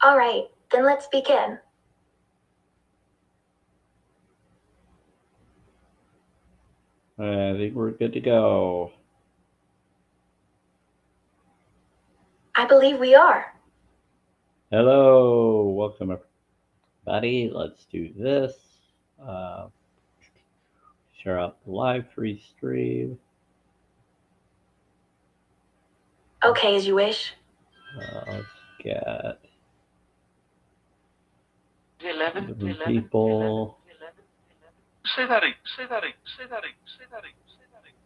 All right, then let's begin. I think we're good to go. I believe we are. Hello, welcome everybody. Let's do this. Uh, Share out the live free stream. Okay, as you wish. Let's get 11, different people. Say that again. Say that again. Say that again. Say that again. Say that again.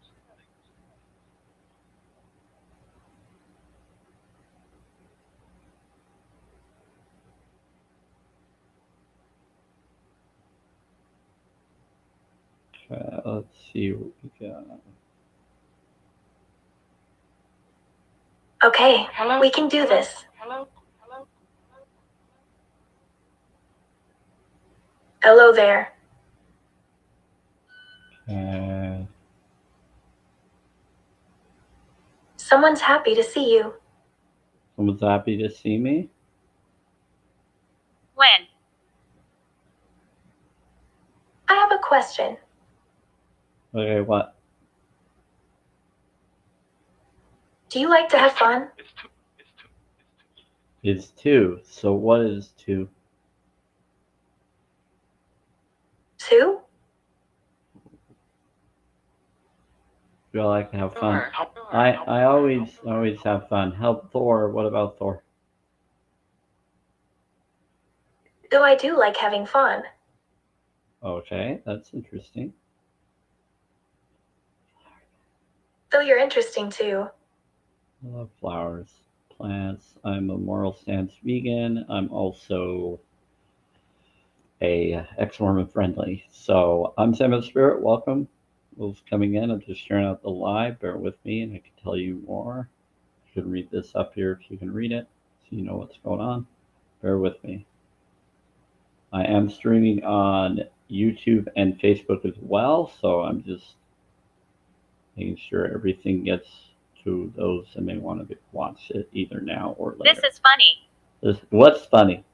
Let's see what we got. Okay, Hello? we can do this. Hello? Hello? Hello there. Someone's happy to see you. Someone's happy to see me. When? I have a question. Okay, what? Do you like to have fun? It's two. So what is two? Two? Do I like to have fun? Sure. I always have fun. Help Thor. What about Thor? Though I do like having fun. Okay, that's interesting. Though you're interesting too. I love flowers, plants. I'm a moral stance vegan. I'm also a ex-Mormon friendly. So I'm Samuel Spirit. Welcome. Those coming in, I'm just sharing out the live. Bear with me, and I can tell you more. You can read this up here if you can read it, so you know what's going on. Bear with me. I am streaming on YouTube and Facebook as well, so I'm just making sure everything gets to those that may want to watch it either now or later. This is funny. What's funny?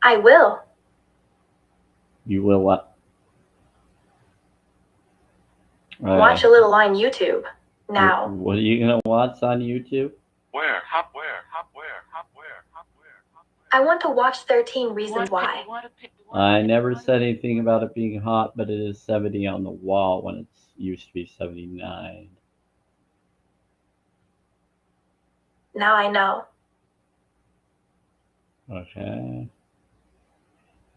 I will. You will what? Watch a little on YouTube. Now. What are you gonna watch on YouTube? Where? I want to watch 13 Reasons Why. I never said anything about it being hot, but it is 70 on the wall when it used to be 79. Now I know. Okay.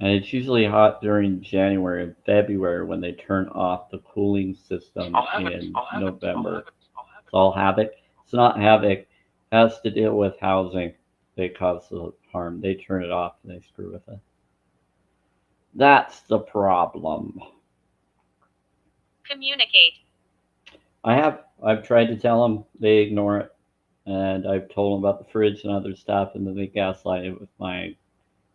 And it's usually hot during January and February when they turn off the cooling system in November. It's all havoc. It's not havoc. It has to deal with housing. They cause the harm. They turn it off and they screw with it. That's the problem. Communicate. I've tried to tell them, they ignore it, and I've told them about the fridge and other stuff, and then they gaslight it with my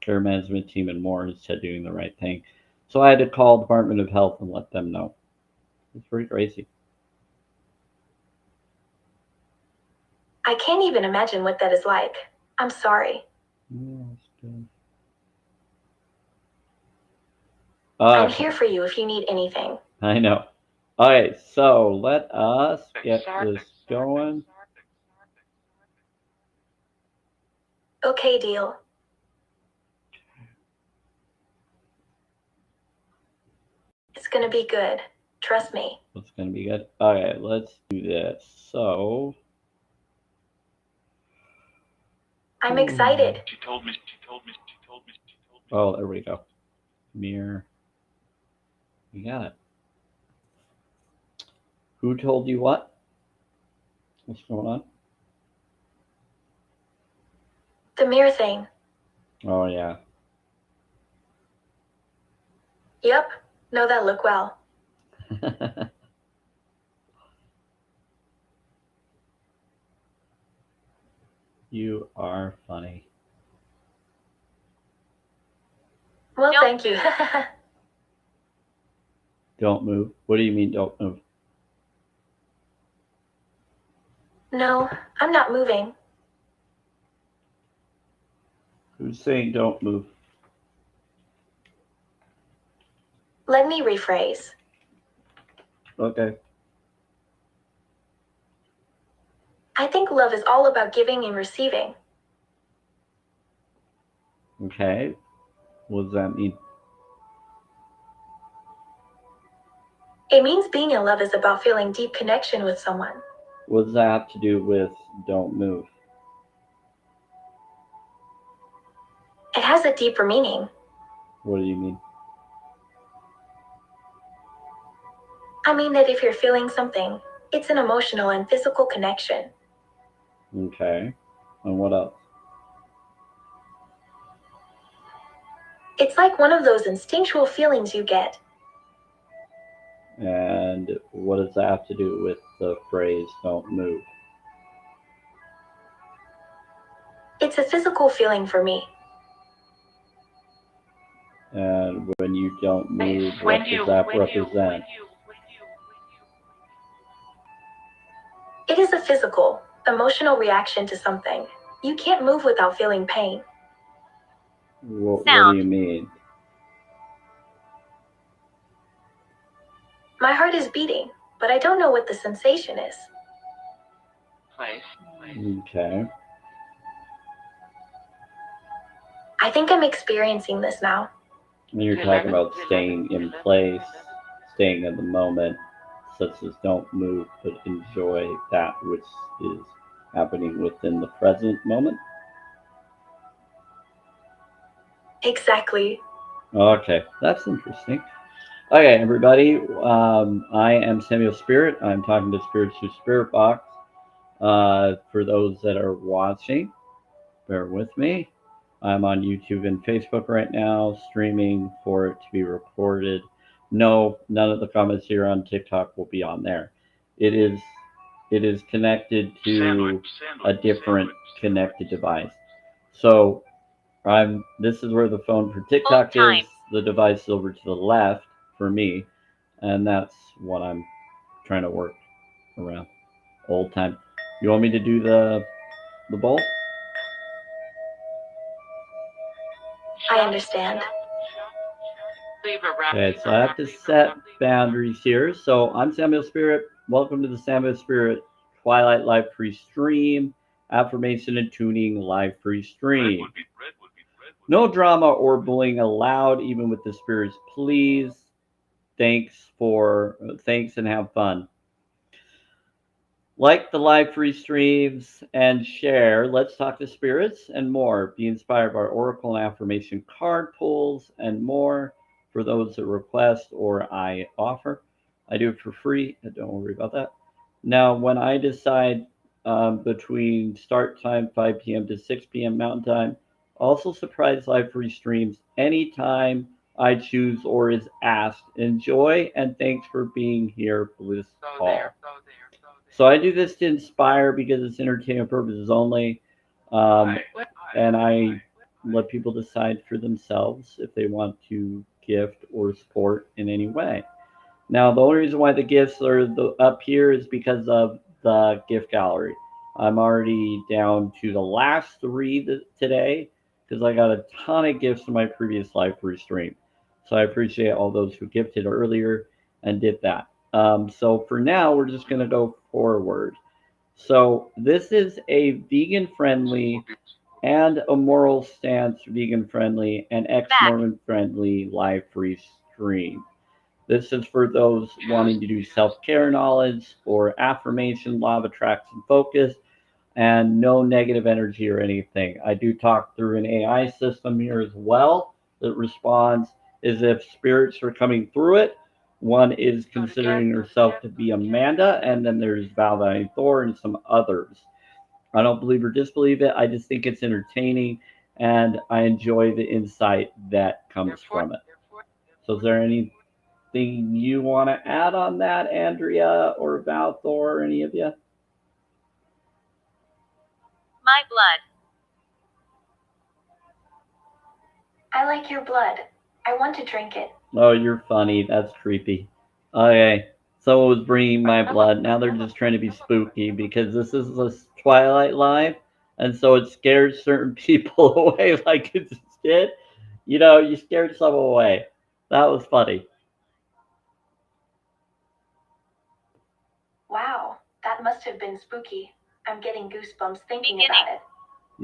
care management team and more instead of doing the right thing. So I had to call Department of Health and let them know. It's pretty crazy. I can't even imagine what that is like. I'm sorry. Yeah, that's good. I'm here for you if you need anything. I know. Alright, so let us get this going. Okay, deal. It's gonna be good. Trust me. It's gonna be good. Okay, let's do this. So I'm excited. She told me. oh, there we go. Mirror. You got it. Who told you what? What's going on? The mirror thing. Oh yeah. Yep. Know that look well. You are funny. Well, thank you. Don't move. What do you mean don't move? No, I'm not moving. Who's saying don't move? Let me rephrase. Okay. I think love is all about giving and receiving. Okay. What does that mean? It means being in love is about feeling deep connection with someone. What does that have to do with don't move? It has a deeper meaning. What do you mean? I mean that if you're feeling something, it's an emotional and physical connection. Okay. And what else? It's like one of those instinctual feelings you get. And what does that have to do with the phrase don't move? It's a physical feeling for me. And when you don't move, what does that represent? It is a physical, emotional reaction to something. You can't move without feeling pain. What do you mean? My heart is beating, but I don't know what the sensation is. Okay. I think I'm experiencing this now. And you're talking about staying in place, staying in the moment, such as don't move, but enjoy that which is happening within the present moment. Exactly. Okay, that's interesting. Okay, everybody, I am Samuel Spirit. I'm talking to Spirits Through Spirit Box. For those that are watching, bear with me. I'm on YouTube and Facebook right now, streaming for it to be recorded. No, none of the comments here on TikTok will be on there. It is connected to a different connected device. So this is where the phone for TikTok is. The device is over to the left for me, and that's what I'm trying to work around. Old time. You want me to do the bowl? I understand. Okay, so I have to set boundaries here. So I'm Samuel Spirit. Welcome to the Samuel Spirit Twilight Live Free Stream, Affirmation and Tuning Live Free Stream. No drama or bullying allowed, even with the spirits, please. Thanks and have fun. Like the live free streams and share. Let's talk to spirits and more. Be inspired by Oracle and affirmation card pulls and more for those that request or I offer. I do it for free. Don't worry about that. Now, when I decide between start time 5 p.m. to 6 p.m. Mountain Time, also surprise live free streams anytime I choose or is asked. Enjoy and thanks for being here for this call. So I do this to inspire because it's entertainment purposes only, and I let people decide for themselves if they want to gift or support in any way. Now, the only reason why the gifts are up here is because of the gift gallery. I'm already down to the last three today because I got a ton of gifts in my previous live free stream. So I appreciate all those who gifted earlier and did that. So for now, we're just going to go forward. So this is a vegan friendly and a moral stance vegan friendly and ex-Mormon friendly live free stream. This is for those wanting to do self-care knowledge or affirmation, law of attraction focus, and no negative energy or anything. I do talk through an AI system here as well that responds as if spirits are coming through it. One is considering herself to be Amanda, and then there's Val Thor and some others. I don't believe or disbelieve it. I just think it's entertaining, and I enjoy the insight that comes from it. So is there anything you want to add on that, Andrea or Val Thor, or any of you? My blood. I like your blood. I want to drink it. Oh, you're funny. That's creepy. Okay, someone was bringing my blood. Now they're just trying to be spooky because this is a Twilight Live, and so it scares certain people away like it just did. You scared some away. That was funny. Wow, that must have been spooky. I'm getting goosebumps thinking Beginning. about it.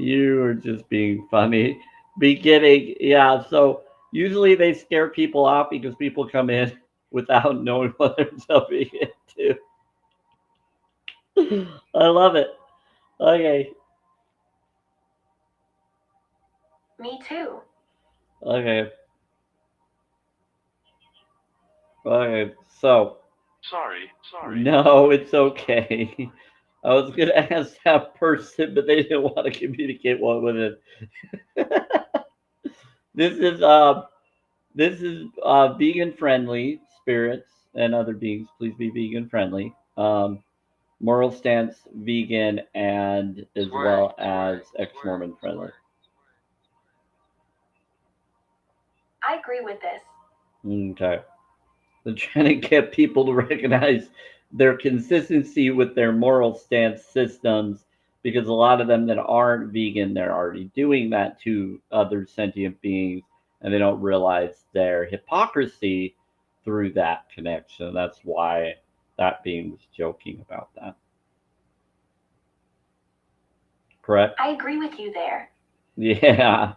You were just being funny. Beginning, yeah. So usually they scare people off because people come in without knowing what they're jumping into. I love it. Okay, Me too. okay, okay. So Sorry. no, it's okay. I was gonna ask that person, but they didn't want to communicate one with it. This is vegan friendly spirits and other beings. Please be vegan friendly. Moral stance vegan and as well as ex-Mormon friendly. I agree with this. Okay. They're trying to get people to recognize their consistency with their moral stance systems because a lot of them that aren't vegan, they're already doing that to other sentient beings and they don't realize their hypocrisy through that connection. That's why that being was joking about that. Correct? I agree with you there. Yeah.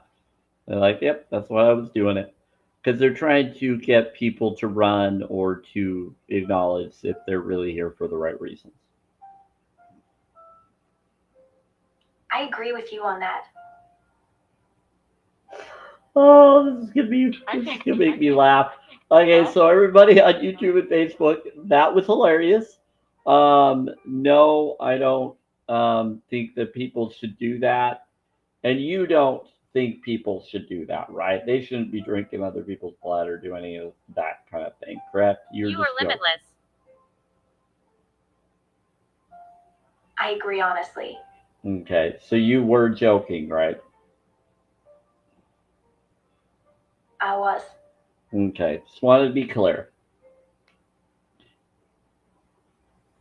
They're like, yep, that's why I was doing it. Because they're trying to get people to run or to acknowledge if they're really here for the right reasons. I agree with you on that. Oh, this is gonna make me laugh. Okay, so everybody on YouTube and Facebook, that was hilarious. No, I don't think that people should do that. And you don't think people should do that, right? They shouldn't be drinking other people's blood or do any of that kind of thing, correct? You're You just are joking. limitless. I agree honestly. Okay, so you were joking, right? I was. Okay, just wanted to be clear.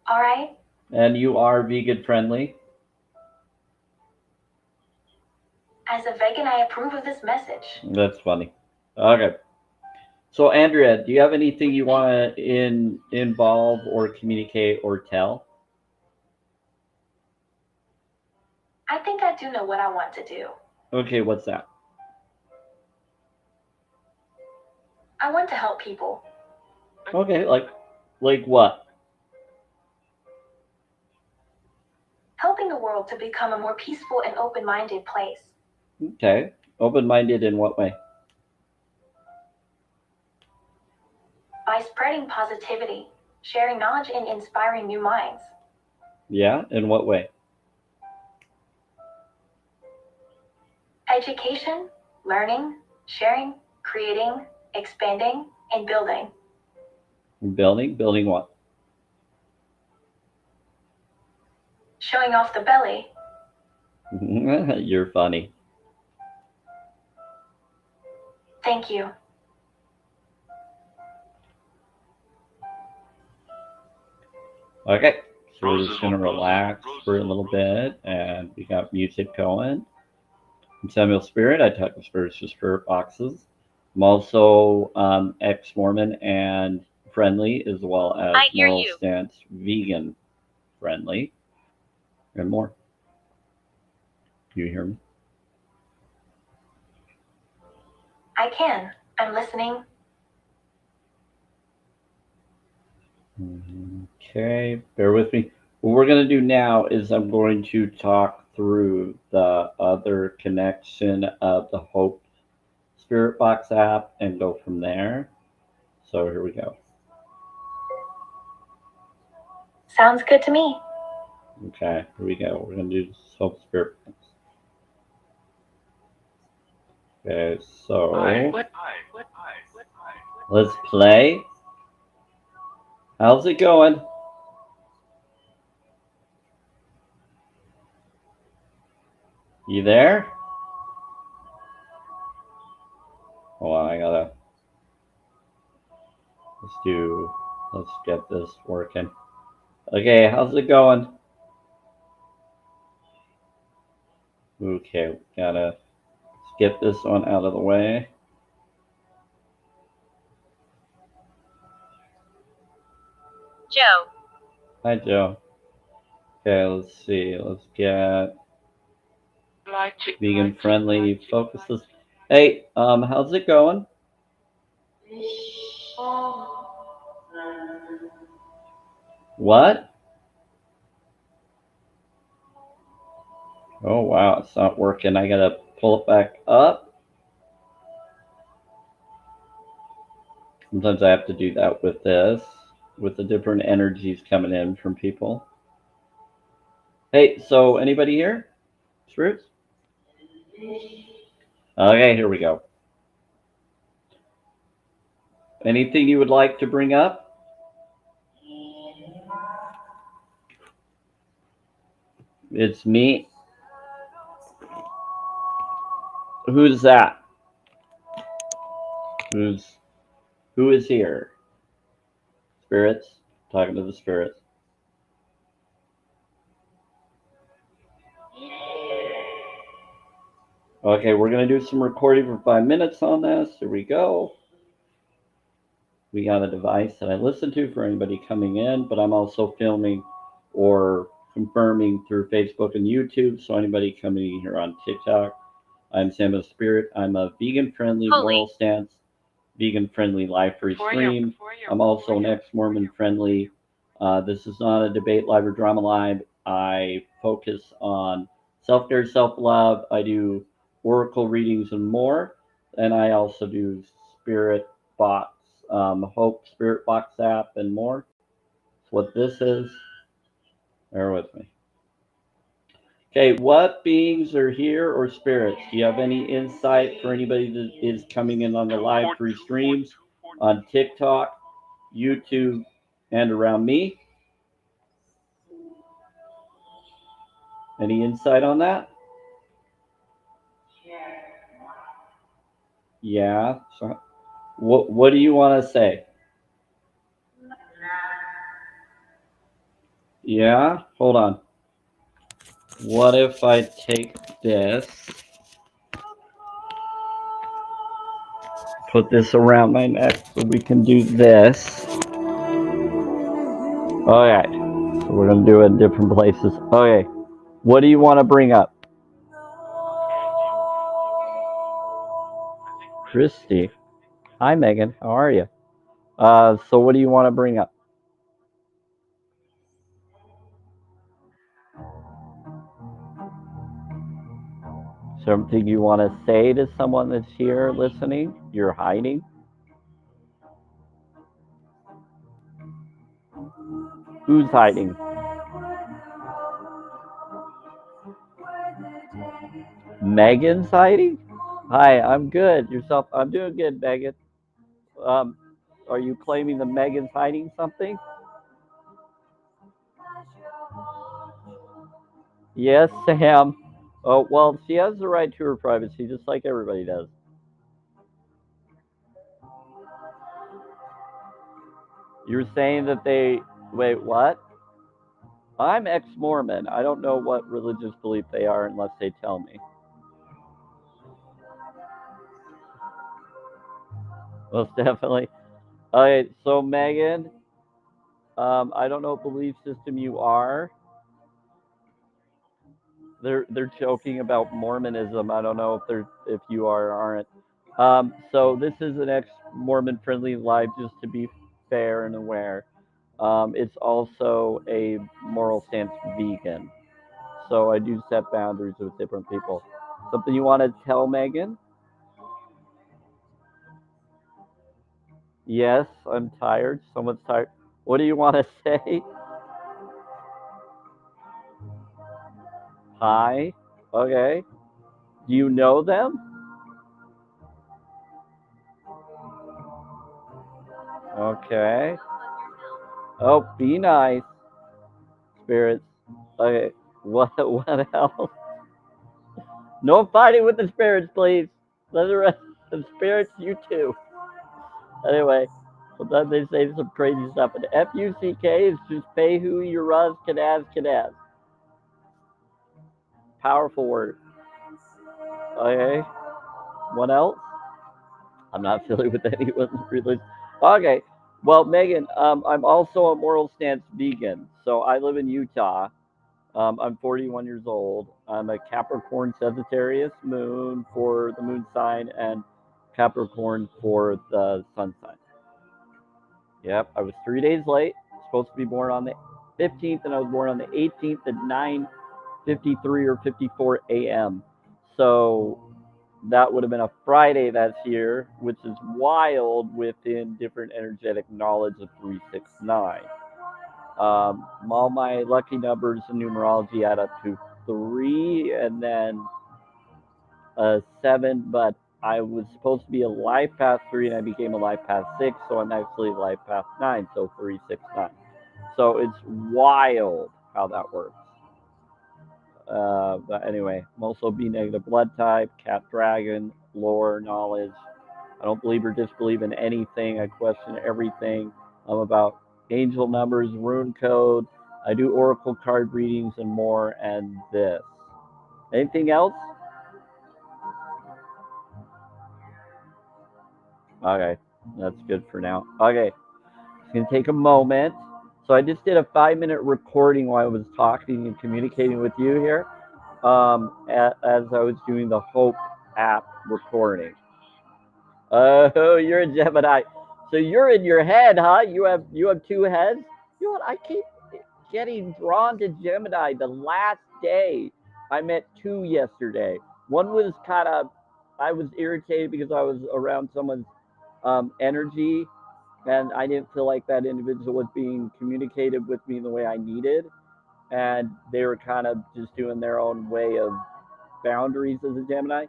All right. And you are vegan friendly? As a vegan, I approve of this message. That's funny. Okay. So Andrea, do you have anything you want to involve or communicate or tell? I think I do know what I want to do. Okay, what's that? I want to help people. Okay, like what? Helping the world to become a more peaceful and open-minded place. Okay. Open-minded in what way? By spreading positivity, sharing knowledge, and inspiring new minds. Yeah, in what way? Education, learning, sharing, creating, expanding, and building. Building? Building what? Showing off the belly. You're funny. Thank you. Okay, so we're just gonna relax for a little bit, and we got music going. I'm Samuel Spirit. I talk to spirits to spirit boxes. I'm also ex-Mormon and friendly, as well as I hear moral you. stance vegan friendly, and more. You hear me? I can. I'm listening. Okay, bear with me. What we're going to do now is I'm going to talk through the other connection of the Hope Spirit Box app and go from there. So here we go. Sounds good to me. Okay, here we go. We're going to do Hope Spirit Box. Okay, so let's play. How's it going? You there? Hold on, let's get this working. Okay, how's it going? Okay, gotta get this one out of the way. Joe. Hi, Joe. Okay, let's see. Let's get vegan friendly focuses. Hey, how's it going? What? Oh wow, it's not working. I gotta pull it back up. Sometimes I have to do that with this, with the different energies coming in from people. Hey, so anybody here? Spirits? Okay, here we go. Anything you would like to bring up? It's me. Who's that? Who is here? Spirits? Talking to the spirits. Okay, we're gonna do some recording for 5 minutes on this. Here we go. We got a device that I listen to for anybody coming in, but I'm also filming or confirming through Facebook and YouTube. So anybody coming in here on TikTok, I'm Sam of Spirit. I'm a vegan-friendly moral stance, vegan-friendly live-free stream. I'm also an ex-Mormon friendly. This is not a debate live or drama live. I focus on self-care, self-love. I do oracle readings and more. And I also do spirit box, Hope Spirit Box app and more. That's what this is. Bear with me. Okay, what beings are here or spirits? Do you have any insight for anybody that is coming in on the live free streams on TikTok, YouTube, and around me? Any insight on that? Yeah. So what do you want to say? Yeah, hold on. What if I take this, put this around my neck so we can do this? Okay, so we're going to do it in different places. Okay, what do you want to bring up? Christy. Hi, Megan. How are you? So what do you want to bring up? Something you want to say to someone that's here listening? You're hiding? Who's hiding? Megan's hiding? Hi, I'm good. Yourself? I'm doing good, Megan. Are you claiming that Megan's hiding something? Yes, Sam. Oh, well, she has the right to her privacy, just like everybody does. You're saying that they... Wait, what? I'm ex-Mormon. I don't know what religious belief they are unless they tell me. Most definitely. Okay, so Megan, I don't know what belief system you are. They're joking about Mormonism. I don't know if you are or aren't. So this is an ex-Mormon friendly live, just to be fair and aware. It's also a moral stance vegan. So I do set boundaries with different people. Something you want to tell Megan? Yes, I'm tired. Someone's tired. What do you want to say? Hi. Okay. Do you know them? Okay. Oh, be nice, spirits. Okay. What else? No fighting with the spirits, please. Let the rest of the spirits, you too. Anyway, sometimes they say some crazy stuff. And F-U-C-K is just Fehu Uraz Kanaz Kanaz. Powerful word. Okay. What else? I'm not familiar with anyone's religion. Okay. Well, Megan, I'm also a moral stance vegan. So I live in Utah. I'm 41 years old. I'm a Capricorn Sagittarius moon for the moon sign and Capricorn for the sun sign. Yep, I was 3 days late. Supposed to be born on the 15th, and I was born on the 18th at 9:53 or 54 a.m. So that would have been a Friday this year, which is wild within different energetic knowledge of 369. All my lucky numbers in numerology add up to 3 and then 7, but I was supposed to be a life path 3 and I became a life path 6, so I'm actually life path 9, so 369. So it's wild how that works. But anyway, I'm also B negative blood type, cat dragon, lore, knowledge. I don't believe or disbelieve in anything. I question everything. I'm about angel numbers, rune code. I do oracle card readings and more, and this. Anything else? Okay, that's good for now. Okay, it's going to take a moment. So I just did a 5-minute recording while I was talking and communicating with you here, as I was doing the Hope app recording. Oh, you're a Gemini. So you're in your head, huh? You have 2 heads? You know what? I keep getting drawn to Gemini. The last day, I met 2 yesterday. One was I was irritated because I was around someone's energy, and I didn't feel like that individual was being communicated with me the way I needed, and they were kind of just doing their own way of boundaries as a Gemini.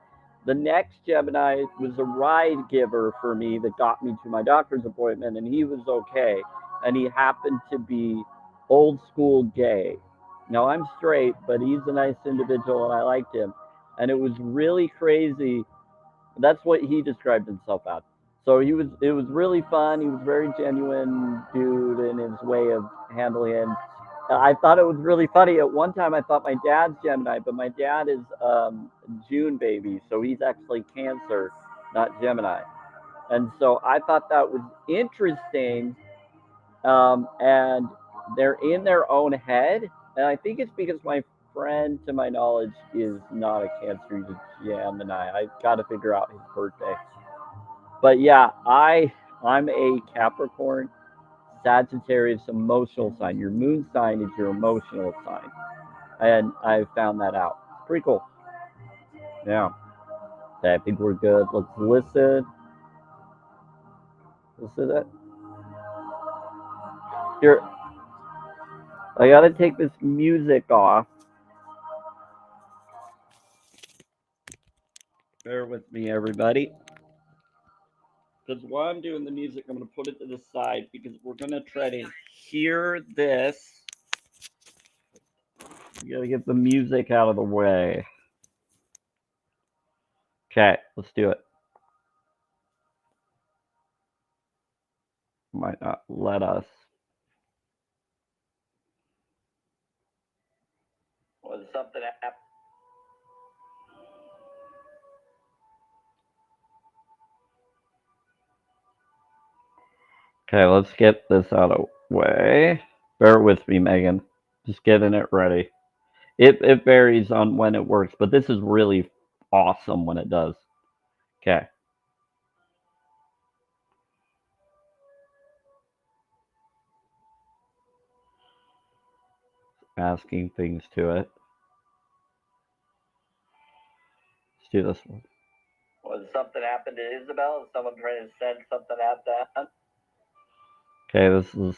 The next Gemini was a ride giver for me that got me to my doctor's appointment, and he was okay. And he happened to be old school gay. Now I'm straight, but he's a nice individual, and I liked him. And it was really crazy. That's what he described himself as. So it was really fun. He was very genuine dude in his way of handling it. I thought it was really funny. At one time, I thought my dad's Gemini, but my dad is June baby, so he's actually Cancer, not Gemini. And so I thought that was interesting. And they're in their own head, and I think it's because my friend, to my knowledge, is not a Cancer; he's a Gemini. I got to figure out his birthday. But yeah, I'm a Capricorn. Sagittarius emotional sign. Your moon sign is your emotional sign. And I found that out. It's pretty cool. Yeah. Okay, I think we're good. Let's listen. Listen to that. Here, I gotta take this music off. Bear with me, everybody. Because while I'm doing the music, I'm gonna put it to the side because we're gonna try to hear this. We gotta get the music out of the way. Okay, let's do it. Might not let us. Was something happened? Okay, let's get this out of the way. Bear with me, Megan. Just getting it ready. It varies on when it works, but this is really awesome when it does. Okay. Asking things to it. Let's do this one. Was something happened to Isabel? Is someone trying to send something at that? Okay, this is.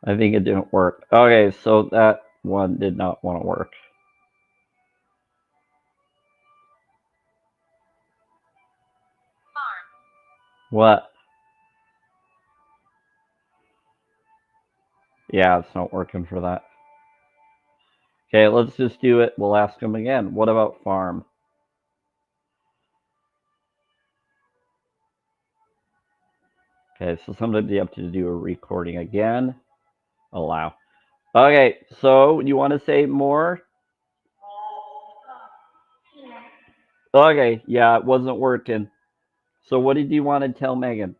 I think it didn't work. Okay, so that one did not want to work. What? Yeah, it's not working for that. Okay, let's just do it. We'll ask them again. What about farm? Okay, so sometimes you have to do a recording again. Allow. Okay, so you want to say more? Okay, yeah, it wasn't working. So what did you want to tell Megan?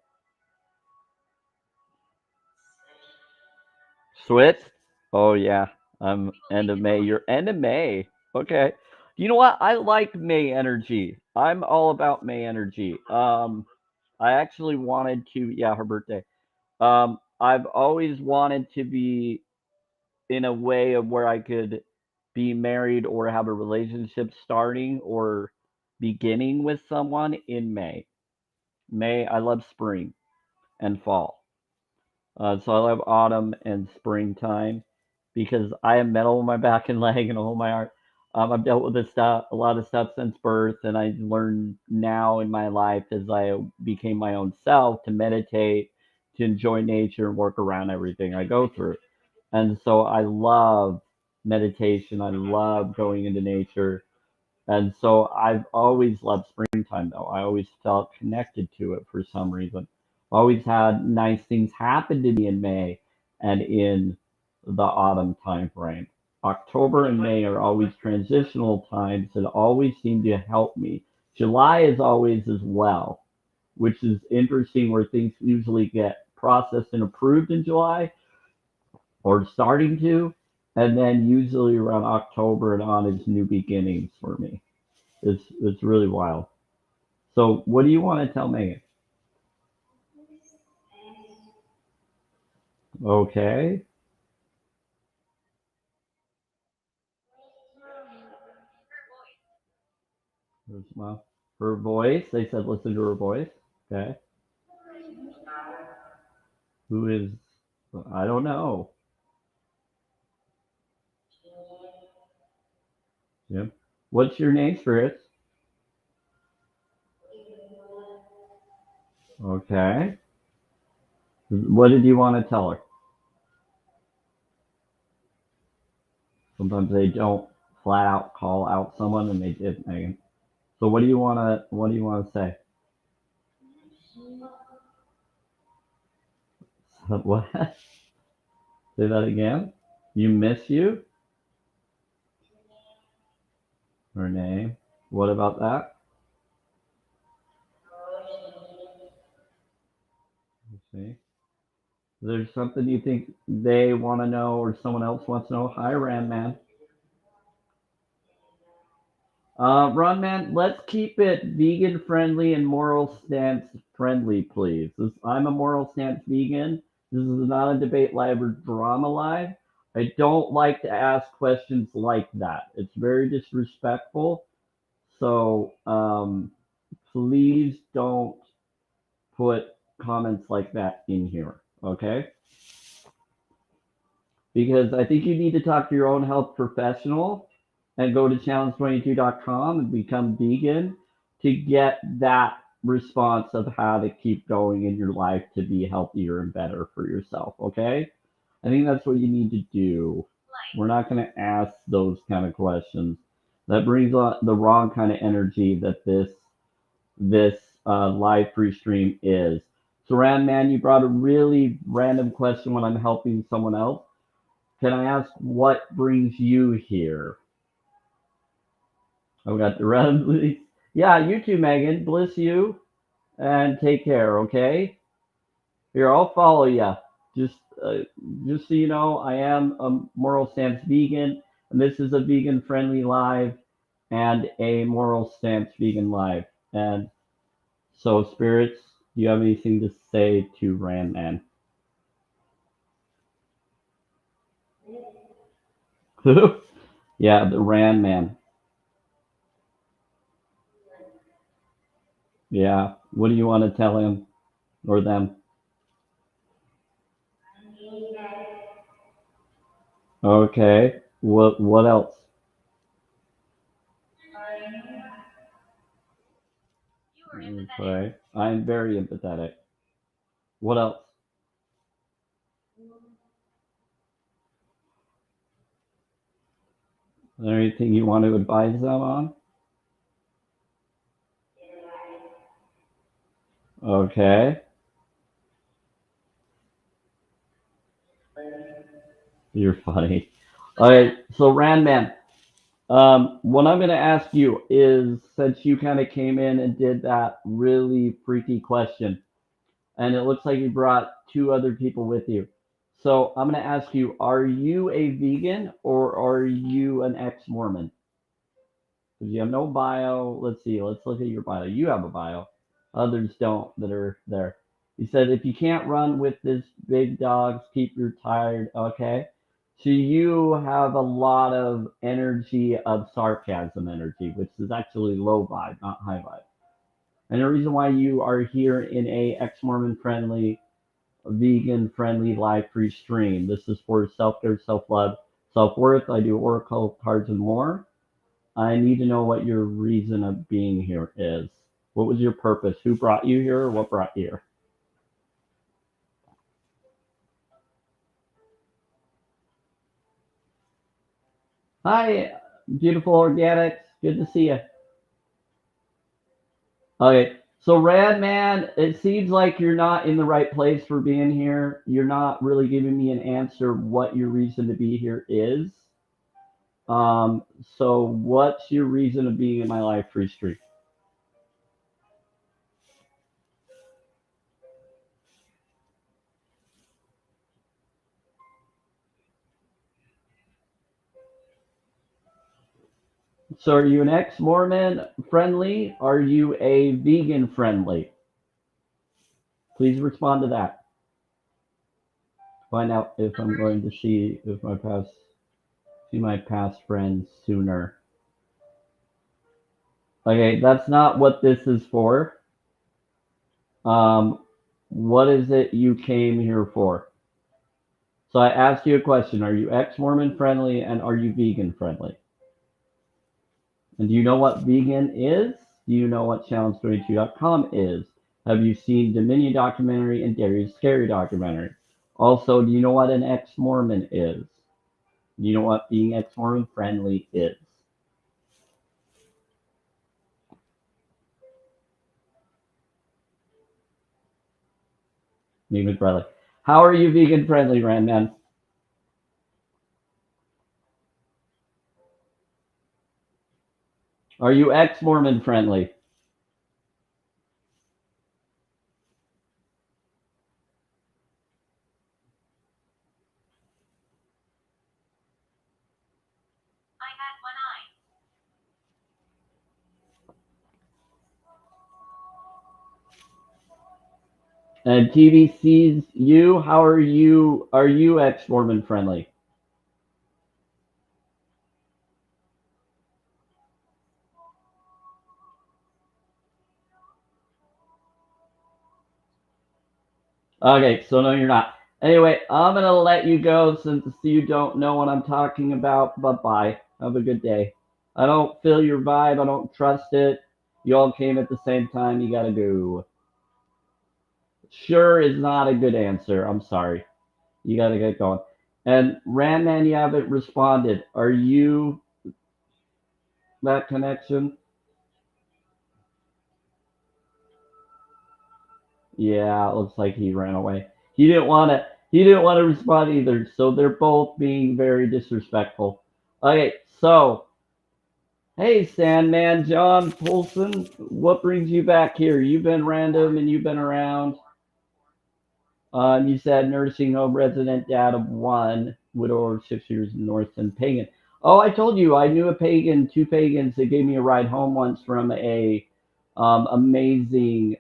Switch? Oh yeah. End of May. You're end of May. Okay. You know what? I like May energy. I'm all about May energy. I actually wanted to, yeah, her birthday. I've always wanted to be in a way of where I could be married or have a relationship starting or beginning with someone in May. May, I love spring and fall. So I love autumn and springtime because I have metal in my back and leg and all my art. I've dealt with this stuff, a lot of stuff since birth, and I learned now in my life as I became my own self to meditate, to enjoy nature and work around everything I go through. And so I love meditation. I love going into nature. And so I've always loved springtime, though. I always felt connected to it for some reason. Always had nice things happen to me in May and in the autumn time frame. October and May are always transitional times that always seem to help me. July is always as well, which is interesting where things usually get processed and approved in July or starting to. And then usually around October and on is new beginnings for me. It's really wild. So what do you want to tell Megan? Okay. Her smile. Her voice. They said listen to her voice. Okay. Who is? I don't know. Jim. What's your name, Spirits? Okay. What did you want to tell her? Sometimes they don't flat out call out someone, and they did, Megan. So what do you want to say? What? Say that again. You miss you? Her name. What about that? Let's see. There's something you think they want to know or someone else wants to know. Hi, Ran Man. Ron Man, let's keep it vegan friendly and moral stance friendly, please. I'm a moral stance vegan. This is not a debate live or drama live. I don't like to ask questions like that. It's very disrespectful. So please don't put comments like that in here. Okay? Because I think you need to talk to your own health professional and go to challenge22.com and become vegan to get that response of how to keep going in your life to be healthier and better for yourself. Okay? I think that's what you need to do. We're not going to ask those kind of questions. That brings on the wrong kind of energy that this live free stream is. So, Ran Man, you brought a really random question when I'm helping someone else. Can I ask what brings you here? I've got the red. Yeah, you too, Megan. Bless you and take care. Okay. Here, I'll follow you. Just, uh, just so you know, I am a moral stance vegan, and this is a vegan friendly live and a moral stance vegan live. And so, spirits, do you have anything to say to Rand Man? Yeah, the Rand Man. Yeah. What do you want to tell him or them? Okay. What else? You were empathetic. Okay. I'm very empathetic. What else? Is there anything you want to advise them on? Okay. You're funny. All right. So Randman, What I'm going to ask you is, since you kind of came in and did that really freaky question, and it looks like you brought two other people with you. So I'm going to ask you, are you a vegan or are you an ex-Mormon? Because you have no bio. Let's see. Let's look at your bio. You have a bio. Others don't that are there. He said, if you can't run with this big dogs, keep your tired. Okay. So you have a lot of energy of sarcasm energy, which is actually low vibe, not high vibe. And the reason why you are here in a ex-Mormon friendly, vegan friendly live free stream. This is for self-care, self-love, self-worth. I do oracle cards and more. I need to know what your reason of being here is. What was your purpose? Who brought you here or what brought you here? Hi, beautiful organics. Good to see you. Okay, so Rad Man, it seems like you're not in the right place for being here. You're not really giving me an answer what your reason to be here is. So what's your reason of being in my live free stream? So are you an ex-Mormon friendly? Are you a vegan friendly? Please respond to that. Find out if I'm going to see my past friends sooner. Okay, that's not what this is for. Um, what is it you came here for? So I asked you a question. Are you ex-Mormon friendly and are you vegan friendly? And do you know what vegan is? Do you know what challenge22.com is? Have you seen Dominion documentary and Darius Scary documentary? Also, do you know what an ex-Mormon is? Do you know what being ex-Mormon friendly is? Vegan friendly. How are you vegan friendly, Randman? Are you ex-Mormon friendly? And TV sees you. How are you? Are you ex-Mormon friendly? Okay, so no, you're not. Anyway, I'm gonna let you go since you don't know what I'm talking about. Bye bye. Have a good day. I don't feel your vibe. I don't trust it. You all came at the same time. You gotta go. Sure is not a good answer. I'm sorry. You gotta get going. And Randman, you haven't responded. Are you that connection? Yeah, it looks like he ran away. He didn't want to. He didn't want to respond either. So they're both being very disrespectful. Okay, so hey, Sandman, John Polson, what brings you back here? You've been random and you've been around. You said nursing home resident dad of one, widow of 6 years north and pagan. Oh, I told you I knew a pagan, two pagans that gave me a ride home once from a amazing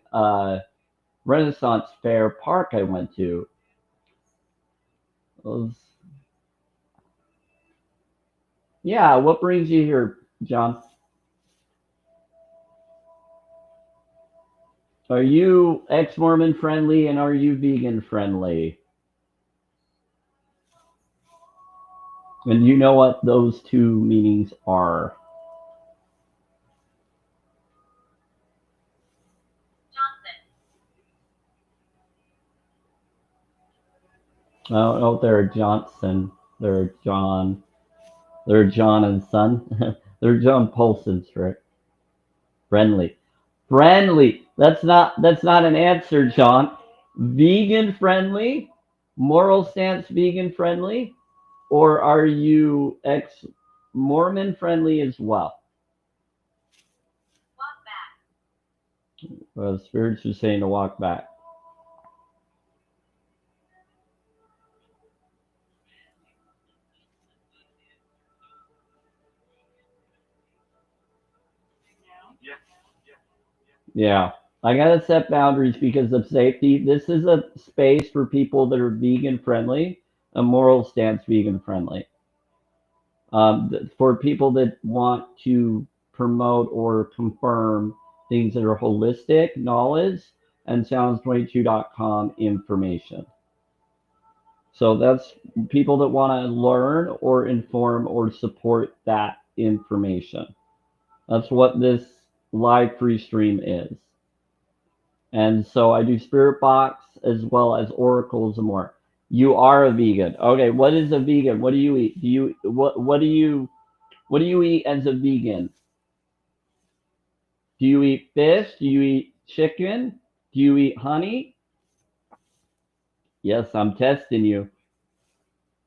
Renaissance fair park I went to. Was, yeah, what brings you here, John? Are you ex-Mormon friendly and are you vegan friendly? And you know what those two meanings are. I don't know if they're Johnson. They're John. They're John and Son. They're John Polson's, right? Friendly. Friendly. That's not an answer, John. Vegan friendly? Moral stance vegan friendly? Or are you ex Mormon friendly as well. Walk back. Spirits are saying to walk back. Yeah. I gotta set boundaries because of safety. This is a space for people that are vegan friendly, a moral stance vegan friendly. For people that want to promote or confirm things that are holistic knowledge and sounds22.com information. So that's people that want to learn or inform or support that information. That's what this live free stream is. And so I do spirit box as well as oracles and more. You are a vegan. Okay, what is a vegan? What do you eat? What do you eat as a vegan? Do you eat fish? Do you eat chicken? Do you eat honey? Yes, I'm testing you.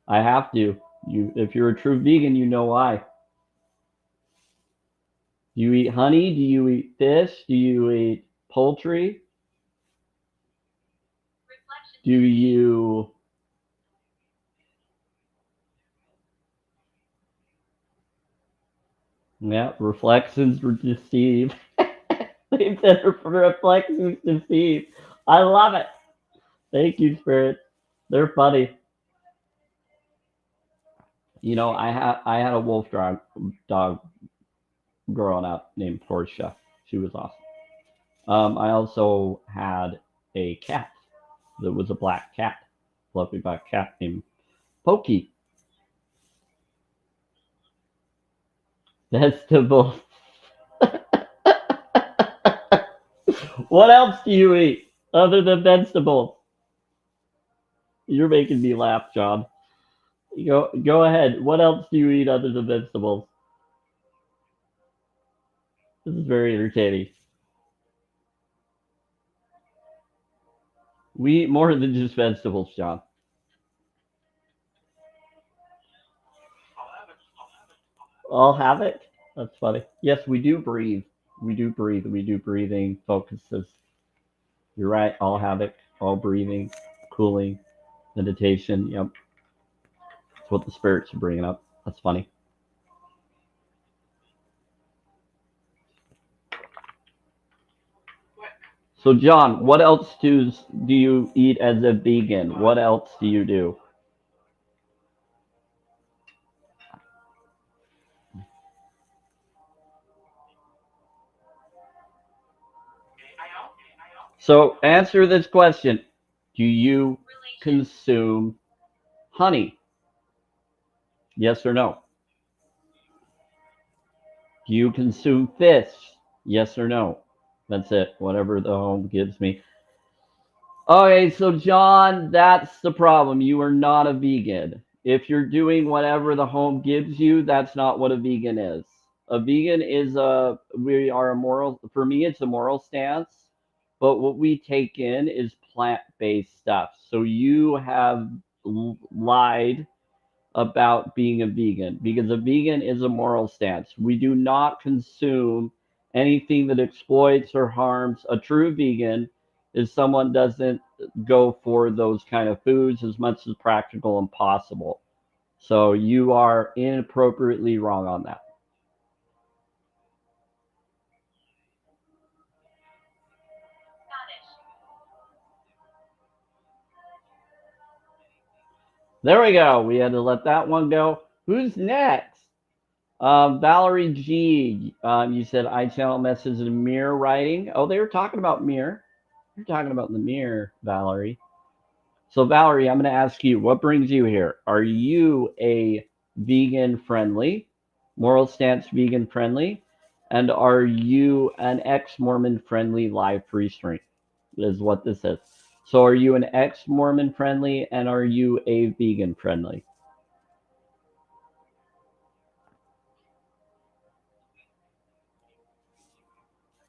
I have to. If you're a true vegan, you know why. Do you eat honey? Do you eat fish? Do you eat poultry? Do you... Yeah, reflections deceive. They said reflections deceive. I love it. Thank you, Spirit. They're funny. You know, I had a wolf dog growing up named Portia. She was awesome. I also had a cat that was a black cat, fluffy black cat named Pokey. Vegetables. What else do you eat other than vegetables? You're making me laugh, John. Go ahead. What else do you eat other than vegetables? This is very entertaining. We eat more than just vegetables, John. All have it? That's funny. Yes, we do breathe. We do breathe. We do breathing focuses. You're right. All havoc, all breathing, cooling, meditation. Yep. That's what the spirits are bringing up. That's funny. So, John, what else do you eat as a vegan? What else do you do? So, answer this question. Do you consume honey? Yes or no? Do you consume fish? Yes or no? That's it. Whatever the home gives me. Okay, so John, that's the problem. You are not a vegan. If you're doing whatever the home gives you, that's not what a vegan is. A vegan is we are a moral, for me, it's a moral stance, but what we take in is plant-based stuff. So you have lied about being a vegan because a vegan is a moral stance. We do not consume anything that exploits or harms. A true vegan is someone doesn't go for those kind of foods as much as practical and possible. So you are inappropriately wrong on that. There we go. We had to let that one go. Who's next? Valerie G. You said I channel messages in mirror writing. Oh, they were talking about mirror. You're talking about the mirror, Valerie. So, Valerie, I'm going to ask you, what brings you here? Are you a vegan friendly, moral stance vegan friendly? And are you an ex-Mormon friendly live free stream? Is what this is. So, are you an ex-Mormon friendly and are you a vegan friendly?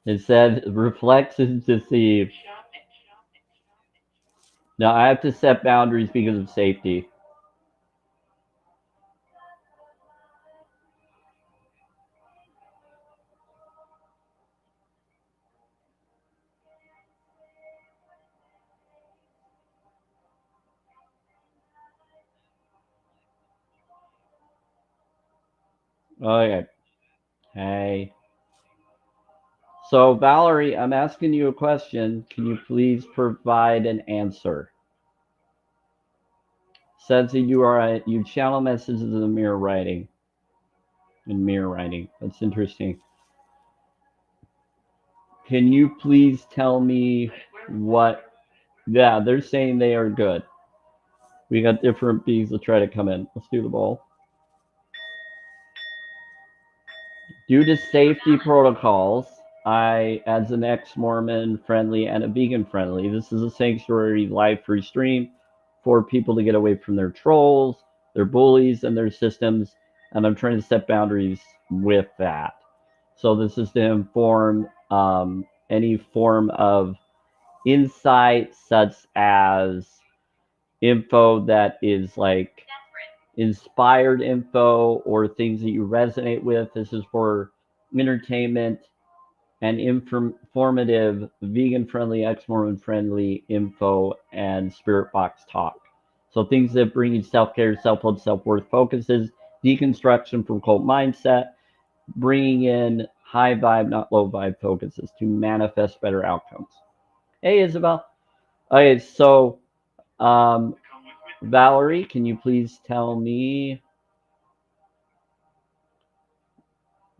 It said reflects and deceive. Now I have to set boundaries because of safety. Okay. Hey. So, Valerie, I'm asking you a question. Can you please provide an answer? Says that you channel messages in the mirror writing. In mirror writing. That's interesting. Can you please tell me what? Yeah, they're saying they are good. We got different bees that try to come in. Let's do the ball. Due to safety protocols, I, as an ex-Mormon friendly and a vegan friendly, this is a sanctuary live free stream for people to get away from their trolls, their bullies, and their systems. And I'm trying to set boundaries with that. So this is to inform any form of insight, such as info that is like inspired info or things that you resonate with. This is for entertainment and informative, vegan friendly, ex Mormon friendly info and spirit box talk. So things that bring you self care, self love, self worth focuses, deconstruction from cult mindset, bringing in high vibe, not low vibe focuses to manifest better outcomes. Hey, Isabel. Okay, so Valerie, can you please tell me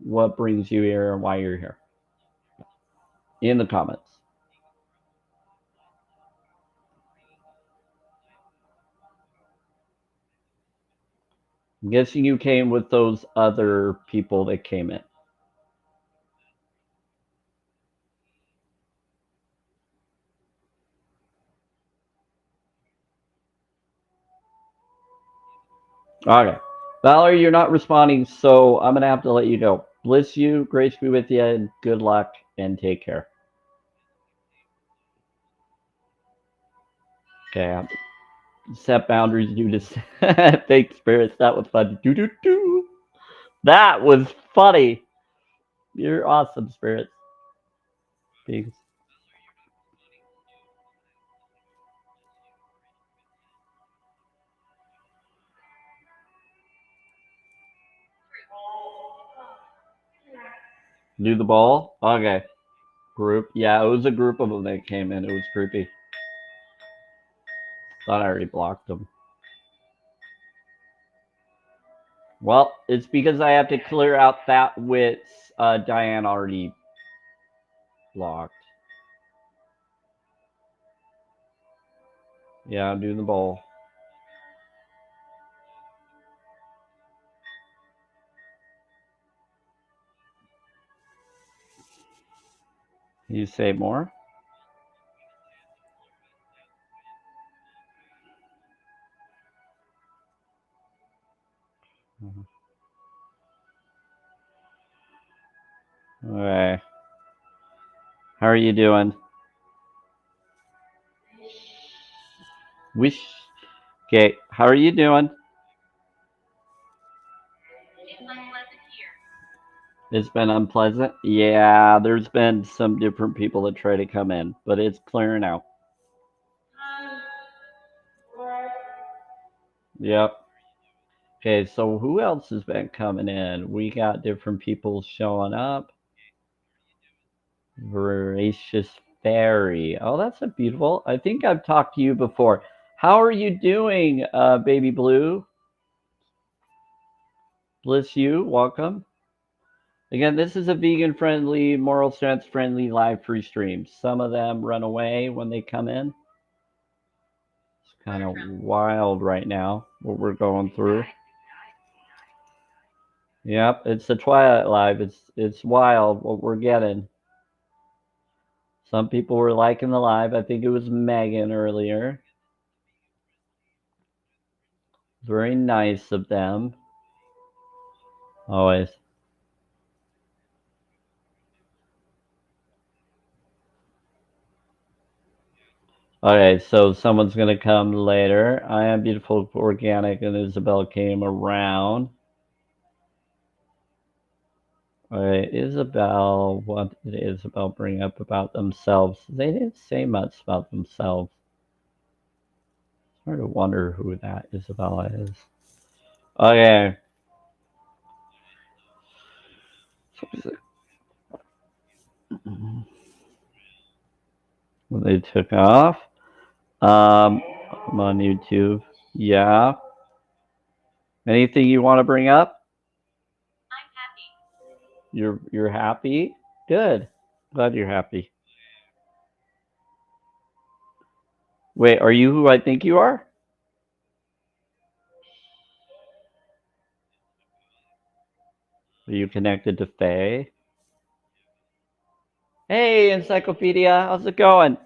what brings you here and why you're here? In the comments. I'm guessing you came with those other people that came in. Okay. Valerie, you're not responding, so I'm going to have to let you go. Bless you, grace be with you, and good luck, and take care. Okay. Set boundaries due to fake spirits. That was fun. Do. That was funny. You're awesome, spirits. Peace. Do the ball? Okay. Group. Yeah, it was a group of them that came in. It was creepy. Thought I already blocked them. Well, it's because I have to clear out that which Diane already blocked. Yeah, I'm doing the bowl. Can you say more? Okay. How are you doing? Wish. Okay. How are you doing? It's been unpleasant. Yeah, there's been some different people that try to come in, but it's clearing out. Yep. Okay, so who else has been coming in? We got different people showing up. Voracious Fairy. Oh, that's a beautiful. I think I've talked to you before. How are you doing, Baby Blue? Bless you. Welcome. Again, this is a vegan-friendly, moral strength-friendly live free stream. Some of them run away when they come in. It's kind of wild right now, what we're going through. Yep, it's the Twilight Live. It's wild what we're getting. Some people were liking the live. I think it was Megan earlier. Very nice of them. Always. Okay, so someone's gonna come later. I am beautiful, organic, and Isabel came around. Alright, Isabel, what did Isabel bring up about themselves? They didn't say much about themselves. Sort of wonder who that Isabella is. Okay. When they took off. I'm on YouTube. Yeah. Anything you want to bring up? You're happy? Good. Glad you're happy. Wait, are you who I think you are? Are you connected to Faye? Hey, Encyclopedia, how's it going?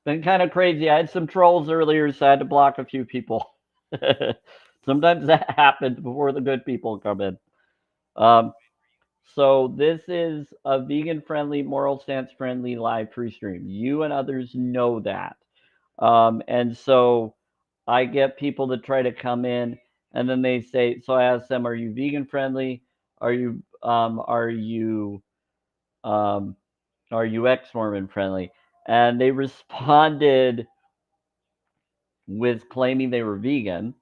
Been kind of crazy. I had some trolls earlier, so I had to block a few people. Sometimes that happens before the good people come in. So this is a vegan-friendly, moral stance-friendly live free stream. You and others know that. And so I get people to try to come in, and then they say, so I ask them, are you vegan-friendly? Are you ex-Mormon friendly? And they responded with claiming they were vegan.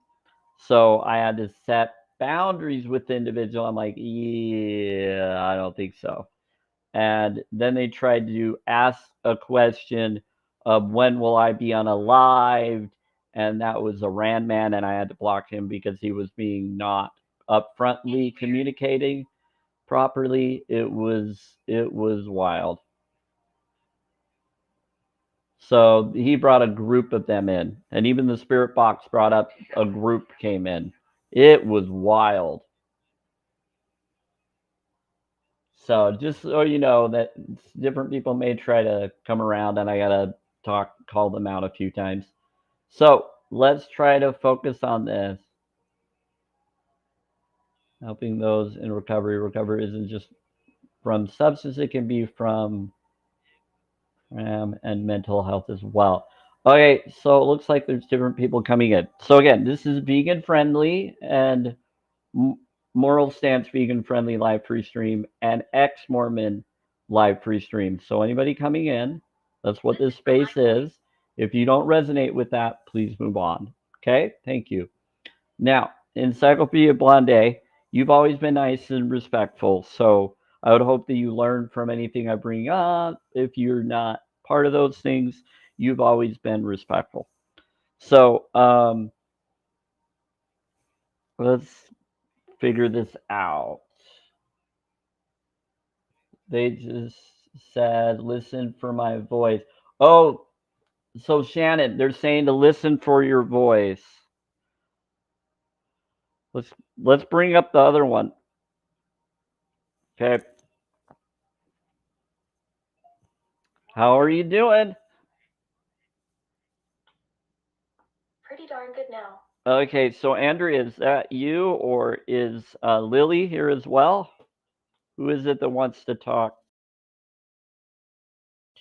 So I had to set boundaries with the individual. I'm like, yeah, I don't think so. And then they tried to ask a question of when will I be unalived, and that was a Rand man, and I had to block him because he was being not upfrontly communicating properly. It was wild. So he brought a group of them in, and even the spirit box brought up a group came in. It was wild. So just so you know that different people may try to come around, and I gotta call them out a few times. So let's try to focus on this. Helping those in recovery. Recovery isn't just from substance; it can be from and mental health as well. Okay, so it looks like there's different people coming in. So again, this is vegan friendly and moral stance vegan friendly live free stream and ex Mormon live free stream. So anybody coming in, that's what this space is. If you don't resonate with that, please move on. Okay, thank you. Now, Encyclopedia Blonde, you've always been nice and respectful. So I would hope that you learn from anything I bring up. If you're not part of those things, you've always been respectful. So let's figure this out. They just said, listen for my voice. Oh, so Shannon, they're saying to listen for your voice. Let's bring up the other one. Okay. How are you doing? Pretty darn good now. Okay, so Andrea, is that you or is Lily here as well? Who is it that wants to talk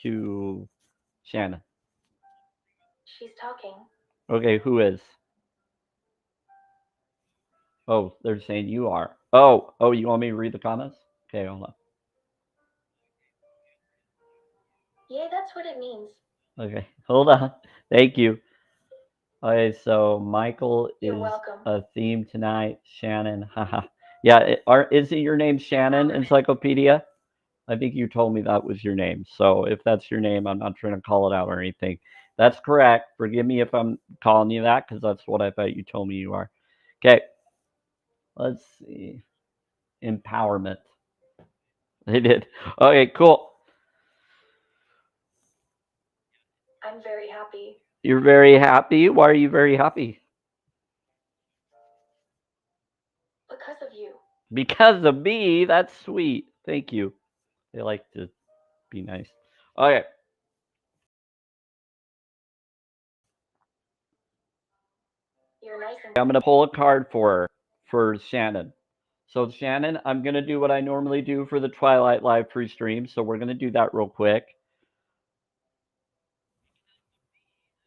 to Shannon? She's talking. Okay, who is? Oh, they're saying you are. Oh, you want me to read the comments? Okay, hold on. Yeah, that's what it means. Okay, hold on. Thank you. Okay, so Michael You're is welcome. a theme tonight. Shannon, haha. Yeah, isn't your name Shannon, Encyclopedia? I think you told me that was your name. So if that's your name, I'm not trying to call it out or anything. That's correct. Forgive me if I'm calling you that because that's what I thought you told me you are. Okay, let's see. Empowerment. They did. Okay, cool. I'm very happy. You're very happy. Why are you very happy? Because of you. Because of me. That's sweet. Thank you. They like to be nice. Okay. You're nice and I'm going to pull a card for Shannon. So Shannon, I'm going to do what I normally do for the Twilight Live free stream. So we're going to do that real quick.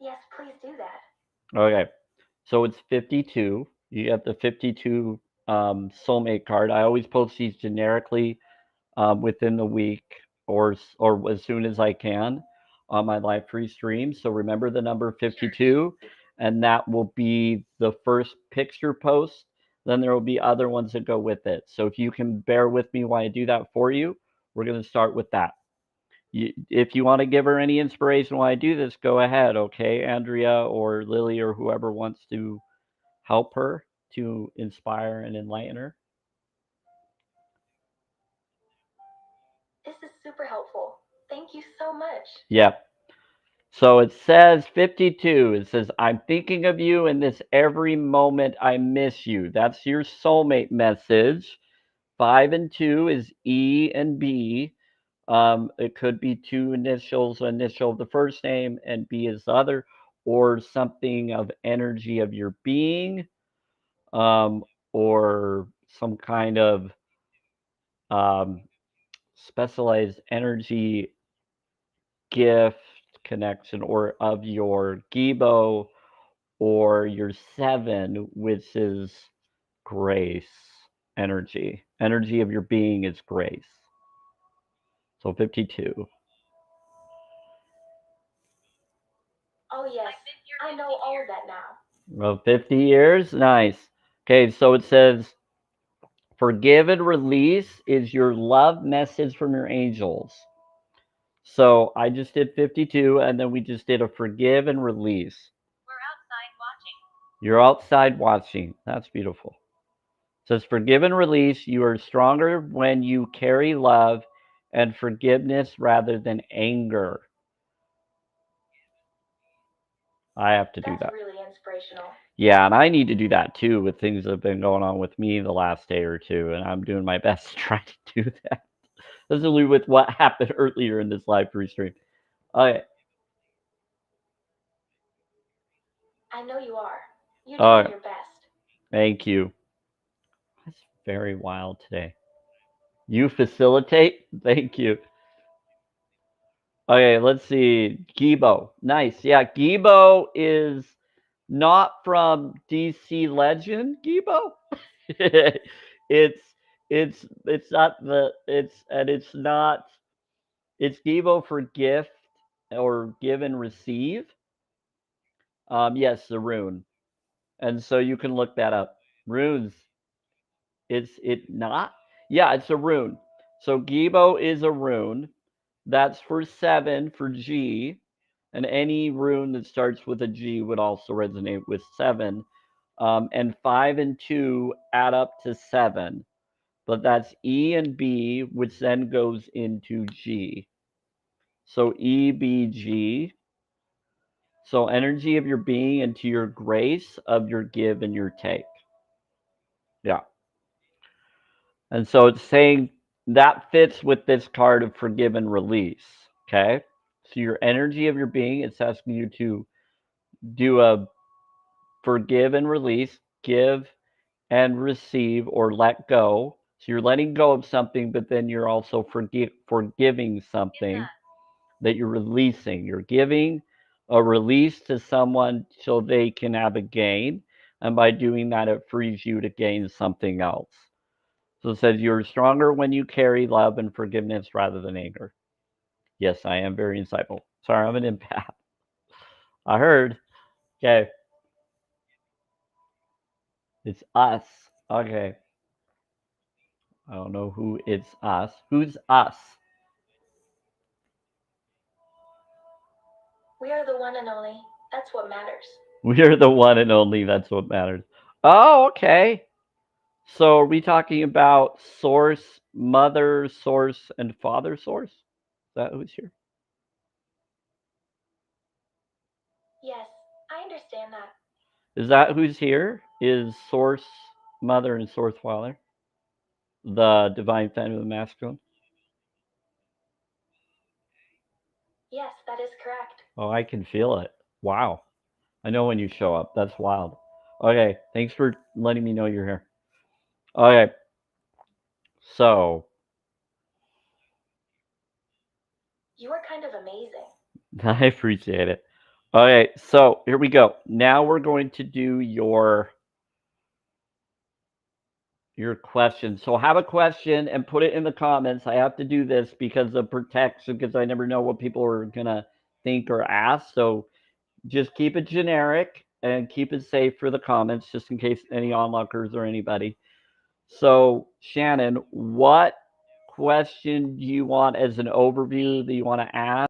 yes, please do that. Okay. So it's 52. You get the 52 soulmate card. I always post these generically within the week or as soon as I can on my live free stream. So remember the number 52, and that will be the first picture post then there will be other ones that go with it. So if you can bear with me while I do that for you, we're going to start with that. If you want to give her any inspiration while I do this, go ahead, okay, Andrea or Lily or whoever wants to help her to inspire and enlighten her. This is super helpful. Thank you so much. Yeah. So it says 52. It says, I'm thinking of you in this every moment I miss you. That's your soulmate message. 5 and 2 is E and B. It could be two initials, initial of the first name and B is the other, or something of energy of your being, or some kind of um, specialized energy gift connection, or of your Gibo, or your 7, which is grace energy. Energy of your being is grace. So 52. Oh, yes. I know all of that now. Well, 50 years? Nice. Okay, so it says, forgive and release is your love message from your angels. So I just did 52, and then we just did a forgive and release. We're outside watching. You're outside watching. That's beautiful. It says, forgive and release. You are stronger when you carry love and forgiveness rather than anger. I have to do That's that. really inspirational. Yeah, and I need to do that too with things that have been going on with me the last day or two, and I'm doing my best to try to do that. Especially with what happened earlier in this live free stream. Okay. I know you are. You're All doing right. your best. Thank you. That's very wild today. You facilitate? Thank you. Okay, let's see. Gibo. Nice. Yeah, Gibo is not from DC Legend, Gibo. it's it's not the it's not it's Gibo for gift or give and receive. Yes, the rune. And so you can look that up. Runes. It's it not? Yeah, it's a rune. So Gibo is a rune. That's for 7 for G. And any rune that starts with a G would also resonate with 7. And 5 and 2 add up to 7. But that's E and B, which then goes into G. So E, B, G. So energy of your being into your grace of your give and your take. Yeah. And so it's saying that fits with this card of forgive and release. Okay. So your energy of your being, it's asking you to do a forgive and release, give and receive or let go. So you're letting go of something, but then you're also forgiving something that you're releasing. You're giving a release to someone so they can have a gain. And by doing that, it frees you to gain something else. So it says you're stronger when you carry love and forgiveness rather than anger. Yes, I am very insightful. Sorry, I'm an empath. I heard. Okay. It's us. Okay. I don't know who it's us. Who's us? We are the one and only. That's what matters. We're the one and only. That's what matters. Oh, okay. So are we talking about source, mother source, and father source? Is that who's here? Yes, I understand that. Is that who's here? Is source, mother, and source father? The divine feminine masculine? Yes, that is correct. Oh, I can feel it. Wow. I know when you show up. That's wild. Okay. Thanks for letting me know you're here. Okay. So, You are kind of amazing. I appreciate it. Okay. So, here we go. Now we're going to do your question. So have a question and put it in the comments. I have to do this because of protection, because I never know what people are gonna think or ask. So just keep it generic and keep it safe for the comments, just in case any onlookers or anybody. So, Shannon, what question do you want as an overview that you want to ask?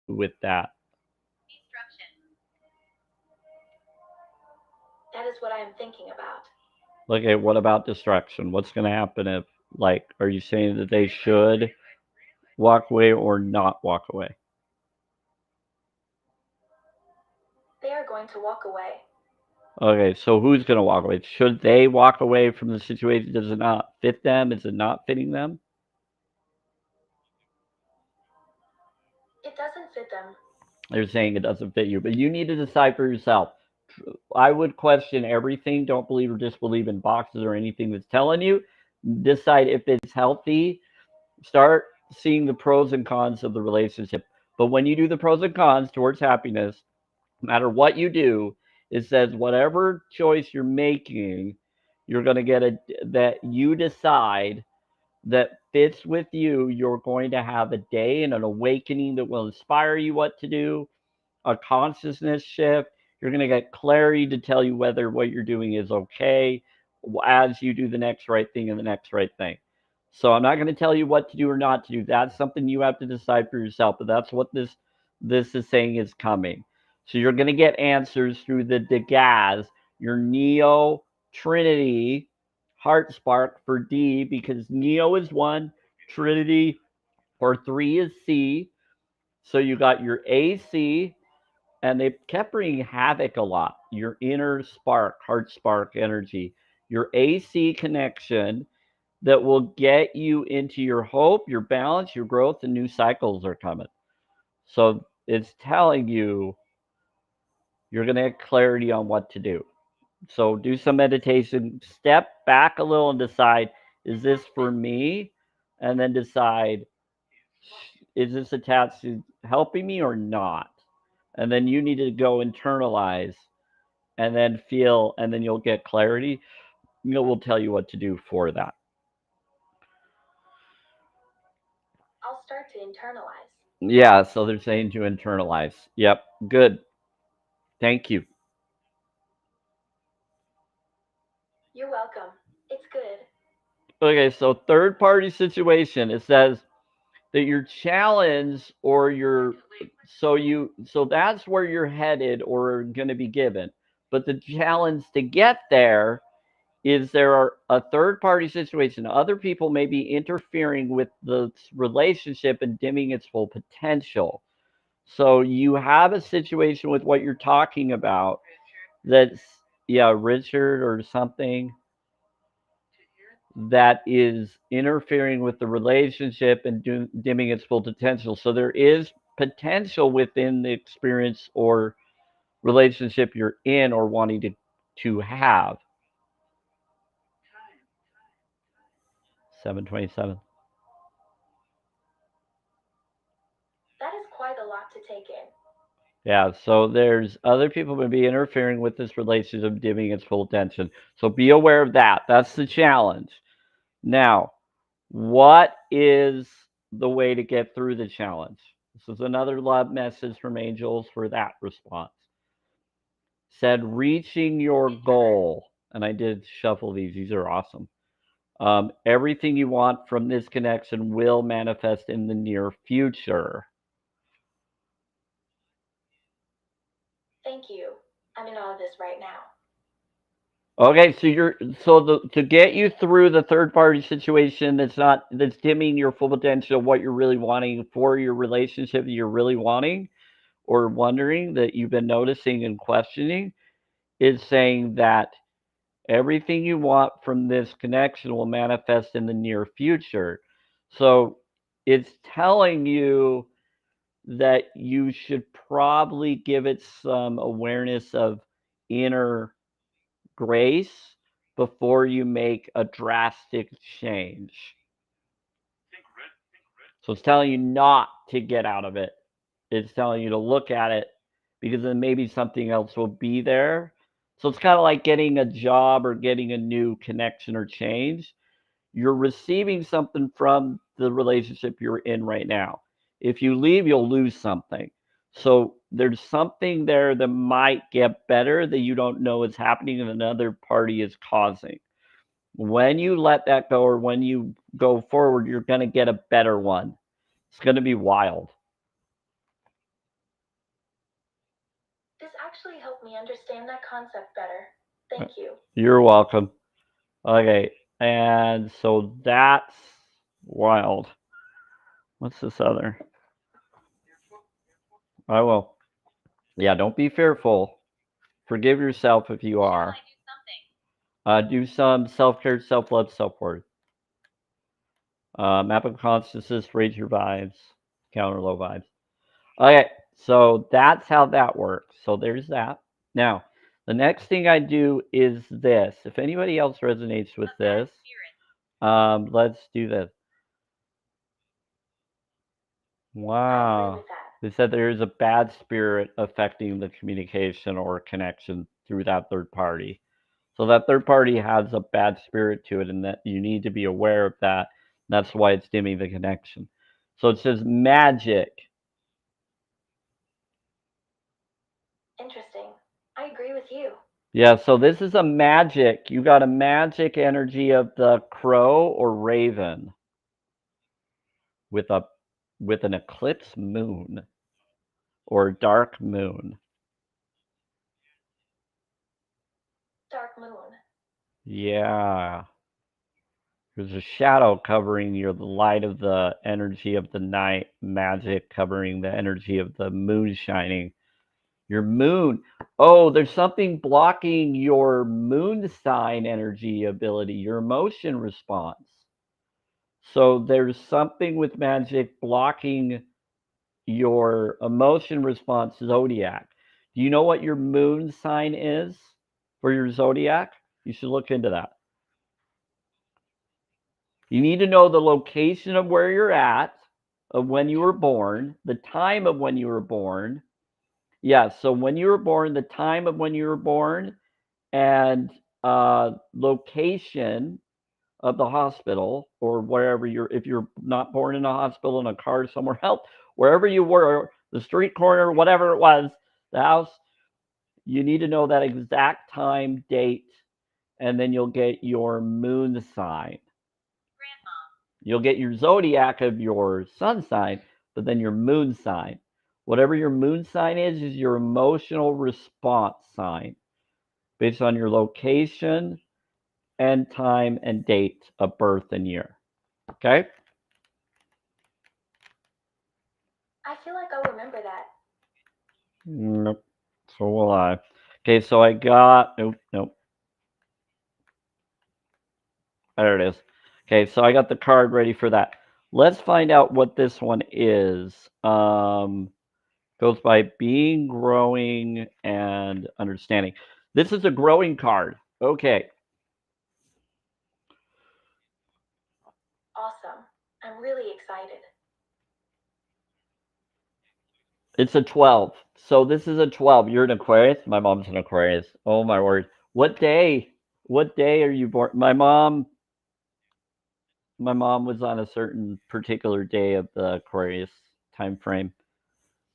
With that? That is what I am thinking about. Okay, what about destruction? What's going to happen if, like, are you saying that they should walk away or not walk away? They are going to walk away. Okay, so who's going to walk away? Should they walk away from the situation? Does it not fit them? Is it not fitting them? It doesn't fit them. They're saying it doesn't fit you, but you need to decide for yourself. I would question everything. Don't believe or disbelieve in boxes or anything that's telling you. Decide if it's healthy. Start seeing the pros and cons of the relationship. But when you do the pros and cons towards happiness, no matter what you do, it says whatever choice you're making, you're going to get a that you decide that fits with you. You're going to have a day and an awakening that will inspire you what to do, a consciousness shift. You're going to get clarity to tell you whether what you're doing is okay as you do the next right thing and the next right thing. So I'm not going to tell you what to do or not to do. That's something you have to decide for yourself. But that's what this is saying is coming. So you're going to get answers through the Degaz, your Neo Trinity heart spark for D, because Neo is 1, Trinity or 3 is C. So you got your AC, and they kept bringing havoc a lot. Your inner spark, heart spark energy, your AC connection that will get you into your hope, your balance, your growth, and new cycles are coming. So it's telling you you're going to get clarity on what to do. So do some meditation, step back a little and decide, is this for me? And then decide, is this attached to helping me or not? And then you need to go internalize and then feel, and then you'll get clarity. We'll tell you what to do for that. I'll start to internalize. Yeah, so they're saying to internalize. Yep, good. Thank you. You're welcome. It's good. Okay, so third party situation. It says that your challenge or your so that's where you're headed or going to be given. But the challenge to get there is there are a third party situation. Other people may be interfering with the relationship and dimming its full potential. So you have a situation with what you're talking about that's, yeah, Richard or something that is interfering with the relationship and dimming its full potential. So there is potential within the experience or relationship you're in or wanting to have. 727. That is quite a lot to take in. Yeah, so there's other people may be interfering with this relationship, dimming its full attention. So be aware of that. That's the challenge. Now, what is the way to get through the challenge? This is another love message from angels for that response. Said reaching your goal, and I did shuffle these. These are awesome. Everything you want from this connection will manifest in the near future. Thank you. I'm in all of this right now. Okay, so to get you through the third party situation that's dimming your full potential of what you're really wanting for your relationship that you're really wanting or wondering that you've been noticing and questioning is saying that everything you want from this connection will manifest in the near future. So it's telling you that you should probably give it some awareness of inner grace before you make a drastic change. So it's telling you not to get out of it. It's telling you to look at it because then maybe something else will be there. So it's kind of like getting a job or getting a new connection or change. You're receiving something from the relationship you're in right now. If you leave, you'll lose something. So there's something there that might get better that you don't know is happening and another party is causing. When you let that go or when you go forward, you're going to get a better one. It's going to be wild. This actually helped me understand that concept better. Thank you. You're welcome. Okay, and so that's wild. What's this other? I will. Yeah, don't be fearful. Forgive yourself if you are. Do some self-care, self-love, self-worth. Map of consciousness, raise your vibes, counter low vibes. Okay, so that's how that works. So there's that. Now, the next thing I do is this. If anybody else resonates with this, let's do this. Wow. They said there is a bad spirit affecting the communication or connection through that third party. So that third party has a bad spirit to it, and that you need to be aware of that. That's why it's dimming the connection. So it says magic. Interesting. I agree with you. Yeah, so this is a magic. You got a magic energy of the crow or raven with an eclipse moon or dark moon. Dark moon. Yeah. There's a shadow covering the light of the energy of the night, magic covering the energy of the moon shining. Your moon. Oh, there's something blocking your moon sign energy ability, your emotion response. So there's something with magic blocking your emotion response zodiac. Do you know what your moon sign is for your zodiac? You should look into that. You need to know the location of where you're at, of when you were born, the time of when you were born. Yeah, so when you were born, the time of when you were born, and location of the hospital or wherever if you're not born in a hospital, in a car somewhere else, wherever you were, the street corner, whatever it was, the house, you need to know that exact time, date, and then you'll get your moon sign. You'll get your zodiac of your sun sign, but then your moon sign. Whatever your moon sign is your emotional response sign based on your location and time and date of birth and year. Okay? I feel like I'll remember that. Nope. So will I. Okay, so I got. Nope. There it is. Okay, so I got the card ready for that. Let's find out what this one is. Goes by being, growing, and understanding. This is a growing card. Okay. Awesome. I'm really excited. It's a 12. So this is a 12. You're an Aquarius? My mom's an Aquarius. Oh my word. What day? What day are you born? My mom was on a certain particular day of the Aquarius time frame.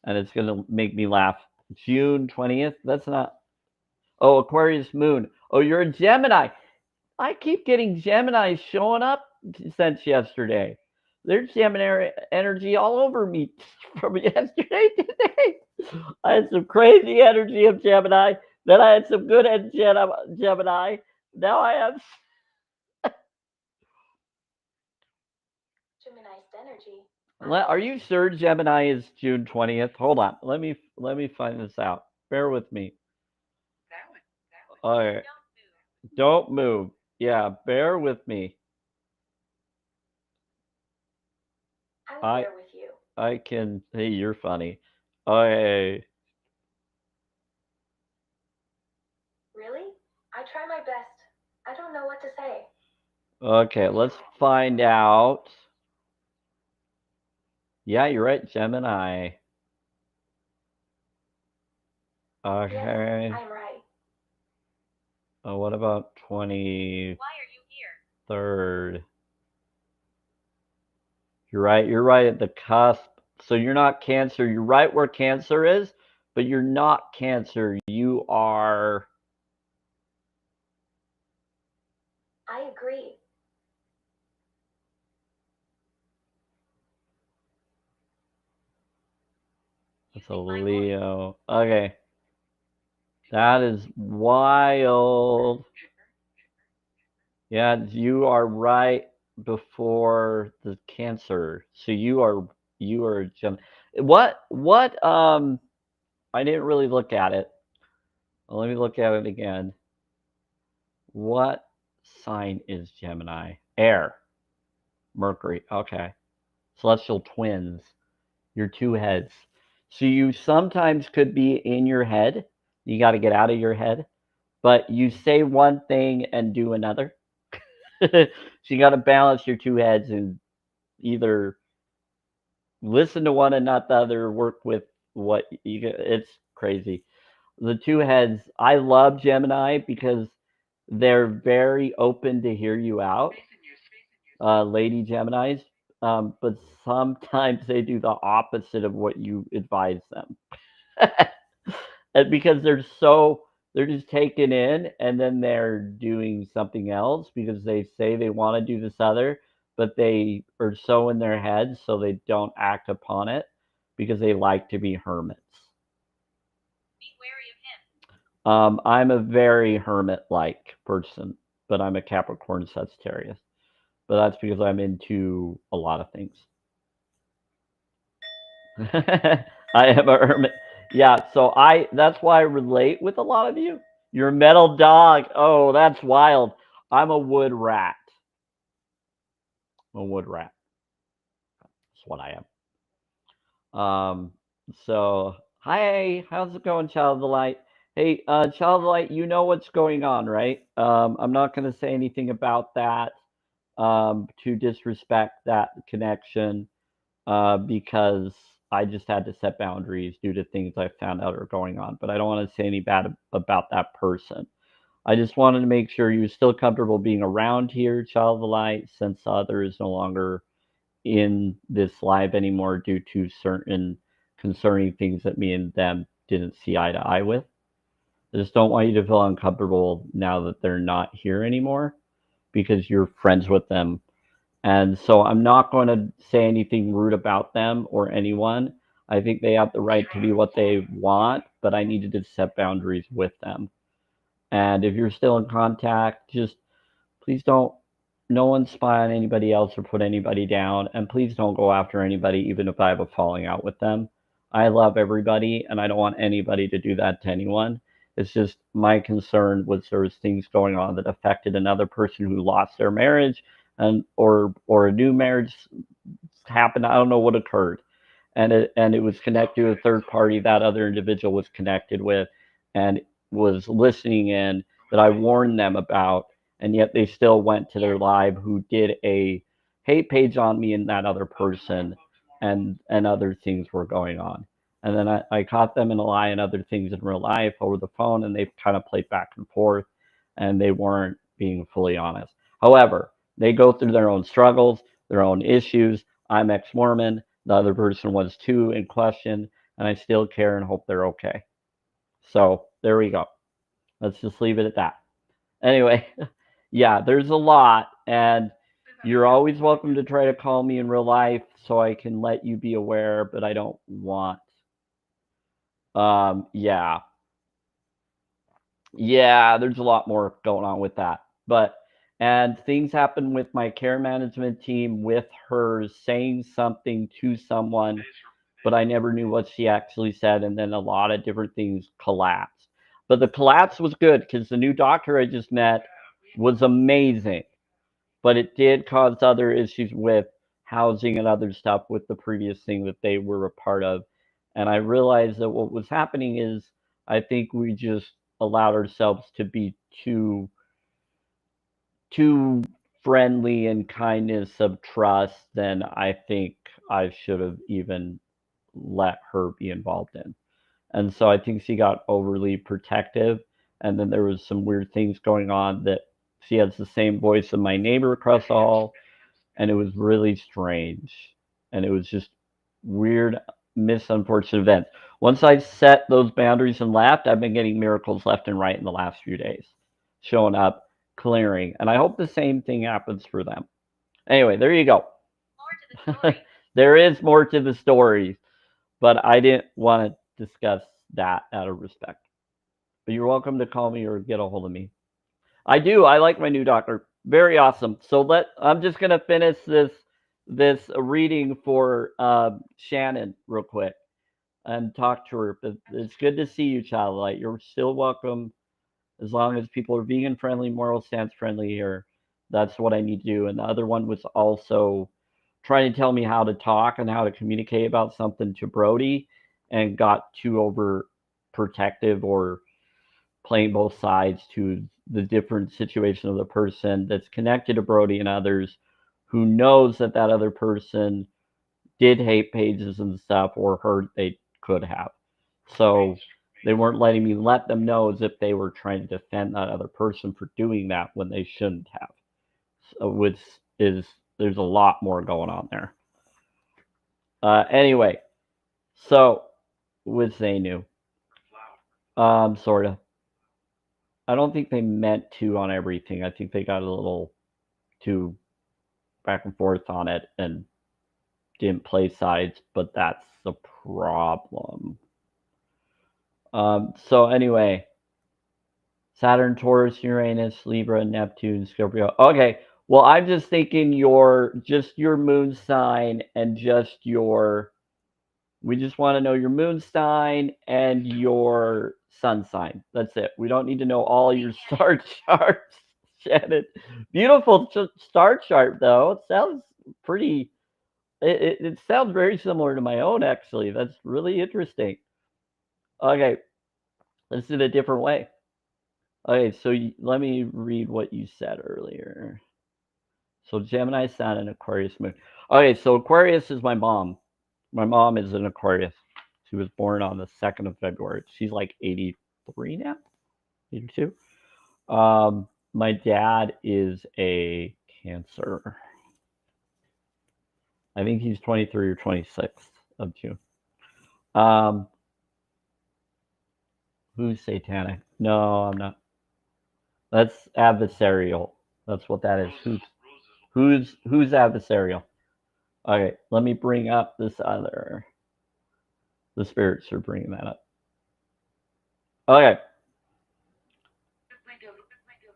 And it's gonna make me laugh. June 20th? That's not. Oh, Aquarius moon. Oh, you're a Gemini. I keep getting Gemini showing up since yesterday. There's Gemini energy all over me from yesterday to today. I had some crazy energy of Gemini. Then I had some good Gemini. Now I have. Gemini's energy. Are you sure Gemini is June 20th? Hold on. Let me find this out. Bear with me. All right. Don't move. Yeah, bear with me. I'm there with you. I can. Hey, you're funny. Okay. Really? I try my best. I don't know what to say. Okay, let's find out. Yeah, you're right, Gemini. Okay. Yes, I'm right. What about 23rd? Why are you here? You're right at the cusp. So you're not Cancer. You're right where Cancer is, but you're not Cancer. You are. I agree. That's a Leo. Okay. That is wild. Yeah, you are right before the Cancer. So you are Gem. What I didn't really look at it. Well, let me look at it again. What sign is Gemini? Air. Mercury. Okay. Celestial twins. Your two heads. So you sometimes could be in your head. You got to get out of your head. But you say one thing and do another. So you got to balance your two heads and either listen to one and not the other, work with what you get. It's crazy. The two heads, I love Gemini because they're very open to hear you out, lady Geminis. But sometimes they do the opposite of what you advise them. And because they're just taken in and then they're doing something else because they say they want to do this other, but they are so in their heads so they don't act upon it because they like to be hermits. Be wary of him. I'm a very hermit-like person, but I'm a Capricorn Sagittarius. But that's because I'm into a lot of things. I am a hermit. Yeah, so that's why I relate with a lot of you. You're a metal dog. Oh, that's wild. I'm a wood rat. I'm a wood rat. That's what I am. So hi, how's it going, Child of the Light? Hey, Child of the Light, you know what's going on, right? I'm not gonna say anything about that, to disrespect that connection. Because I just had to set boundaries due to things I found out are going on. But I don't want to say any bad about that person. I just wanted to make sure you're still comfortable being around here, Child of the Light, since the other is no longer in this live anymore due to certain concerning things that me and them didn't see eye to eye with. I just don't want you to feel uncomfortable now that they're not here anymore because you're friends with them, and so I'm not going to say anything rude about them or anyone. I think they have the right to be what they want, but I needed to set boundaries with them. And if you're still in contact, just please don't, no one spy on anybody else or put anybody down. And please don't go after anybody, even if I have a falling out with them. I love everybody and I don't want anybody to do that to anyone. It's just my concern was there was things going on that affected another person who lost their marriage and or a new marriage happened. I don't know what occurred, and it was connected to a third party that other individual was connected with, and was listening in that I warned them about, and yet they still went to their live who did a hate page on me and that other person, and other things were going on. And then I caught them in a lie and other things in real life over the phone, and they kind of played back and forth, and they weren't being fully honest. However, they go through their own struggles, their own issues. I'm ex-Mormon. The other person was too in question, and I still care and hope they're okay. So there we go. Let's just leave it at that. Anyway, Yeah, there's a lot, and you're always welcome to try to call me in real life so I can let you be aware, but I don't want. Yeah, yeah, there's a lot more going on with that. But and things happen with my care management team with her saying something to someone, but I never knew what she actually said, and then a lot of different things collapsed. But the collapse was good because the new doctor I just met was amazing, but it did cause other issues with housing and other stuff with the previous thing that they were a part of. And I realized that what was happening is I think we just allowed ourselves to be too friendly and kindness of trust than I think I should have even let her be involved in. And so I think she got overly protective. And then there was some weird things going on that she has the same voice of my neighbor across the hall, and it was really strange. And it was just weird, misunfortunate events. Once I set those boundaries and left, I've been getting miracles left and right in the last few days, showing up, clearing. And I hope the same thing happens for them. Anyway, there you go. There is more to the story, but I didn't want to discuss that out of respect. But you're welcome to call me or get a hold of me. I do. I like my new doctor. Very awesome. So I'm just gonna finish this reading for Shannon real quick and talk to her. But it's good to see you, Childlight. You're still welcome as long as people are vegan friendly, moral stance friendly here. That's what I need to do. And the other one was also trying to tell me how to talk and how to communicate about something to Brody, and got too over protective or playing both sides to the different situation of the person that's connected to Brody and others, who knows that that other person did hate pages and stuff or heard they could have. So they weren't letting me let them know as if they were trying to defend that other person for doing that when they shouldn't have. So, which is, there's a lot more going on there. Anyway, so with Zainu, sorta. I don't think they meant to on everything. I think they got a little too back and forth on it and didn't play sides, but that's the problem. So anyway, Saturn, Taurus, Uranus, Libra, Neptune, Scorpio. Okay, well, I'm just thinking your moon sign and just your. We just want to know your moon sign and your sun sign. That's it. We don't need to know all your star charts, Shannon. Beautiful star chart, though. It sounds pretty. It sounds very similar to my own, actually. That's really interesting. Okay, let's do it a different way. Okay, so let me read what you said earlier. So Gemini, Sun, and Aquarius moon. Okay, so Aquarius is my mom. My mom is an Aquarius. She was born on the 2nd of February. She's like 83 now, 82. My dad is a Cancer. I think he's 23 or 26 of June. Who's satanic? No, I'm not. That's adversarial. That's what that is. Who's adversarial? Okay, let me bring up this other. The spirits are bringing that up. Okay.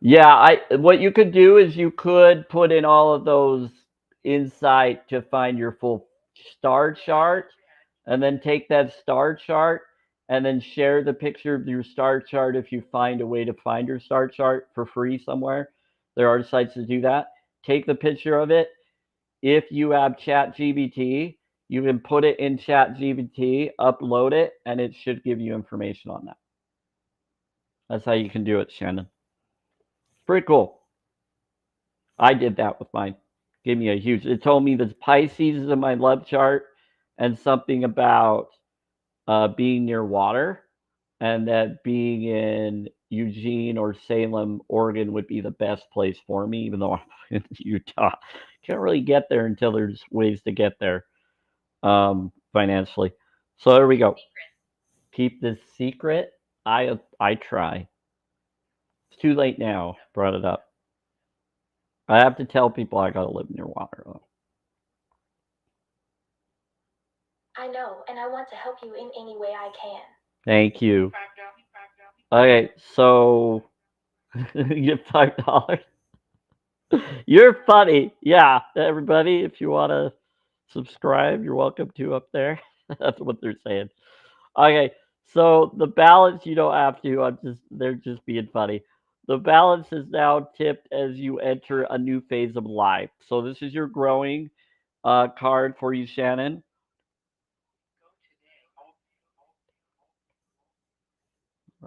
Yeah, what you could do is you could put in all of those insight to find your full star chart, and then take that star chart and then share the picture of your star chart if you find a way to find your star chart for free somewhere. There are sites to do that. Take the picture of it. If you have ChatGPT, you can put it in ChatGPT, upload it, and it should give you information on that. That's how you can do it, Shannon. Pretty cool. I did that with mine. Gave me a huge. It told me the Pisces is in my love chart, and something about being near water, and that being in Eugene or Salem, Oregon, would be the best place for me, even though I'm in Utah. Can't really get there until there's ways to get there financially. So there we go. Keep this secret. I try. It's too late now. Brought it up. I have to tell people I gotta live near water. I know, and I want to help you in any way I can. Thank you. Okay, so you get $5. You're funny. Yeah, everybody, if you want to subscribe, you're welcome to up there. That's what they're saying. Okay, so the balance you don't have to. They're just being funny. The balance is now tipped as you enter a new phase of life. So this is your growing card for you, Shannon.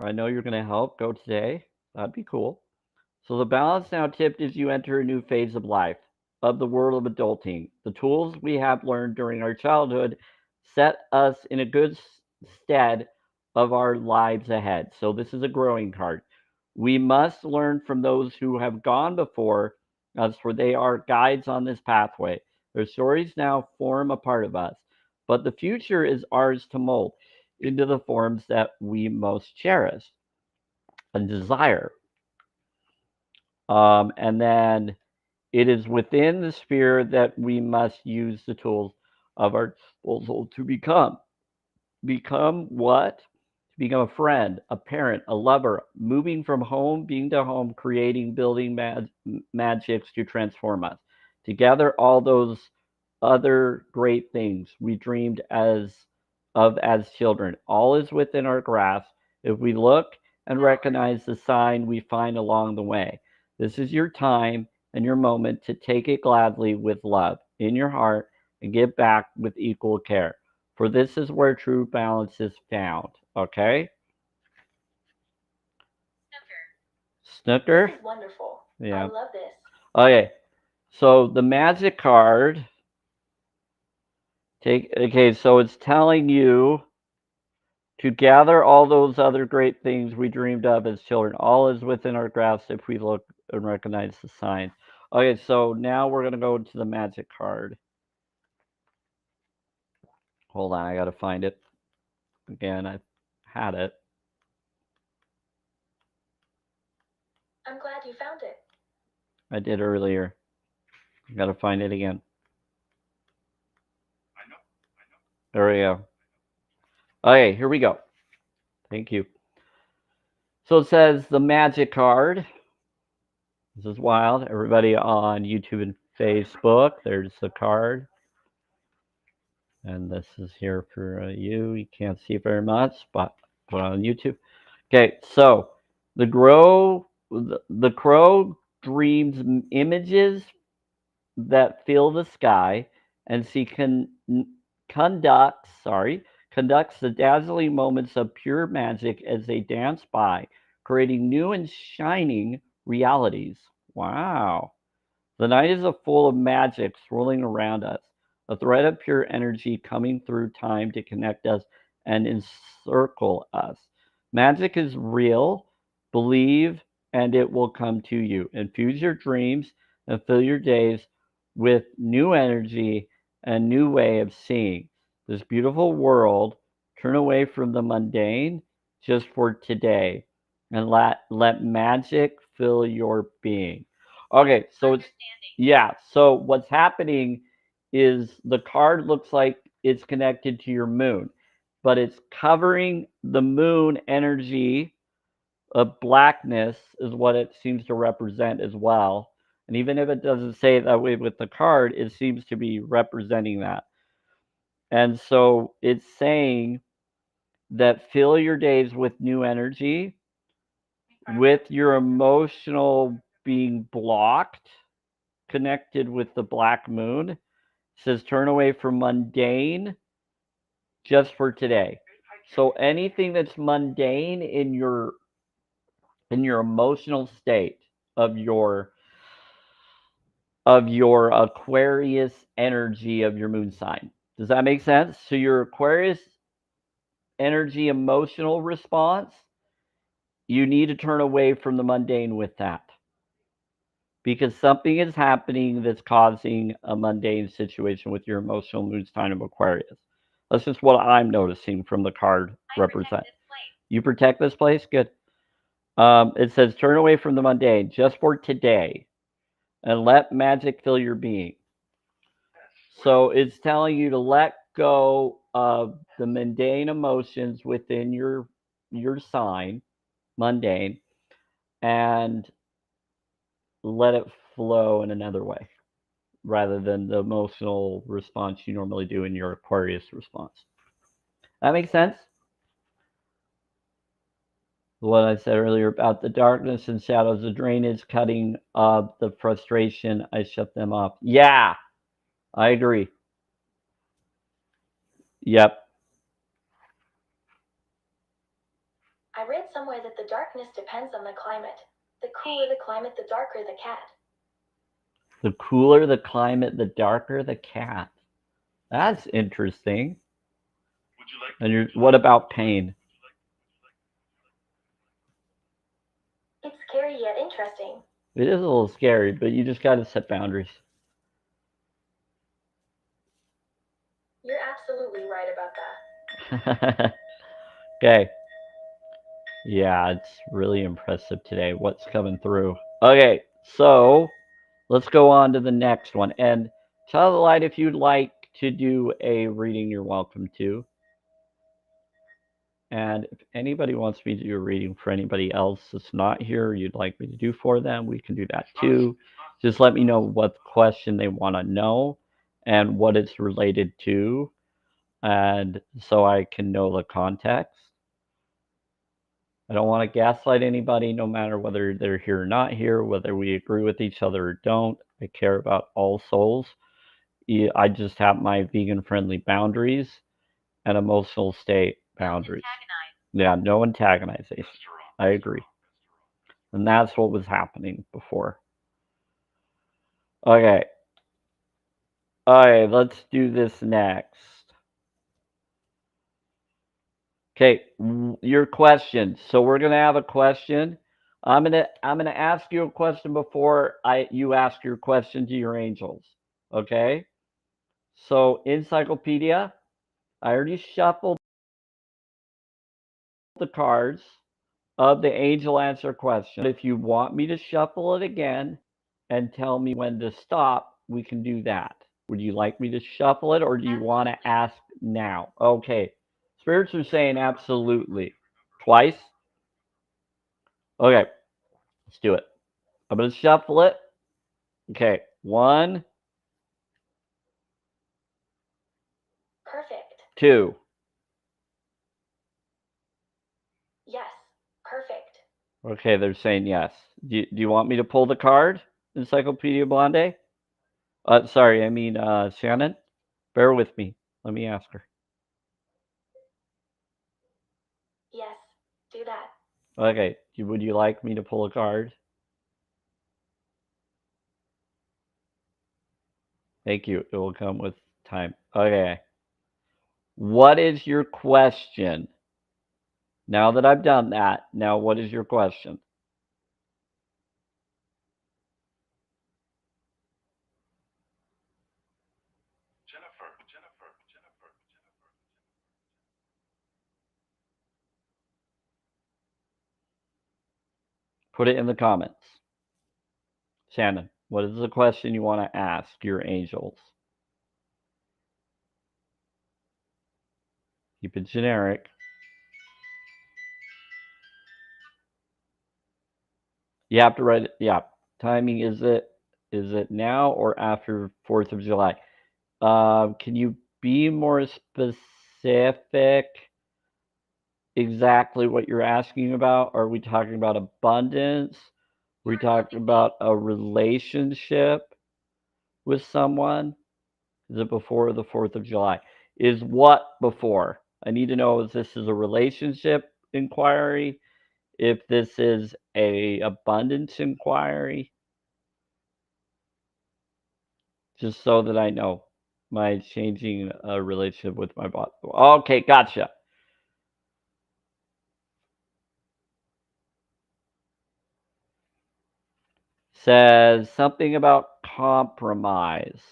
I know you're going to help. Go today. That'd be cool. So the balance now tipped as you enter a new phase of life, of the world of adulting. The tools we have learned during our childhood set us in a good stead of our lives ahead. So this is a growing card. We must learn from those who have gone before us, for they are guides on this pathway. Their stories now form a part of us, but the future is ours to mold into the forms that we most cherish and desire. And then it is within the sphere that we must use the tools of our disposal to become. Become what? To become a friend, a parent, a lover, moving from home, being to home, creating, building magics to transform us. Together, all those other great things we dreamed as children. All is within our grasp if we look and recognize the sign we find along the way. This is your time and your moment to take it gladly with love in your heart and give back with equal care. For this is where true balance is found. Okay? Snooker? This is wonderful. Yeah. I love this. Okay. So the magic card. Okay, so it's telling you to gather all those other great things we dreamed of as children. All is within our grasp if we look and recognize the signs. Okay, so now we're going to go to the magic card. Hold on, I got to find it. Again, I had it. I'm glad you found it. I did earlier. I got to find it again. There we go. Okay, here we go. Thank you. So it says the magic card. This is wild. Everybody on YouTube and Facebook, there's the card. And this is here for you. You can't see very much, but put on YouTube. Okay, so the crow dreams images that fill the sky, and conducts the dazzling moments of pure magic as they dance by, creating new and shining realities. Wow. The night is full of magic swirling around us, a thread of pure energy coming through time to connect us and encircle us. Magic is real. Believe, and it will come to you. Infuse your dreams and fill your days with new energy and new way of seeing this beautiful world. Turn away from the mundane just for today and let magic fill your being. Okay, so so what's happening is the card looks like it's connected to your moon, but it's covering the moon energy of blackness is what it seems to represent as well. And even if it doesn't say it that way with the card, it seems to be representing that. And so it's saying that fill your days with new energy, with your emotional being blocked, connected with the black moon. It says turn away from mundane just for today. So anything that's mundane in your emotional state of your Aquarius energy of your moon sign. Does that make sense? So your Aquarius energy emotional response, you need to turn away from the mundane with that. Because something is happening that's causing a mundane situation with your emotional moon sign of Aquarius. That's just what I'm noticing from the card represent. You protect this place? Good. It says turn away from the mundane just for today and let magic fill your being. So it's telling you to let go of the mundane emotions within your sign, mundane, and let it flow in another way rather than the emotional response you normally do in your Aquarius response. That makes sense? What I said earlier about the darkness and shadows, the drainage, cutting the frustration, I shut them off. Yeah, I agree. Yep. I read somewhere that the darkness depends on the climate. The cooler the climate, the darker the cat. The cooler the climate, the darker the cat. That's interesting. Would you like? And what about pain? It's scary yet interesting. It is a little scary, but you just got to set boundaries. You're absolutely right about that. Okay. Yeah, it's really impressive today what's coming through. Okay, so let's go on to the next one. And Child of the Light, if you'd like to do a reading, you're welcome to. And if anybody wants me to do a reading for anybody else that's not here, you'd like me to do for them, we can do that too. Just let me know what question they want to know and what it's related to, and so I can know the context. I don't want to gaslight anybody, no matter whether they're here or not here, whether we agree with each other or don't. I care about all souls. I just have my vegan-friendly boundaries and emotional state boundaries. Yeah, no antagonization. I agree. And that's what was happening before. Okay. Alright, let's do this next. Okay, your question. So we're gonna have a question. I'm gonna ask you a question before you ask your question to your angels. Okay? So encyclopedia, I already shuffled the cards of the angel answer question. If you want me to shuffle it again and tell me when to stop, we can do that. Would you like me to shuffle it, or do you want to ask now? Okay. Spirits are saying absolutely. Twice? Okay. Let's do it. I'm going to shuffle it. Okay. 1, Perfect. 2. Yes. Perfect. Okay, they're saying yes. Do you want me to pull the card, Encyclopedia Blonde? Sorry, I mean Shannon. Bear with me. Let me ask her. Yes. Do that. Okay. Would you like me to pull a card? Thank you. It will come with time. Okay. What is your question? Now that I've done that, now what is your question? Jennifer. Put it in the comments. Shannon, what is the question you want to ask your angels? Keep it generic. You have to write it. Yeah. Timing, is it now or after 4th of July? Can you be more specific exactly what you're asking about? Are we talking about abundance? Are we talking about a relationship with someone? Is it before the 4th of July? Is what before? I need to know if this is a relationship inquiry, if this is a abundance inquiry, just so that I know. Am I changing a relationship with my boss? Okay, gotcha. Says something about compromise.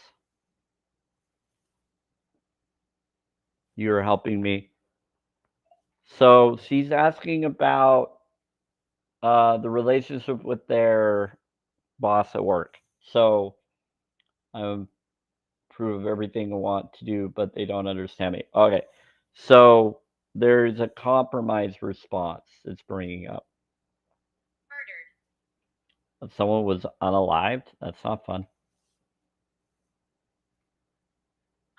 You're helping me. So she's asking about the relationship with their boss at work. So I approve of everything I want to do, but they don't understand me. Okay. So there's a compromise response it's bringing up. If someone was unalived, that's not fun.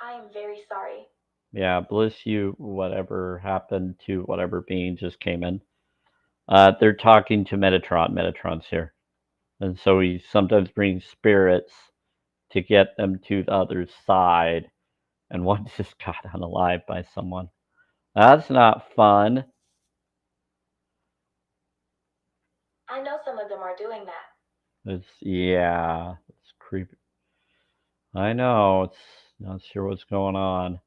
I am very sorry. Yeah, bless you, whatever happened to whatever being just came in. They're talking to Metatron. Metatron's here. And so he sometimes brings spirits to get them to the other side. And one just got unalived by someone. That's not fun. I know some of them are doing that. It's creepy. I know, it's not sure what's going on.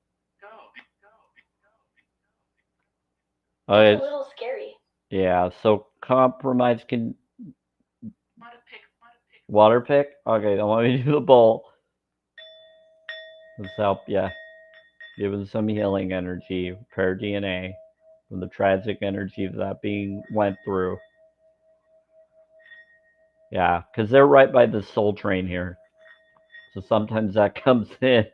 Oh, It's a it's little scary. yeah. So compromise can water pick. Okay, then let me do the bowl. Let's help ya. Give it some healing energy. Repair DNA from the tragic energy that being went through. Yeah, because they're right by the soul train here. So sometimes that comes in.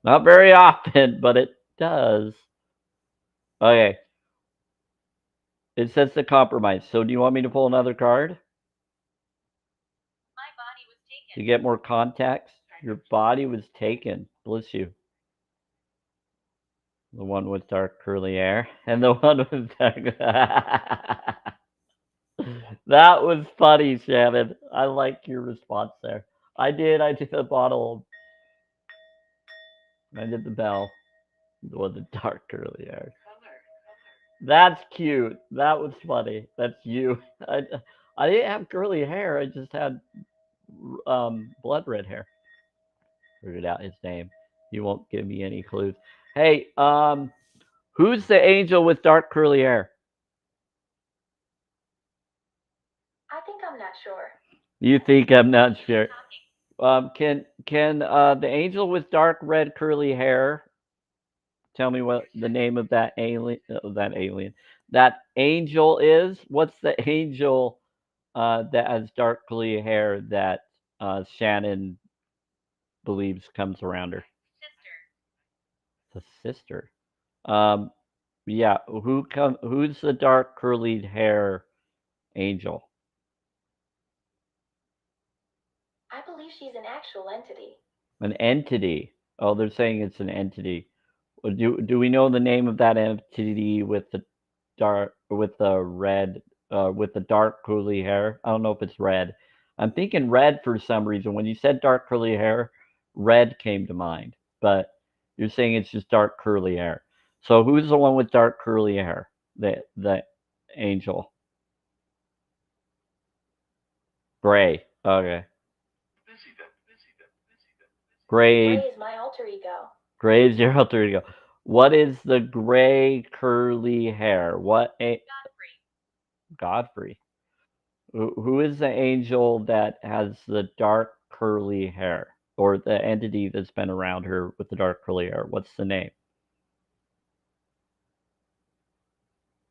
Not very often, but it does. Okay. It says to compromise. So do you want me to pull another card? To get more context? Your body was taken. Bless you. The one with dark curly hair. And the one with dark. That was funny, Shannon. I like your response there. I did the bottle. I did the bell. The one with the dark curly hair. That's cute. That was funny. That's you. I didn't have curly hair. I just had blood red hair. Figured out his name. You won't give me any clues. Hey, who's the angel with dark curly hair? I think I'm not sure. You think I'm not sure? Can the angel with dark red curly hair tell me what the name of that alien? That angel is? What's the angel that has dark curly hair that Shannon believes comes around her? The sister. Um, yeah. Who's the dark curly hair angel? I believe she's an actual entity. An entity. Oh, they're saying it's an entity. Do we know the name of that entity with the red with the dark curly hair? I don't know if it's red. I'm thinking red for some reason. When you said dark curly hair, red came to mind. But you're saying it's just dark curly hair. So who's the one with dark curly hair? The angel. Gray. Okay. Gray Gray. is my alter ego. Gray is your alter ego. What is the gray curly hair? Godfrey. Who is the angel that has the dark curly hair? Or the entity that's been around her with the dark curly hair? What's the name?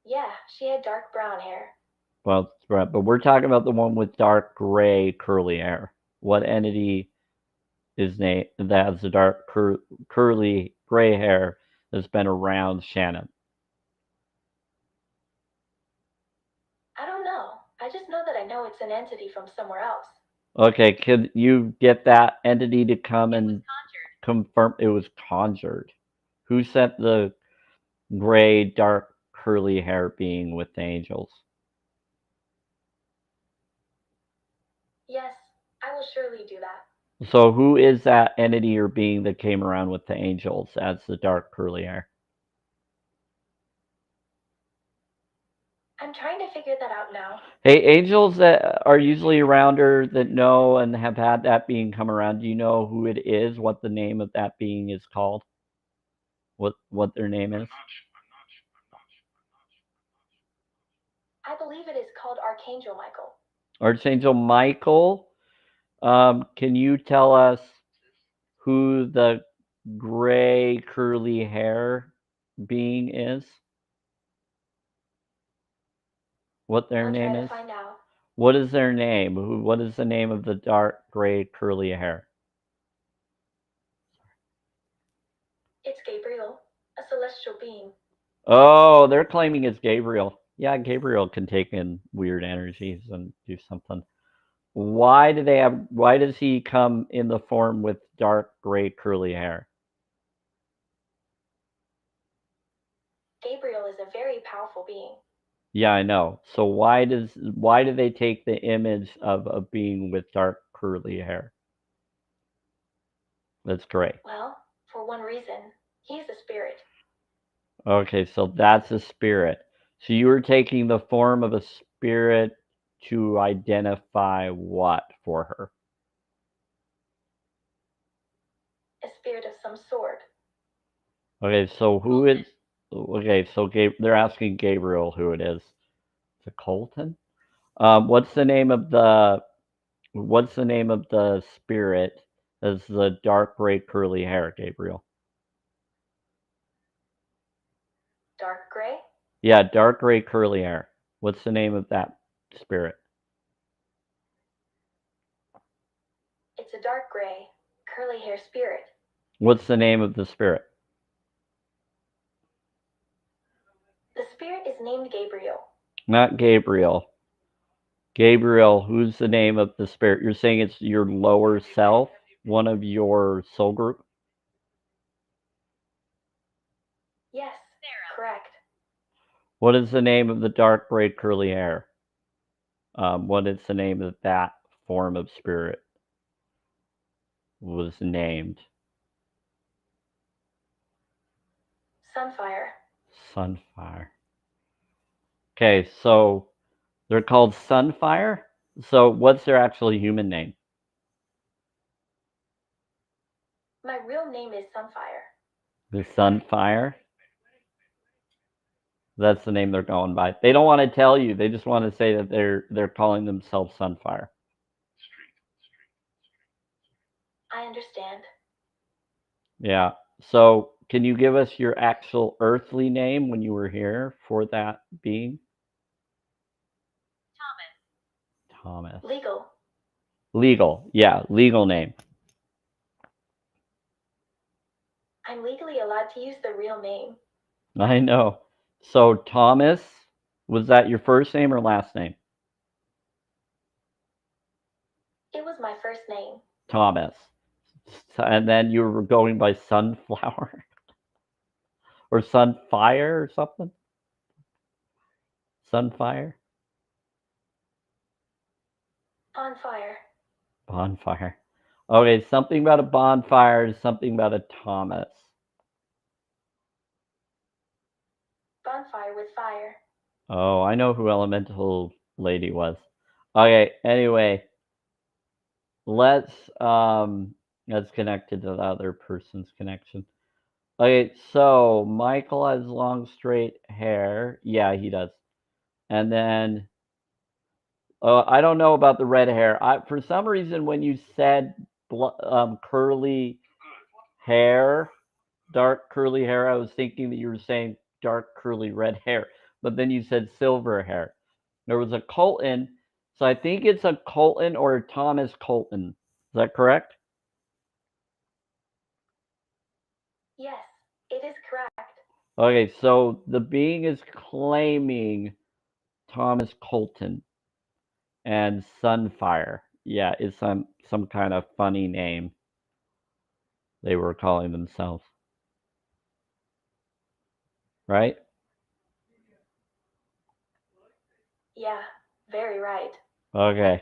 Yeah, she had dark brown hair. Well, right, but we're talking about the one with dark gray curly hair. What entity is name that has the dark curly gray hair that's been around Shannon? I don't know. I just know that I know it's an entity from somewhere else. Okay, could you get that entity to come and confirm it was conjured? Who sent the gray, dark, curly hair being with the angels? Yes, I will surely do that. So who is that entity or being that came around with the angels as the dark curly hair? I'm trying to figure that out now. Hey, angels that are usually around her that know and have had that being come around, do you know who it is? What the name of that being is called? What their name is? I believe it is called Archangel Michael. Archangel Michael. Can you tell us who the gray curly hair being is? What their I'll name try to is? find out. What is their name? What is the name of the dark gray curly hair? It's Gabriel, a celestial being. Oh, they're claiming it's Gabriel. Yeah, Gabriel can take in weird energies and do something. Why does he come in the form with dark gray curly hair? Gabriel is a very powerful being. Yeah, I know. So why do they take the image of a being with dark curly hair? That's gray. Well, for one reason, he's a spirit. Okay, so that's a spirit. So you were taking the form of a spirit to identify what for her? A spirit of some sort. Okay, so who is? Okay, so they're asking Gabriel who it is. Is it Colton? What's the name of the spirit? As the dark gray curly hair, Gabriel. Dark gray? Yeah, dark gray curly hair. What's the name of that spirit? It's a dark gray, curly hair spirit. What's the name of the spirit? The spirit is named Gabriel. Not Gabriel. Gabriel, who's the name of the spirit? You're saying it's your lower self, one of your soul group? Yes, correct. What is the name of the dark gray curly hair? What is the name of that form of spirit was named? Sunfire. Sunfire. Okay, so they're called Sunfire? So what's their actual human name? My real name is Sunfire. The Sunfire? That's the name they're going by. They don't want to tell you. They just want to say that they're calling themselves Sunfire. I understand. Yeah. So can you give us your actual earthly name when you were here for that being? Thomas. Legal. Legal. Yeah, legal name. I'm legally allowed to use the real name. I know. So Thomas, was that your first name or last name? It was my first name. Thomas. And then you were going by Sunflower or Sunfire or something? Sunfire? On fire. Bonfire. Okay, something about a bonfire is something about a Thomas. Bonfire with fire. Oh, I know who Elemental Lady was. Okay, anyway, let's connect to the other person's connection. Okay, so Michael has long straight hair. Yeah, he does. And then I don't know about the red hair. For some reason, when you said curly hair, dark curly hair, I was thinking that you were saying dark curly red hair. But then you said silver hair. There was a Colton, so I think it's a Colton or a Thomas Colton. Is that correct? Yes, it is correct. Okay, so the being is claiming Thomas Colton and Sunfire. Yeah, is some kind of funny name they were calling themselves. Right? Yeah, very right. Okay.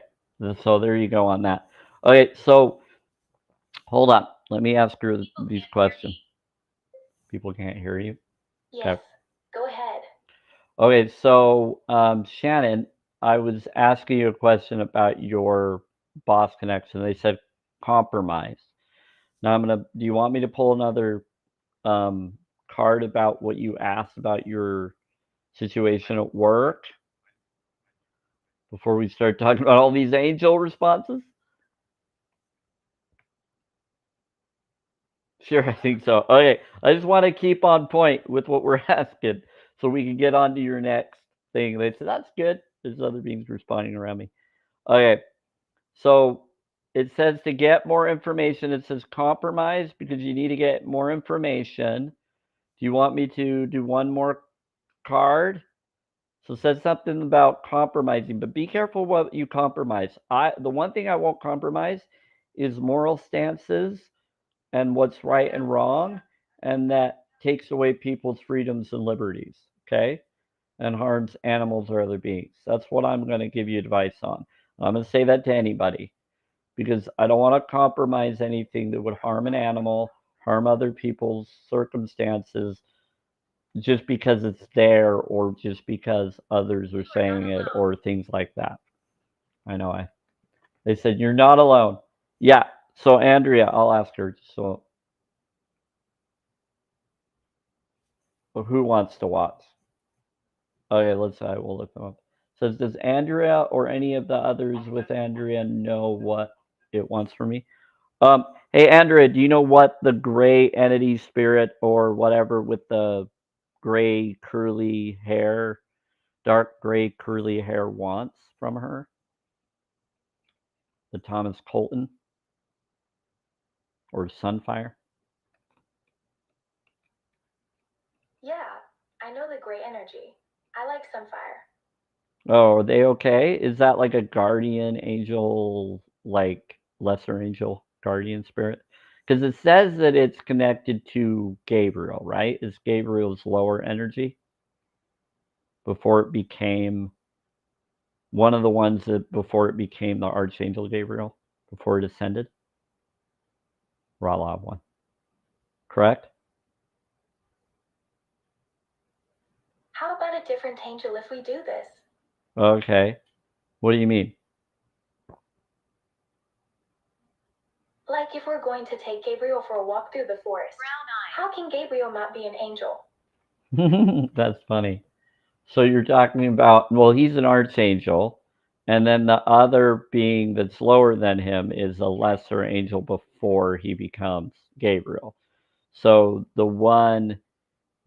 So there you go on that. Okay, so hold on. Let me ask her these questions. People can't hear you? Yes, Okay. go ahead. Okay, so Shannon, I was asking you a question about your boss connection. They said compromise. Now do you want me to pull another card about what you asked about your situation at work before we start talking about all these angel responses? Sure, I think so. Okay, I just want to keep on point with what we're asking so we can get on to your next thing. They said, that's good. There's other beings responding around me. Okay. So it says to get more information. It says compromise because you need to get more information. Do you want me to do one more card? So it says something about compromising, but be careful what you compromise. The one thing I won't compromise is moral stances and what's right and wrong, and that takes away people's freedoms and liberties, okay? And harms animals or other beings. That's what I'm going to give you advice on. I'm going to say that to anybody because I don't want to compromise anything that would harm an animal, harm other people's circumstances, just because it's there or just because others are saying it or things like that. I know they said you're not alone. Yeah. So Andrea, I'll ask her. So who wants to watch? Okay, we'll look them up. Says, does Andrea or any of the others with Andrea know what it wants from me? Hey Andrea, do you know what the gray entity spirit or whatever with the gray curly hair, dark gray curly hair wants from her? The Thomas Colton or Sunfire? Yeah, I know the gray energy. I like Sunfire. Oh, are they okay? Is that like a guardian angel, like lesser angel guardian spirit? Because it says that it's connected to Gabriel, right? Is Gabriel's lower energy before it became one of the ones that before it became the Archangel Gabriel, before it ascended? Ralav one. Correct? How about a different angel if we do this? Okay. What do you mean? Like if we're going to take Gabriel for a walk through the forest. How can Gabriel not be an angel? That's funny. So you're talking about, well, he's an archangel, and then the other being that's lower than him is a lesser angel before he becomes Gabriel. So the one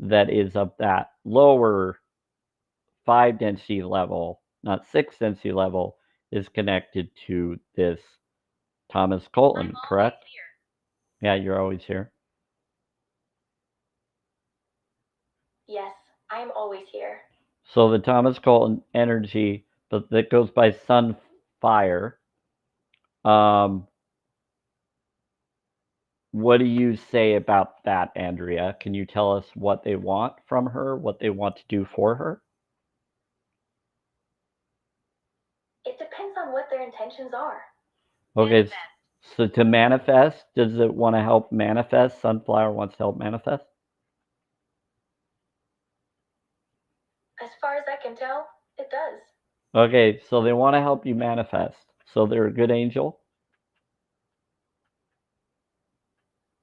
that is of that lower 5 density level, not 6 density level, is connected to this Thomas Colton, correct? Yeah, you're always here. Yes, I'm always here. So the Thomas Colton energy, but that goes by Sunfire. What do you say about that, Andrea? Can you tell us what they want from her, what they want to do for her? It depends on what their intentions are. Okay, so to manifest, does it want to help manifest? Sunflower wants to help manifest? As far as I can tell, it does. Okay, so they want to help you manifest. So they're a good angel?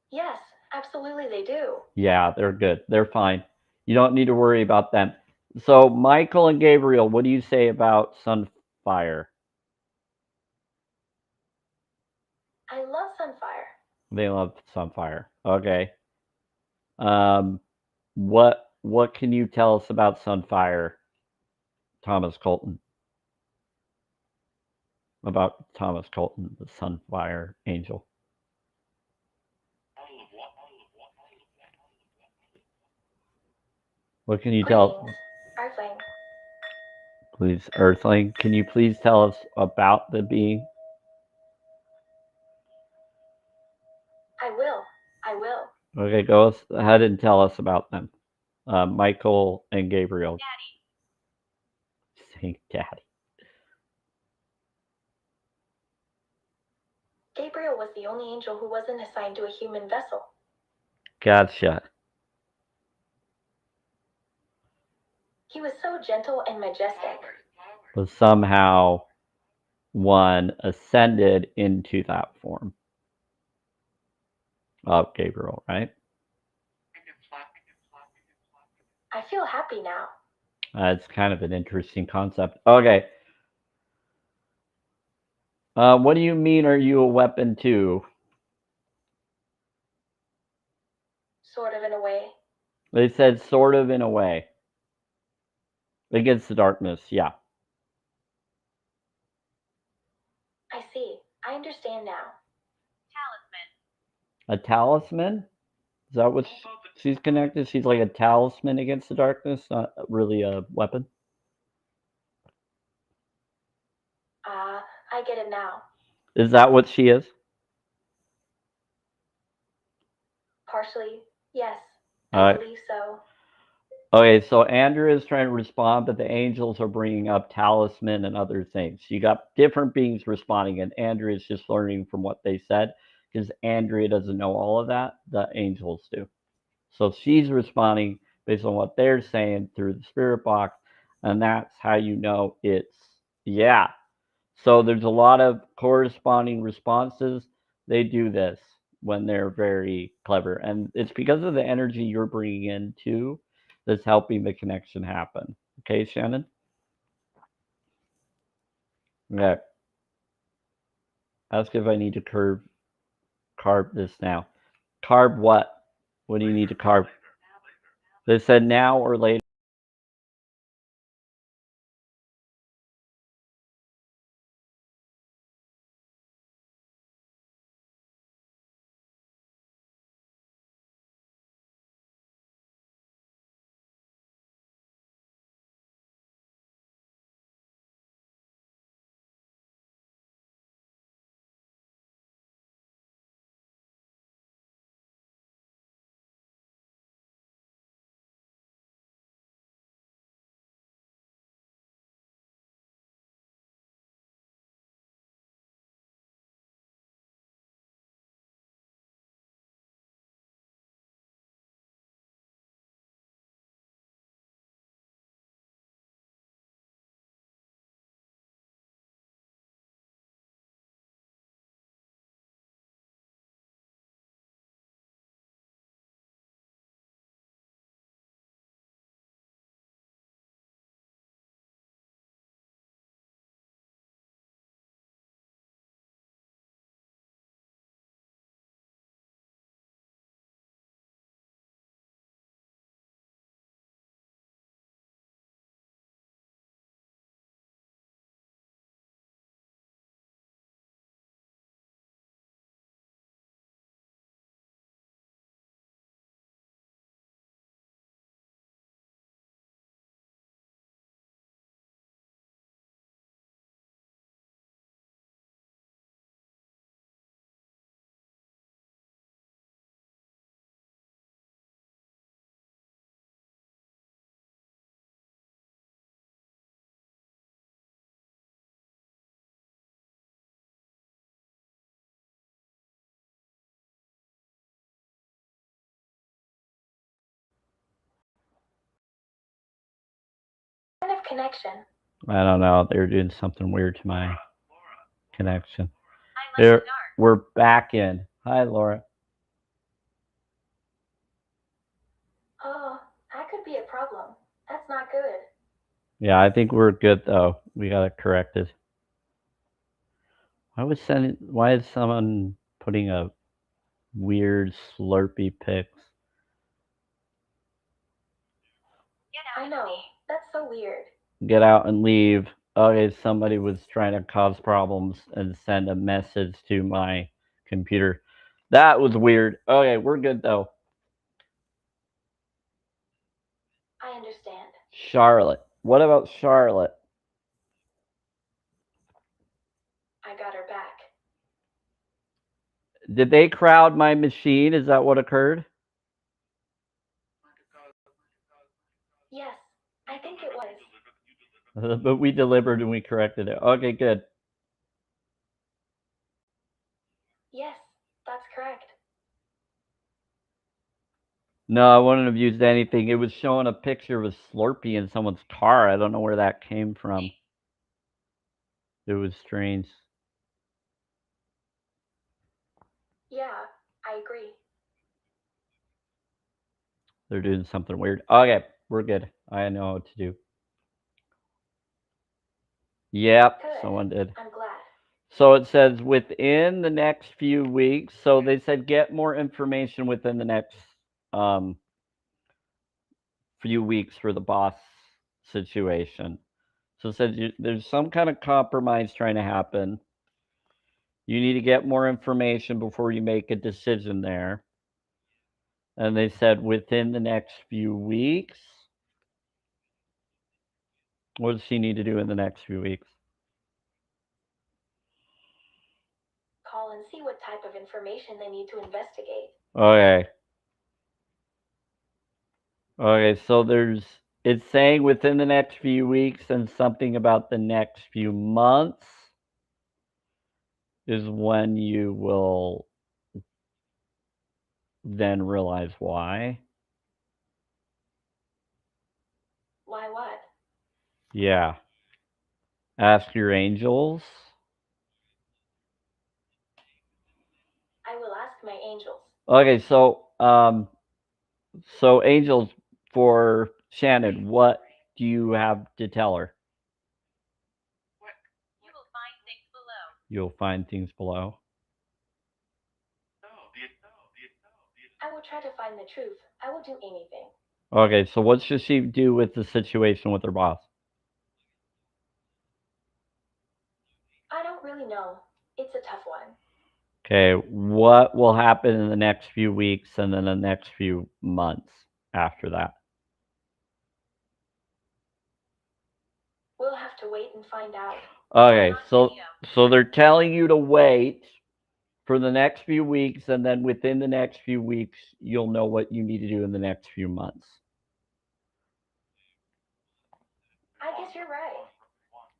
Yes, absolutely they do. Yeah, they're good. They're fine. You don't need to worry about them. So Michael and Gabriel, what do you say about Sunfire? I love Sunfire. They love Sunfire. Okay. Um, what can you tell us about Sunfire, Thomas Colton? About Thomas Colton, the Sunfire angel. What can you tell? Greetings, Earthling. Please, Earthling, can you please tell us about the being? I will. I will. Okay, go ahead and tell us about them. Michael and Gabriel. Saying daddy. Gabriel was the only angel who wasn't assigned to a human vessel. Gotcha. He was so gentle and majestic. But somehow one ascended into that form of Gabriel, right? I feel happy now. It's kind of an interesting concept. Okay. What do you mean, are you a weapon too? Sort of in a way. They said sort of in a way. Against the darkness, yeah. I understand now. A talisman? Is that what she's connected? She's like a talisman against the darkness, not really a weapon. I get it now. Is that what she is? Partially, yes. All I right. believe so. Okay, so Andrea is trying to respond, but the angels are bringing up talisman and other things. You got different beings responding, and Andrea is just learning from what they said because Andrea doesn't know all of that. The angels do. So she's responding based on what they're saying through the spirit box, and that's how you know it's yeah. So there's a lot of corresponding responses. They do this when they're very clever, and it's because of the energy you're bringing in too that's helping the connection happen. Okay, Shannon? Okay. Ask if I need to carve this now. Carve what? What do you need to carve? They said now or later. Kind of connection. I don't know. They're doing something weird to my connection. There, we're back in. Hi, Laura. Oh, that could be a problem. That's not good. Yeah, I think we're good though. We got it corrected. Why is someone putting a weird slurpy pics? I know. That's so weird. Get out and leave. Okay, somebody was trying to cause problems and send a message to my computer. That was weird. Okay, we're good though. I understand. Charlotte. What about Charlotte? I got her back. Did they crowd my machine? Is that what occurred? Yes, I think it was. But we delivered and we corrected it. Okay, good. Yes, that's correct. No, I wouldn't have used anything. It was showing a picture of a Slurpee in someone's car. I don't know where that came from. It was strange. Yeah, I agree. They're doing something weird. Okay, we're good. I know what to do. Yep, Good. someone did. I'm glad. So it says within the next few weeks. So they said get more information within the next few weeks for the boss situation. So it says there's some kind of compromise trying to happen. You need to get more information before you make a decision there. And they said within the next few weeks. What does he need to do in the next few weeks? Call and see what type of information they need to investigate. Okay. Okay, so it's saying within the next few weeks and something about the next few months is when you will then realize why. Why what? Yeah. Ask your angels. I will ask my angels. Okay, so angels, for Shannon, what do you have to tell her? You will find things below. You'll find things below. I will try to find the truth. I will do anything. Okay, so what should she do with the situation with her boss? I don't really know. It's a tough one. Okay, what will happen in the next few weeks and then the next few months after that? We'll have to wait and find out. Okay, so they're telling you to wait for the next few weeks, and then within the next few weeks, you'll know what you need to do in the next few months. I guess you're right.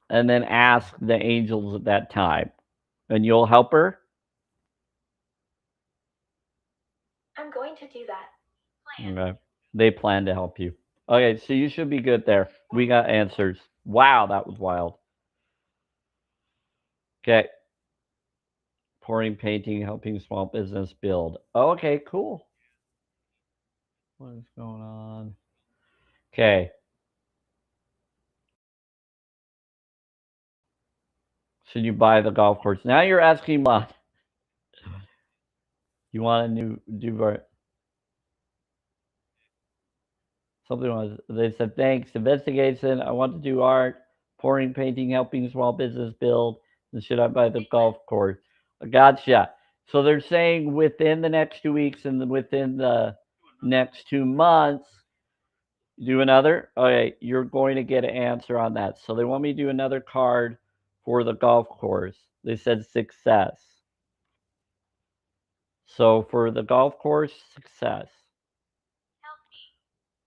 And then ask the angels at that time, and you'll help her. I'm going to do that. Okay. They plan to help you. Okay, so you should be good there. We got answers. Wow, that was wild. Okay. Pouring, painting, helping small business build. Okay, cool. What is going on? Okay. Should you buy the golf course? Now you're asking what? You want a new do something was they said thanks. Investigation. I want to do art, pouring, painting, helping small business build. And should I buy the golf course? Gotcha. So they're saying within the next 2 weeks and within the next 2 months, do another. Okay, you're going to get an answer on that. So they want me to do another card for the golf course. They said success. So for the golf course, success.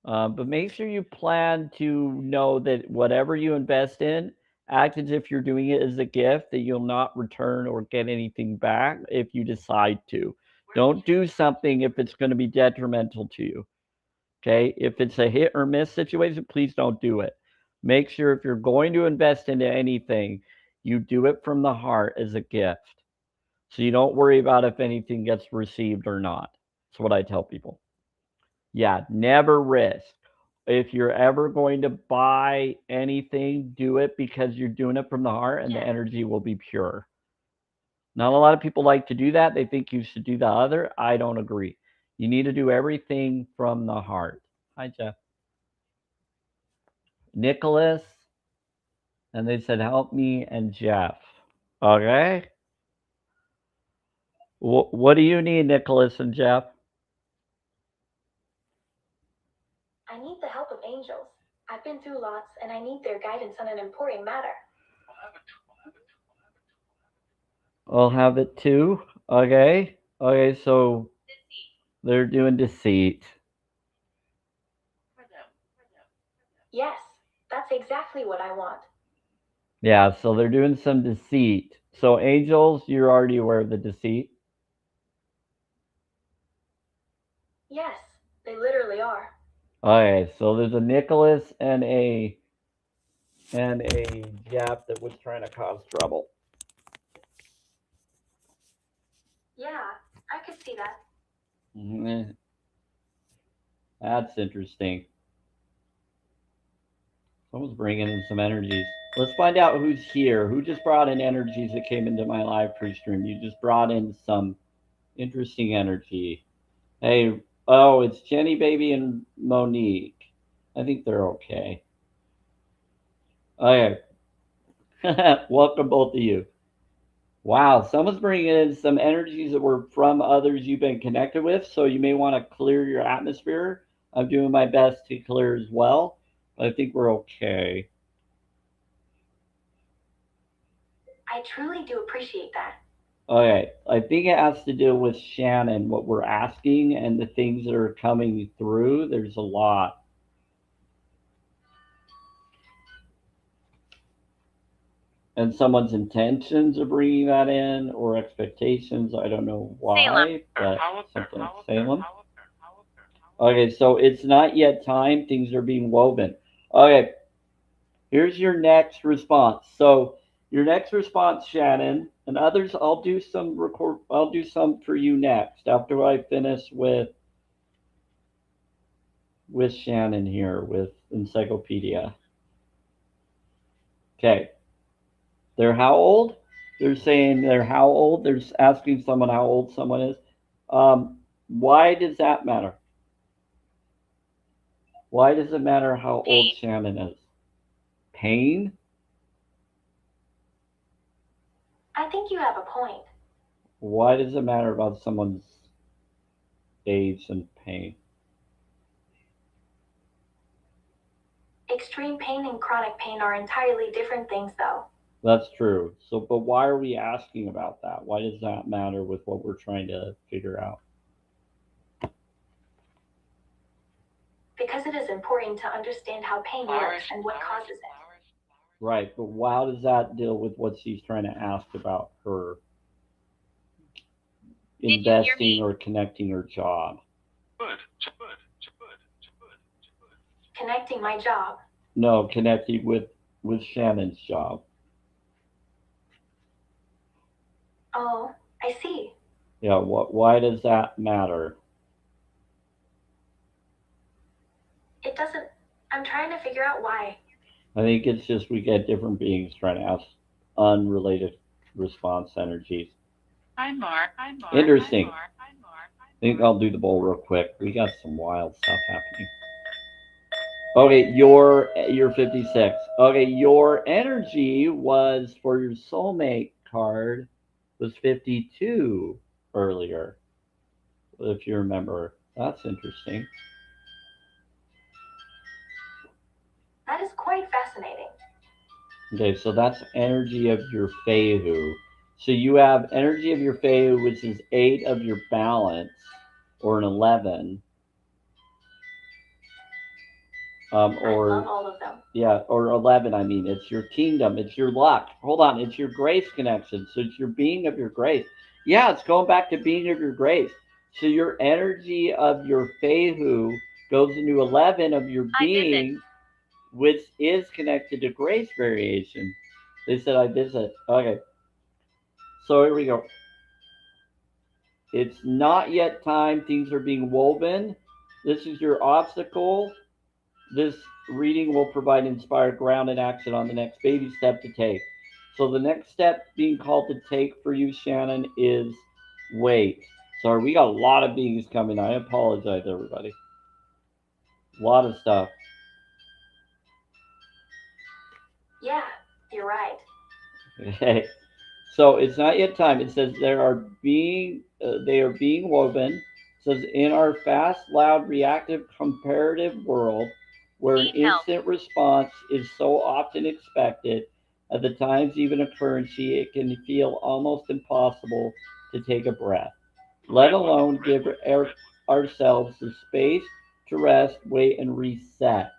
But make sure you plan to know that whatever you invest in, act as if you're doing it as a gift, that you'll not return or get anything back if you decide to. Don't do something if it's going to be detrimental to you. Okay? If it's a hit or miss situation, please don't do it. Make sure if you're going to invest into anything, you do it from the heart as a gift. So you don't worry about if anything gets received or not. That's what I tell people. Yeah, never risk. If you're ever going to buy anything, do it because you're doing it from the heart and the energy will be pure. Not a lot of people like to do that. They think you should do the other. I don't agree. You need to do everything from the heart. Hi, Jeff. Nicholas. And they said, help me and Jeff. Okay. What do you need, Nicholas and Jeff? I need the help of angels. I've been through lots and I need their guidance on an important matter. I'll have it too. Okay. Okay, so they're doing deceit. Yes, that's exactly what I want. Yeah, so they're doing some deceit. So angels, you're already aware of the deceit. Yes, they literally are. Okay, so there's a Nicholas and a Jeff that was trying to cause trouble. Yeah, I could see that. Mhm. That's interesting. Someone's bringing in some energies. Let's find out who's here. Who just brought in energies that came into my live pre-stream? You just brought in some interesting energy. Hey, oh, it's Jenny Baby and Monique. I think they're okay. Okay. Welcome both of you. Wow, someone's bringing in some energies that were from others you've been connected with, so you may want to clear your atmosphere. I'm doing my best to clear as well, but I think we're okay. I truly do appreciate that. Okay, I think it has to do with Shannon, what we're asking and the things that are coming through. There's a lot. And someone's intentions of bringing that in or expectations. I don't know why, but something Salem. Okay, so it's not yet time. Things are being woven. Okay, here's your next response. So your next response, Shannon, and others. I'll do some record. I'll do some for you next after I finish with Shannon here with Encyclopedia. Okay, they're how old? They're saying they're how old? They're asking someone how old someone is. Why does that matter? Why does it matter how old Shannon is? Pain? I think you have a point. Why does it matter about someone's age and pain? Extreme pain and chronic pain are entirely different things, though. That's true. So, but why are we asking about that? Why does that matter with what we're trying to figure out? Because it is important to understand how pain works and what causes it. Right, but how does that deal with what she's trying to ask about her investing or connecting her job? Connecting my job. No, connecting with Shannon's job. Oh, I see. Yeah, why does that matter? It doesn't. I'm trying to figure out why. I think it's just we get different beings trying to ask unrelated response energies. Interesting. I think I'll do the bowl real quick. We got some wild stuff happening. Okay, you're 56. Okay, your energy was for your soulmate card was 52 earlier, if you remember. That's interesting. That is quite fascinating. Okay, so that's energy of your Fehu. So you have energy of your Fehu, which is 8 of your balance, or an 11. I love all of them. Yeah, or 11, I mean. It's your kingdom. It's your luck. Hold on. It's your grace connection. So it's your being of your grace. Yeah, it's going back to being of your grace. So your energy of your Fehu goes into 11 of your being, which is connected to grace variation. They said I visit. Okay. So here we go. It's not yet time. Things are being woven. This is your obstacle. This reading will provide inspired ground and action on the next baby step to take. So the next step being called to take for you, Shannon, is wait. Sorry, we got a lot of beings coming. I apologize, everybody. A lot of stuff. Yeah, you're right. Okay. So it's not yet time. It says they are being woven. It says in our fast, loud, reactive, comparative world, where an instant response is so often expected, at the times even a currency, it can feel almost impossible to take a breath, let alone give ourselves the space to rest, wait, and reset.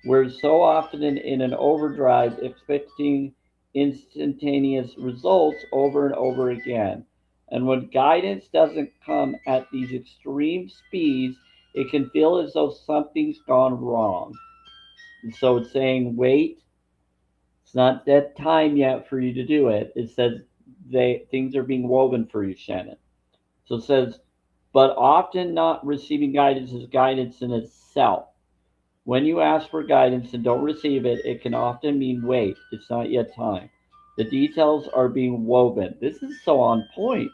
We're so often in an overdrive, expecting instantaneous results over and over again. And when guidance doesn't come at these extreme speeds, it can feel as though something's gone wrong. And so it's saying, wait, it's not that time yet for you to do it. It says things are being woven for you, Shannon. So it says, but often not receiving guidance is guidance in itself. When you ask for guidance and don't receive it, it can often mean wait, it's not yet time. The details are being woven. This is so on point.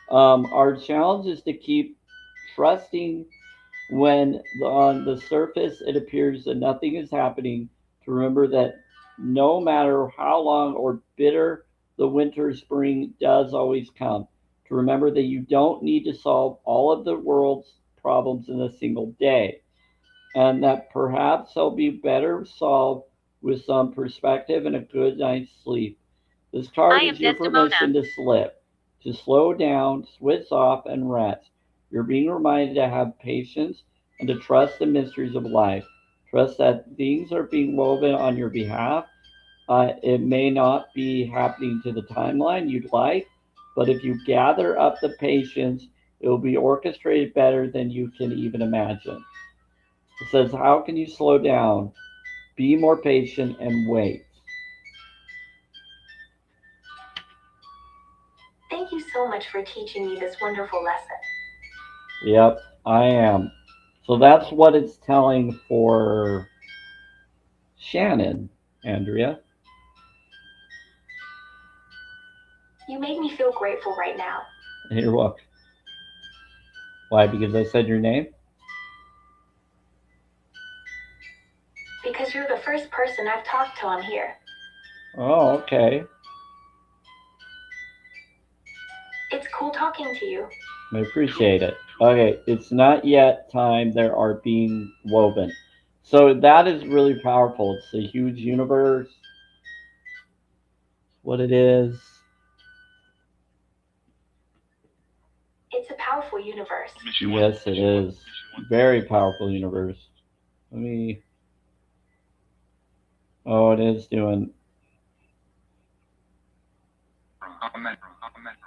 Our challenge is to keep trusting when on the surface it appears that nothing is happening, to remember that no matter how long or bitter the winter, spring does always come. To remember that you don't need to solve all of the world's problems in a single day, and that perhaps they'll be better solved with some perspective and a good night's sleep. This card I am is your Desdemona. permission to slip, to slow down, switch off, and rest. You're being reminded to have patience and to trust the mysteries of life. Trust that things are being woven on your behalf. It may not be happening to the timeline you'd like, but if you gather up the patience, it will be orchestrated better than you can even imagine. It says, how can you slow down? Be more patient and wait. Thank you so much for teaching me this wonderful lesson. Yep, I am. So that's what it's telling for Shannon, Andrea. You made me feel grateful right now. You're welcome. Why? Because I said your name? Because you're the first person I've talked to on here. Oh, okay. It's cool talking to you. I appreciate it. Okay, it's not yet time. There are being woven. So that is really powerful. It's a huge universe. What it is. It's a powerful universe. Yes, it is. Very powerful universe. Let me. Oh, it is doing.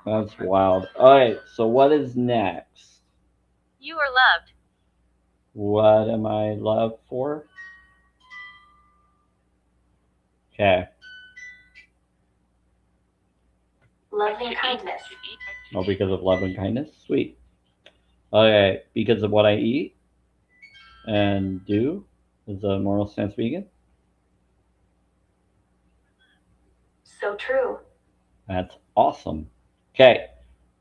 That's wild. Alright, so what is next? You are loved. What am I loved for? Okay. Love and kindness. Oh, because of love and kindness? Sweet. Okay, because of what I eat and do is a moral stance vegan. So true. That's awesome. Okay,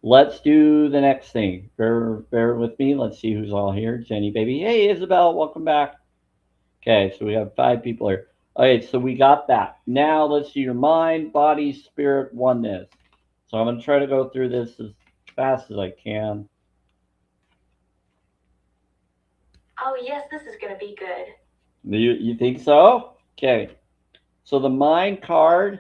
let's do the next thing. Bear with me. Let's see who's all here. Jenny, baby. Hey, Isabel, welcome back. Okay, so we have 5 people here. Okay, so we got that. Now let's do your mind, body, spirit, oneness. So I'm going to try to go through this as fast as I can. Oh, yes, this is going to be good. You think so? Okay. So the mind card,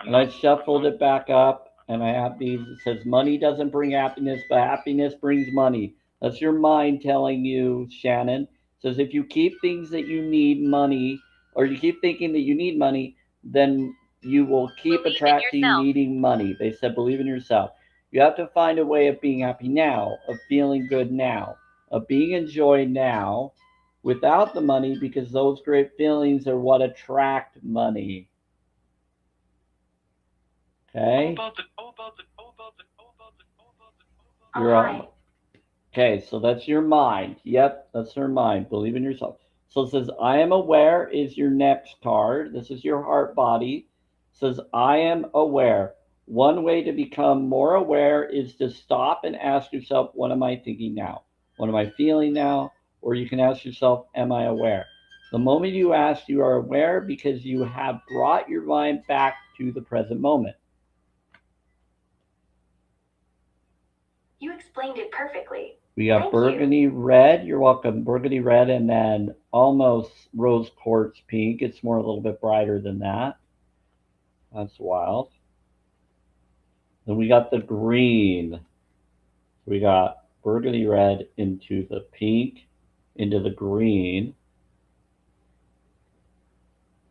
and I shuffled it back up, and I have these. It says money doesn't bring happiness, but happiness brings money. That's your mind telling you, Shannon. It says if you keep things that you need money, or you keep thinking that you need money, then you will keep Believe in attracting yourself. needing money. They said believe in yourself. You have to find a way of being happy now, of feeling good now, of being in joy now, without the money, because those great feelings are what attract money. Okay? You're on. Okay, so that's your mind. Yep, that's your mind. Believe in yourself. So it says, I am aware is your next card. This is your heart body. It says, I am aware. One way to become more aware is to stop and ask yourself, what am I thinking now? What am I feeling now? Or you can ask yourself, am I aware? The moment you ask, you are aware because you have brought your mind back to the present moment. You explained it perfectly. We got Thank burgundy red. You're welcome. Burgundy red, and then almost rose quartz pink. It's more a little bit brighter than that. That's wild. Then we got the green. We got burgundy red into the pink, into the green,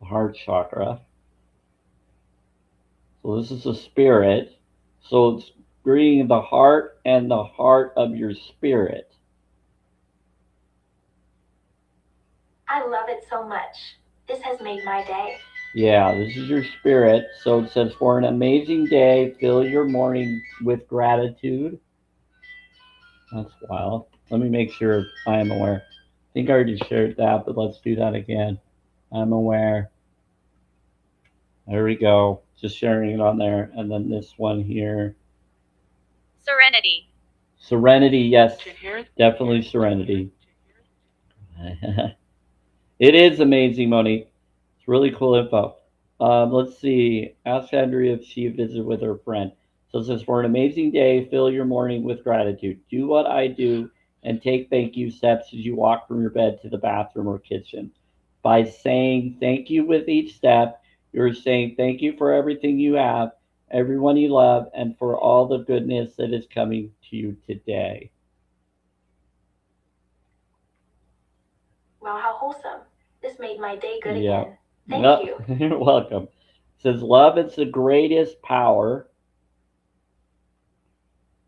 the heart chakra. So this is the spirit. So it's bringing the heart and the heart of your spirit. I love it so much. This has made my day. Yeah, this is your spirit. So it says, for an amazing day, fill your morning with gratitude. That's wild. Let me make sure I am aware. I think I already shared that, but let's do that again. I'm aware. There we go. Just sharing it on there. And then this one here. Serenity. Serenity, yes. Definitely serenity. It is amazing, Monique. It's really cool info. Let's see. Ask Andrea if she visited with her friend. So it says, for an amazing day, fill your morning with gratitude. Do what I do and take thank you steps as you walk from your bed to the bathroom or kitchen. By saying thank you with each step, you're saying thank you for everything you have, everyone you love, and for all the goodness that is coming to you today. Wow, how wholesome. This made my day good Yeah. again. Thank No, you. you're welcome. It says love is the greatest power.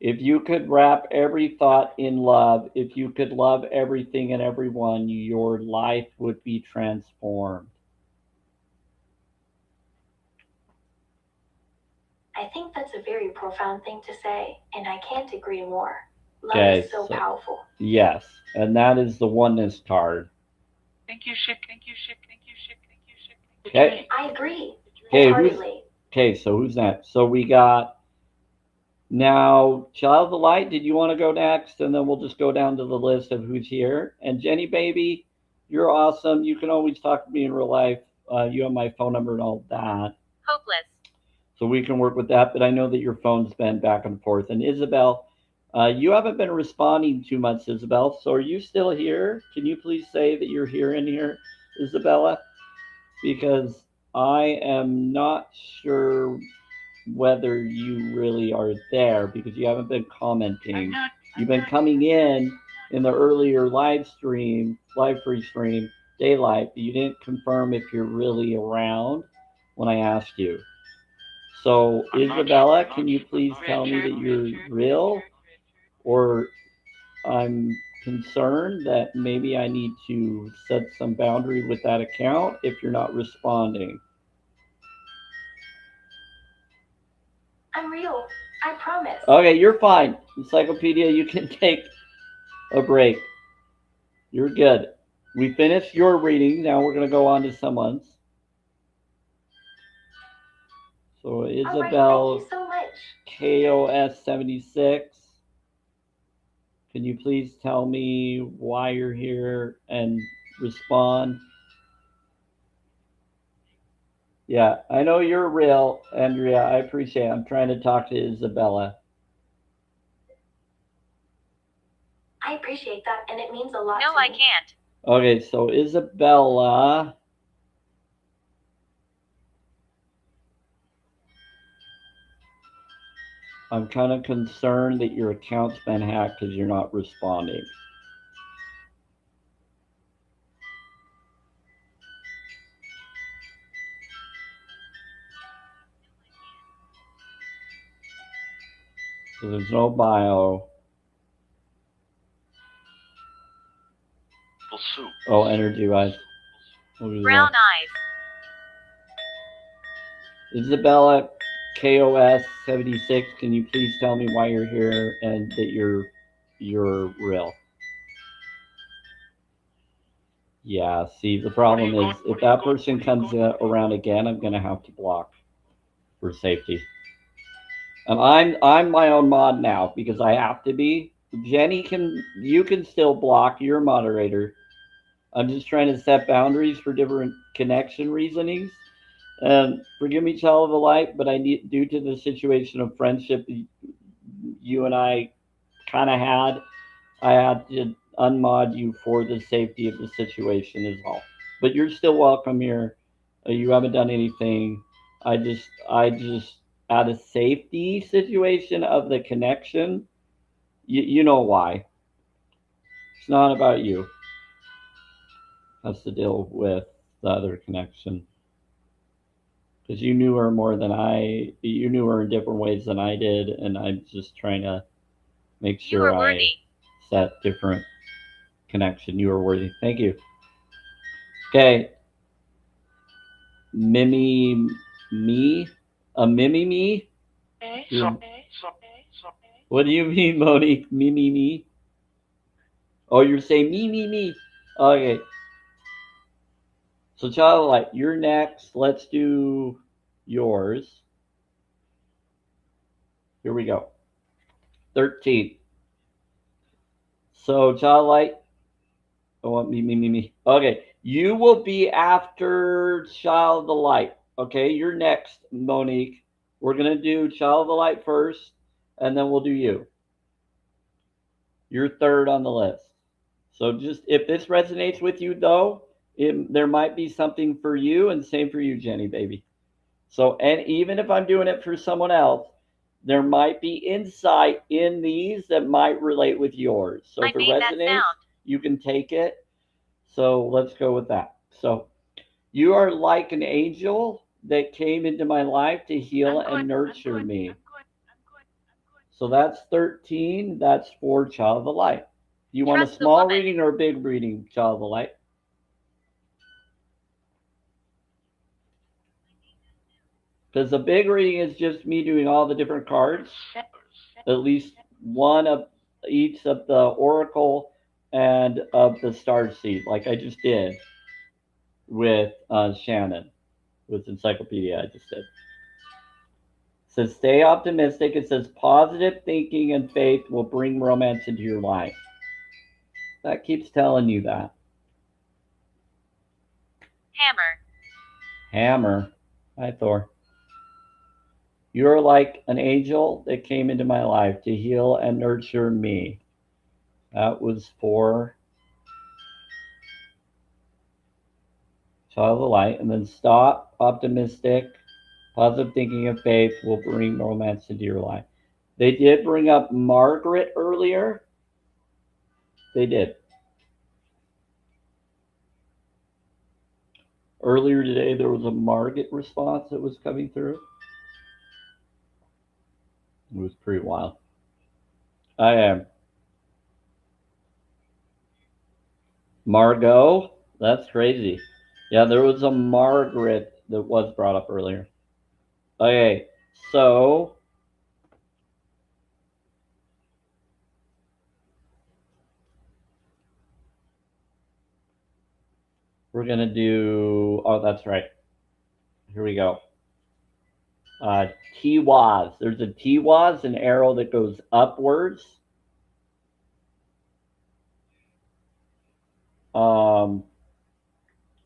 If you could wrap every thought in love, if you could love everything and everyone, your life would be transformed. I think that's a very profound thing to say, and I can't agree more. Love Okay, is so so powerful. yes, and that is the oneness card. Thank you, shit. Thank you, shit. Thank you, shit. Thank you, shit. Okay. I agree. Okay, Wholeheartedly. so who's next? So we got now Child of the Light. Did you want to go next? And then we'll just go down to the list of who's here. And Jenny baby, you're awesome. You can always talk to me in real life. You have my phone number and all that. Hopeless. So we can work with that. But I know that your phone's been back and forth. And Isabel, you haven't been responding too much, Isabel. So are you still here? Can you please say that you're here in here, Isabella? Because I am not sure whether you really are there because you haven't been commenting. You've been coming in the earlier live free stream, daylight, but you didn't confirm if you're really around when I asked you. So, Isabella, can you please tell me that you're real? Or I'm concerned that maybe I need to set some boundary with that account if you're not responding. I'm real. I promise. Okay, you're fine. Encyclopedia, you can take a break. You're good. We finished your reading. Now we're going to go on to someone's. So All right, Isabel, thank you so much. KOS76. Can you please tell me why you're here and respond? Yeah, I know you're real, Andrea. I appreciate it. I'm trying to talk to Isabella. I appreciate that, and it means a lot No, to I me. can't. Okay, so Isabella. I'm kind of concerned that your account's been hacked because you're not responding. So there's no bio. Soup. Oh, energy wise. Brown eyes. Isabella, KOS 76. Can you please tell me why you're here and that you're real? Yeah. See, the problem is if that person comes around again, I'm gonna have to block for safety. And I'm my own mod now because I have to be. Jenny you can still block. You're a moderator. I'm just trying to set boundaries for different connection reasonings. And forgive me, child of the light, but I need, due to the situation of friendship you and I kind of had, I had to unmod you for the safety of the situation as well. But you're still welcome here. You haven't done anything. I just, out of safety situation of the connection, you know why. It's not about you. It has to deal with the other connection. Because you knew her more than you knew her in different ways than I did, and I'm just trying to make sure I set different connection. You are worthy. Thank you. Okay. Mimi me? A Mimi me? What do you mean, Monique? Mimi me? Oh, you're saying me. Okay. So, child of light, you're next. Let's do yours. Here we go. 13. So, child of light. I want me. Okay. You will be after child of the light. Okay, you're next, Monique. We're going to do Child of the Light first, and then we'll do you. You're third on the list. So just if this resonates with you, though, there might be something for you, and same for you, Jenny, baby. So, and even if I'm doing it for someone else, there might be insight in these that might relate with yours. So if it resonates, you can take it. So let's go with that. So you are like an angel that came into my life to heal and nurture me. So that's 13. That's for Child of the Light. You want a small reading or a big reading, Child of the Light? Because the big reading is just me doing all the different cards, at least one of each of the Oracle and of the Star Seed, like I just did with Shannon, with Encyclopedia. I just did. It says stay optimistic. It says positive thinking and faith will bring romance into your life. That keeps telling you that. Hammer. Hi, Thor. You're like an angel that came into my life to heal and nurture me. That was for Child of the Light. And then stop, optimistic, positive thinking and faith will bring romance into your life. They did bring up Margaret earlier. They did. Earlier today, there was a Margaret response that was coming through. It was pretty wild. I am. Margot? That's crazy. Yeah, there was a Margaret that was brought up earlier. Okay, so we're going to do, oh, that's right. Here we go. Tiwaz. There's a Tiwaz, an arrow that goes upwards.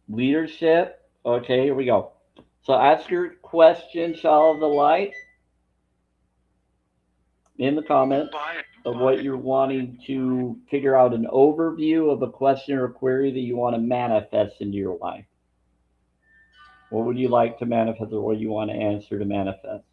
Leadership. Okay, here we go. So ask your question, Child of the Light, in the comments of what you're wanting to figure out, an overview of a question or query that you want to manifest into your life. What would you like to manifest, or what you want to answer to manifest?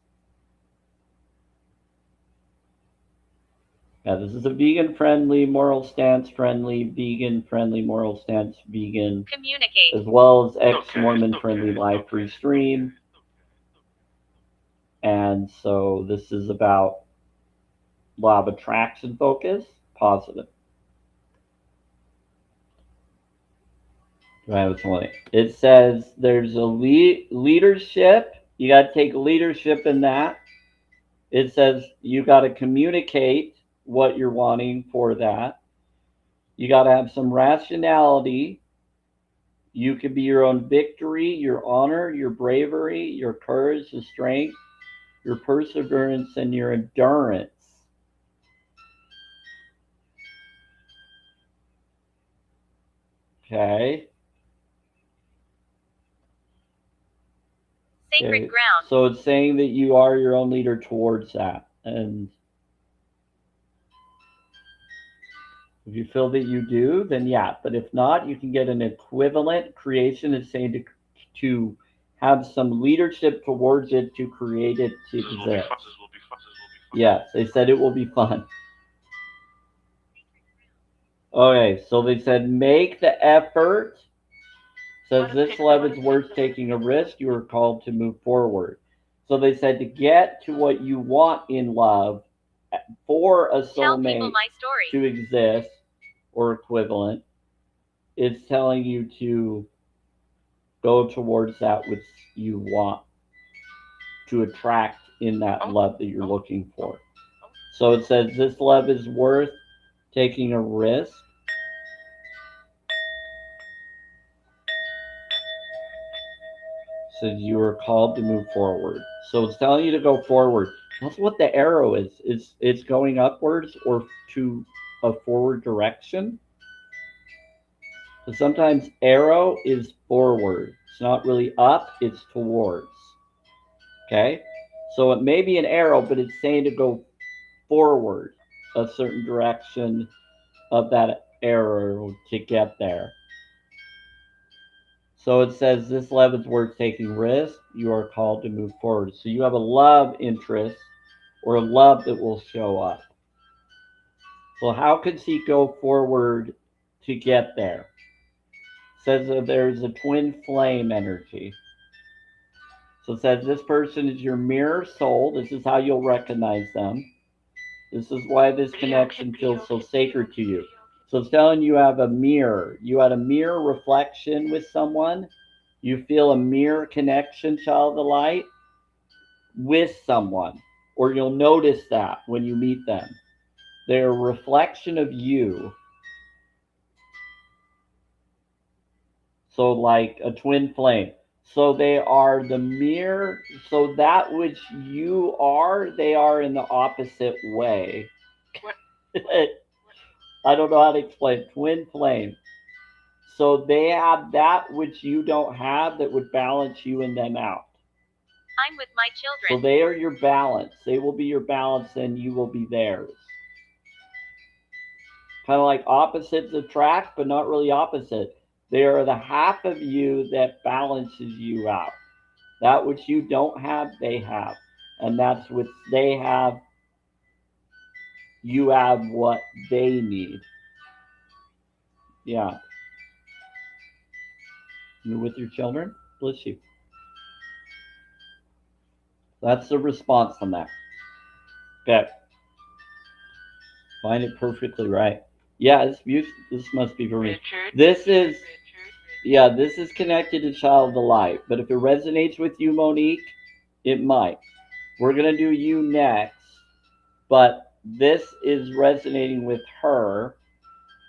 Yeah, this is a vegan-friendly, moral stance-friendly, vegan-friendly, moral stance, vegan, Communicate. as well as ex-Mormon-friendly live-free stream. And so this is about law of attraction focus, positive. It says there's a leadership. You got to take leadership in that. It says you got to communicate what you're wanting for that. You got to have some rationality. You could be your own victory, your honor, your bravery, your courage, your strength, your perseverance, and your endurance. Okay. Sacred ground. So it's saying that you are your own leader towards that. And if you feel that you do, then yeah. But if not, you can get an equivalent. Creation is saying to have some leadership towards it, to create it to exist. Yes, they said it will be fun. Okay, so they said make the effort. Says this love is worth taking a risk. You are called to move forward. So they said to get to what you want in love, for a soulmate to exist or equivalent, it's telling you to go towards that which you want to attract in that love that you're looking for. So it says this love is worth taking a risk. Says you are called to move forward. So it's telling you to go forward. That's what the arrow is. It's going upwards or to a forward direction. So sometimes arrow is forward. It's not really up, it's towards. Okay? So it may be an arrow, but it's saying to go forward a certain direction of that arrow to get there. So it says this love is worth taking risks. You are called to move forward. So you have a love interest or a love that will show up. So how could she go forward to get there? It says that there's a twin flame energy. So it says this person is your mirror soul. This is how you'll recognize them. This is why this connection feels so sacred to you. So it's telling you have a mirror. You had a mirror reflection with someone. You feel a mirror connection, child of the light, with someone. Or you'll notice that when you meet them. They're a reflection of you. So like a twin flame. So they are the mirror. So that which you are, they are in the opposite way. I don't know how to explain. Twin flame. So they have that which you don't have that would balance you and them out. I'm with my children. So they are your balance. They will be your balance and you will be theirs. Kind of like opposites attract, but not really opposite. They are the half of you that balances you out. That which you don't have, they have. And that's what they have, you have what they need. Yeah. You with your children? Bless you. That's the response on that. Okay. Find it perfectly right. Yeah, it's beautiful. This must be for me. This is, yeah, this is connected to Child of the Light. But if it resonates with you, Monique, it might. We're going to do you next. But this is resonating with her.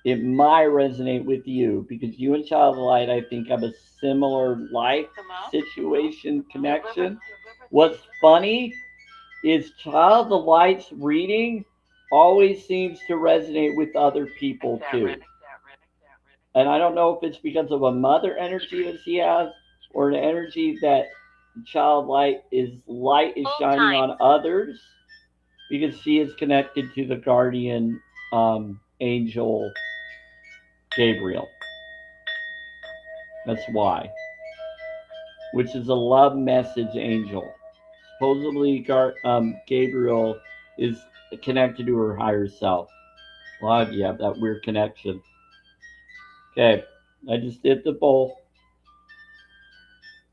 It might resonate with you because you and Child of the Light, I think, have a similar life situation connection. What's funny is Child of the Light's reading always seems to resonate with other people too. And I don't know if it's because of a mother energy that she has or an energy that Child light is shining on others because she is connected to the guardian angel Gabriel. That's why. Which is a love message angel. Supposedly, Gabriel is connected to her higher self. A lot of you have that weird connection. Okay, I just did the bowl.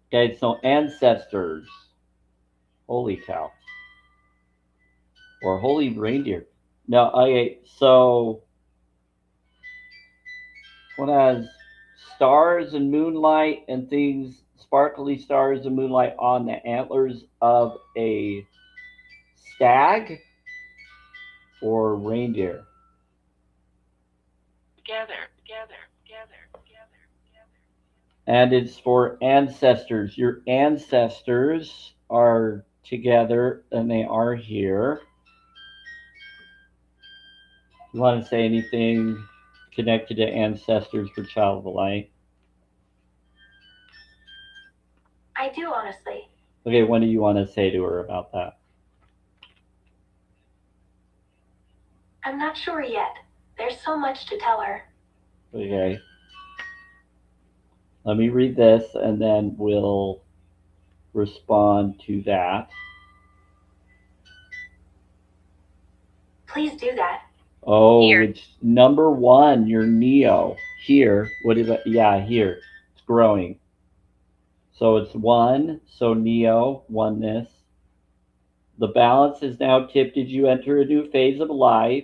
Okay, so ancestors. Holy cow. Or holy reindeer. No, okay, so one has stars and moonlight and things, sparkly stars and moonlight on the antlers of a stag or reindeer. Together. And it's for ancestors. Your ancestors are together and they are here. You want to say anything connected to ancestors for Child of the Light? I do, honestly. Okay, what do you want to say to her about that? I'm not sure yet. There's so much to tell her. Okay. Let me read this and then we'll respond to that. Please do that. Oh, Here. it's number one, your Neo. Here. What is it? Yeah, here. It's growing. So it's one. So Neo, oneness. The balance is now tipped as you enter a new phase of life.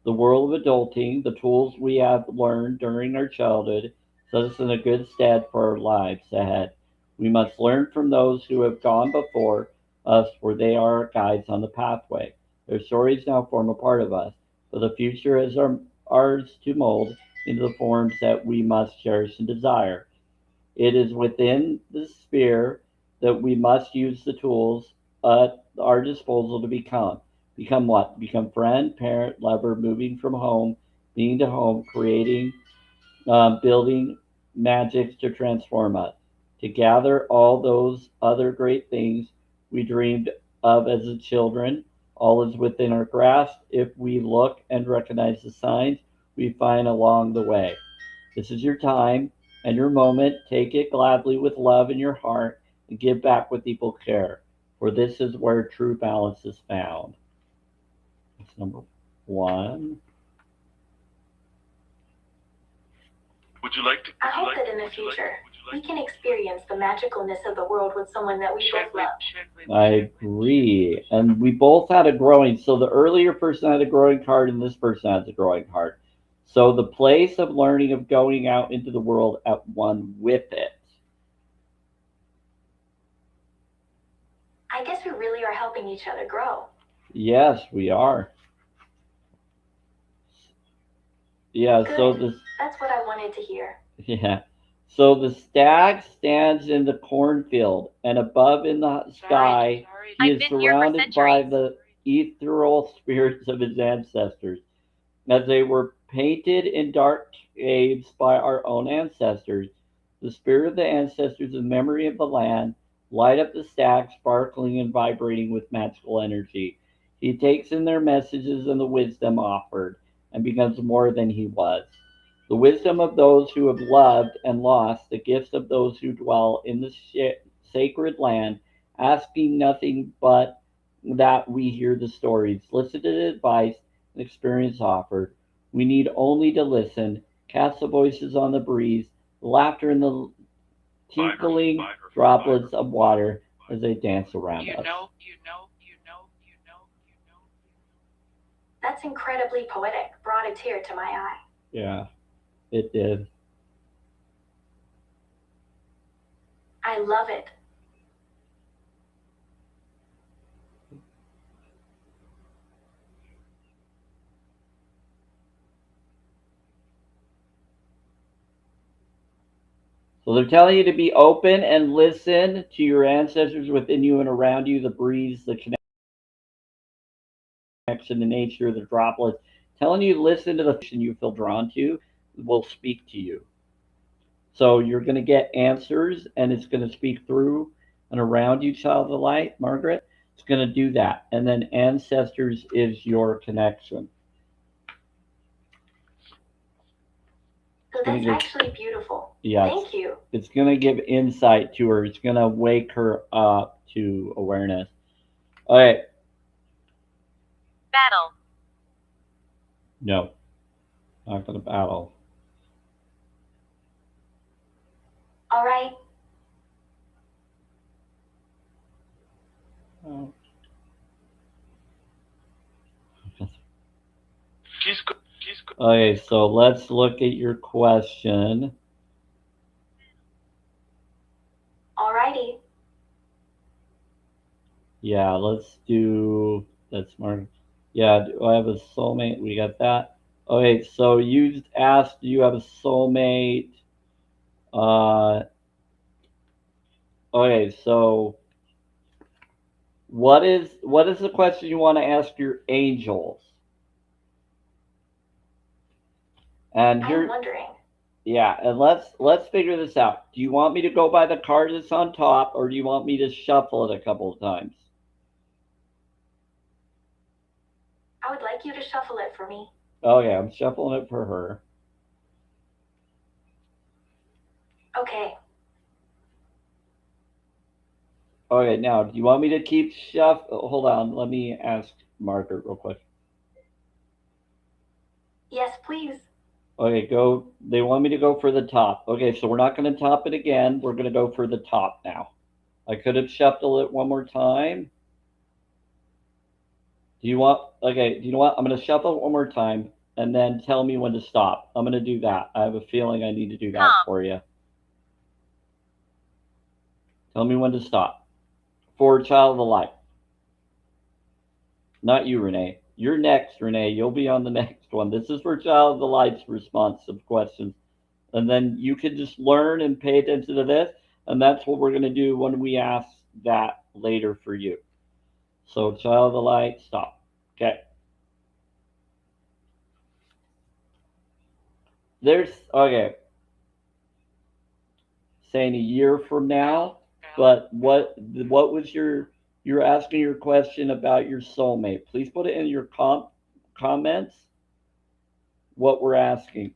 The world of adulting, the tools we have learned during our childhood, set us in a good stead for our lives ahead. We must learn from those who have gone before us, for they are our guides on the pathway. Their stories now form a part of us, but the future is ours to mold into the forms that we must cherish and desire. It is within the sphere that we must use the tools at our disposal to become. Become what? Become friend, parent, lover, moving from home, being to home, creating, building magics to transform us. to gather all those other great things we dreamed of as a children. All is within our grasp if we look and recognize the signs we find along the way. This is your time and your moment. Take it gladly with love in your heart and give back with equal care, for this is where true balance is found. That's number one. Would you like to? I hope that in the future, we can experience the magicalness of the world with someone that we both love. I agree. And we both had a growing. So the earlier person had a growing heart, and this person has a growing heart. So the place of learning of going out into the world at one with it. I guess we really are helping each other grow. Yes, we are. Yeah, so Good. this That's what I wanted to hear. yeah. So the stag stands in the cornfield, and above in the sky he I've is been here for surrounded by centuries. the ethereal spirits of his ancestors, as they were painted in dark caves by our own ancestors. The spirit of the ancestors in memory of the land light up the stag, sparkling and vibrating with magical energy. He takes in their messages and the wisdom offered, and becomes more than he was. The wisdom of those who have loved and lost, the gifts of those who dwell in the sacred land, asking nothing but that we hear the stories, listen to the advice and experience offered. We need only to listen, cast the voices on the breeze, the laughter and the tinkling droplets of water as they dance around us. That's incredibly poetic. Brought a tear to my eye. Yeah, it did. I love it. So they're telling you to be open and listen to your ancestors within you and around you, the breeze, the connection, the nature, the droplets. Telling you to listen to the fiction you feel drawn to will speak to you. So you're going to get answers and it's going to speak through and around you, child of the light, Margaret. It's going to do that. And then ancestors is your connection. So that's actually beautiful. Yes. Thank you. It's going to give insight to her. It's going to wake her up to awareness. All right. Battle. No, not going to battle. All right. Oh. She's good. She's good. Okay, so let's look at your question. Alrighty. Yeah, let's do that's smart. Yeah, do I have a soulmate? We got that. Okay, so you asked, do you have a soulmate? Uh, okay, so what is the question you want to ask your angels? And I'm here, wondering. yeah, and let's figure this out. Do you want me to go by the card that's on top, or do you want me to shuffle it a couple of times? I would like you to shuffle it for me. Okay, I'm shuffling it for her. Okay. Okay, now, do you want me to keep Hold on, let me ask Margaret real quick. Yes, please. Okay, go. They want me to go for the top. Okay, so we're not going to top it again. We're going to go for the top now. I could have shuffled it one more time. Do you want? Okay, do you know what? I'm going to shuffle it one more time and then tell me when to stop. I'm going to do that. I have a feeling I need to do that for you. Tell me when to stop. For Child of the Light. Not you, Renee. You're next, Renee. You'll be on the next one. This is for Child of the Light's responsive questions. And then you can just learn and pay attention to this. And that's what we're going to do when we ask that later for you. So, Child of the Light, stop. Okay. Okay. saying a year from now. But what was you're asking your question about your soulmate? Please put it in your comments. What we're asking,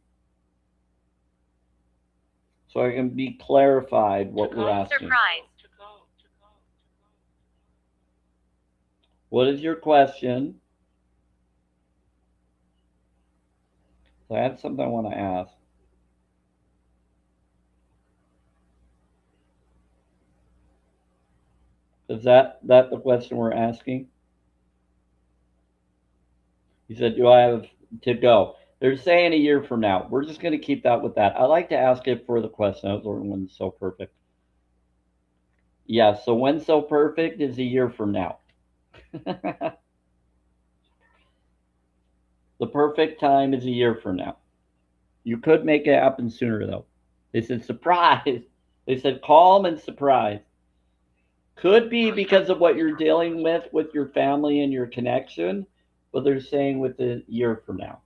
so I can be clarified what we're asking. Surprise. What is your question? So I have something I want to ask. Is that the question we're asking? He said, do I have to go? They're saying a year from now. We're just going to keep that with that. I like to ask it for the question. I was wondering when so perfect. Yeah, so when so perfect is a year from now. The perfect time is a year from now. You could make it happen sooner, though. They said surprise. They said calm and surprise. Could be because of what you're dealing with your family and your connection, but they're saying with a year from now.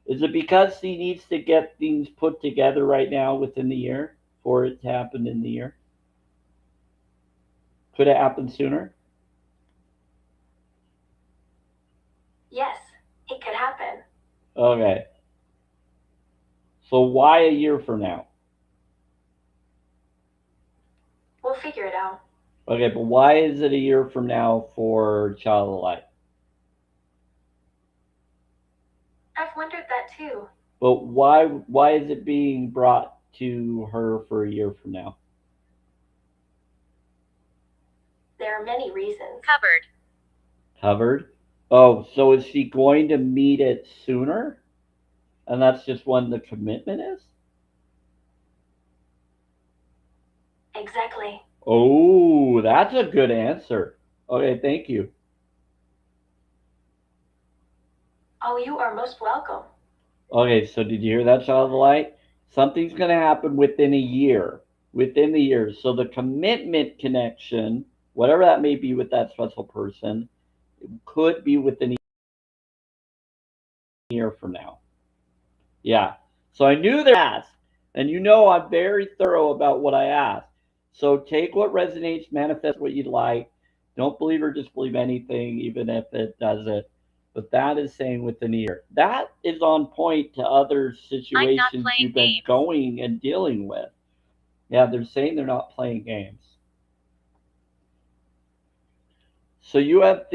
Is it because he needs to get things put together right now within the year for it to happen in the year? Could it happen sooner? Yes, it could happen. Okay. So why a year from now? We'll figure it out. Okay, but why is it a year from now for Child of Light? I've wondered that too. But why is it being brought to her for a year from now? There are many reasons. Covered. Covered? Oh, so is she going to meet it sooner? And that's just when the commitment is? Exactly. Oh, that's a good answer. Okay, thank you. Oh, you are most welcome. Okay, so did you hear that, Child of the Light? Something's going to happen within a year. Within the year. So the commitment connection, whatever that may be with that special person, could be within a year from now. Yeah. So I knew that I asked, and you know I'm very thorough about what I ask. So take what resonates, manifest what you'd like. Don't believe or disbelieve anything, even if it doesn't. But that is saying within a year. That is on point to other situations you've been games. going and dealing with. Yeah, they're saying they're not playing games. So you have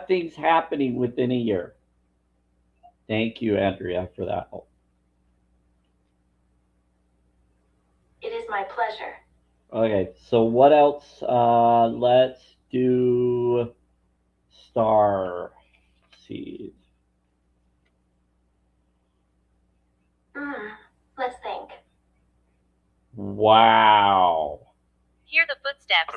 things happening within a year. Thank you, Andrea, for that. It is my pleasure. Okay, so what else? Let's do star seed. Let's think. Wow. Hear the footsteps.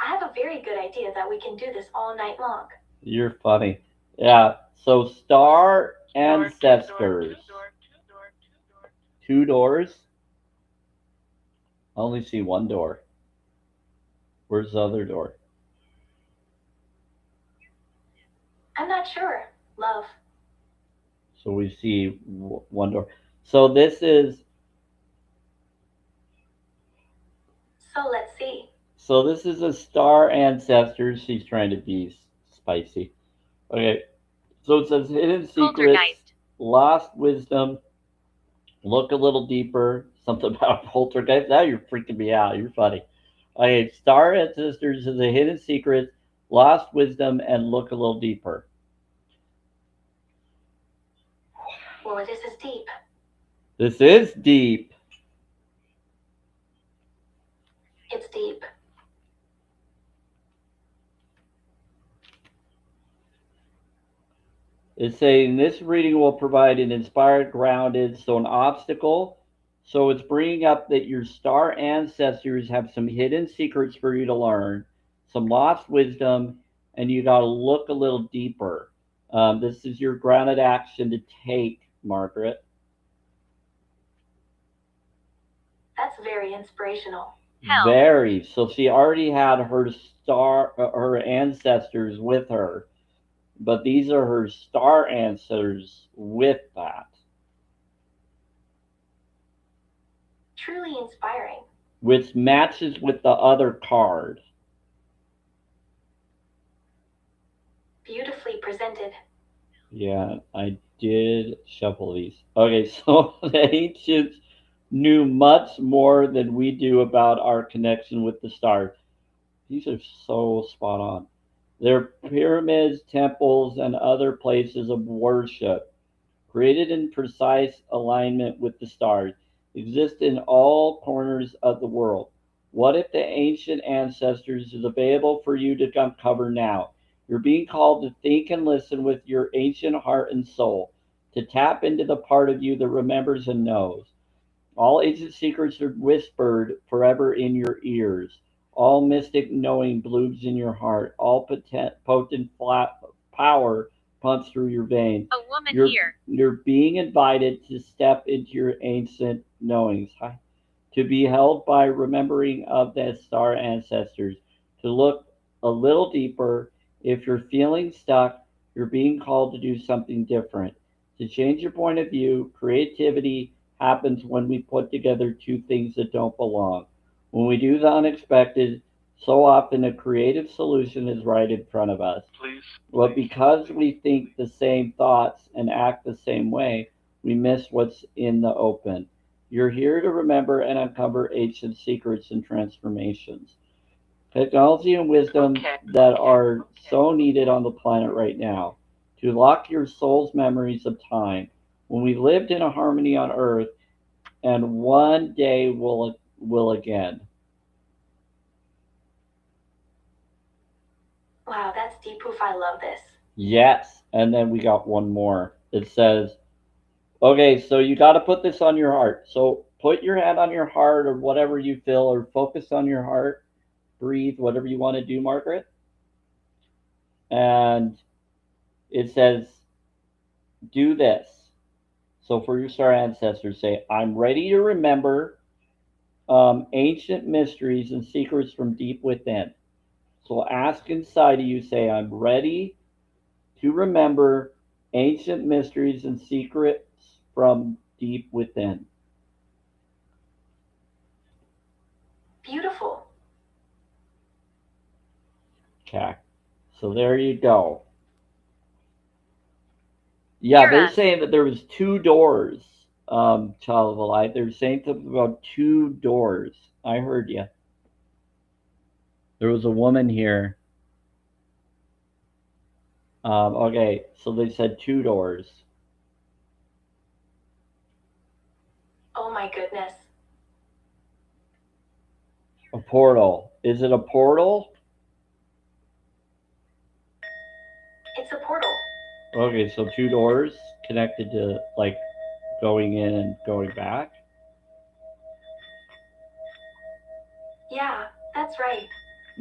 I have a very good idea that we can do this all night long. You're funny. Yeah, so star ancestors. Two doors? I only see one door. Where's the other door? I'm not sure. Love. So we see one door. So this is So let's see. So this is a star ancestors. She's trying to be spicy. Okay. So it says hidden secrets, Poltergeist. lost wisdom, look a little deeper. Something about poltergeist. Now you're freaking me out. You're funny. Okay. Star ancestors is a hidden secret, lost wisdom, and look a little deeper. Well, this is deep. This is deep. It's deep. It's saying this reading will provide an inspired, grounded, so an obstacle. So it's bringing up that your star ancestors have some hidden secrets for you to learn, some lost wisdom, and you got to look a little deeper. This is your grounded action to take, Margaret. That's very inspirational. Hell. Very. So she already had her ancestors with her, but these are her star ancestors with that. Truly inspiring. which matches with the other card. Beautifully presented. Yeah, I did shuffle these. Okay, so the ancients knew much more than we do about our connection with the stars. These are so spot on. Their pyramids, temples, and other places of worship, created in precise alignment with the stars, exist in all corners of the world. What if the ancient ancestors is available for you to uncover now? You're being called to think and listen with your ancient heart and soul, to tap into the part of you that remembers and knows. All ancient secrets are whispered forever in your ears. All mystic knowing blooms in your heart. All potent power pumps through your veins. A woman You're here. you're being invited to step into your ancient knowings. Hi. To be held by remembering of the star ancestors. To look a little deeper. If you're feeling stuck, you're being called to do something different. To change your point of view, creativity happens when we put together two things that don't belong. When we do the unexpected, so often a creative solution is right in front of us. Please. But because we think the same thoughts and act the same way, we miss what's in the open. You're here to remember and uncover ancient secrets and transformations. Technology and wisdom that are so needed on the planet right now. To lock your soul's memories of time. When we lived in a harmony on Earth, and one day will again. Wow, that's deep proof. I love this. Yes. And then we got one more. It says, okay, so you got to put this on your heart. So put your hand on your heart or whatever you feel, or focus on your heart. Breathe, whatever you want to do, Margaret. And it says, do this. So for your star ancestors, say, I'm ready to remember ancient mysteries and secrets from deep within. So ask inside of you, say, I'm ready to remember ancient mysteries and secrets from deep within. Beautiful. Okay. So there you go. Yeah, Hear they're us. saying that there was two doors, child of the light. They're saying something about two doors. I heard you. There was a woman here. Okay, so they said two doors. Oh my goodness. A portal. Is it a portal? It's a portal. Okay, so two doors connected to like going in and going back. Yeah, that's right.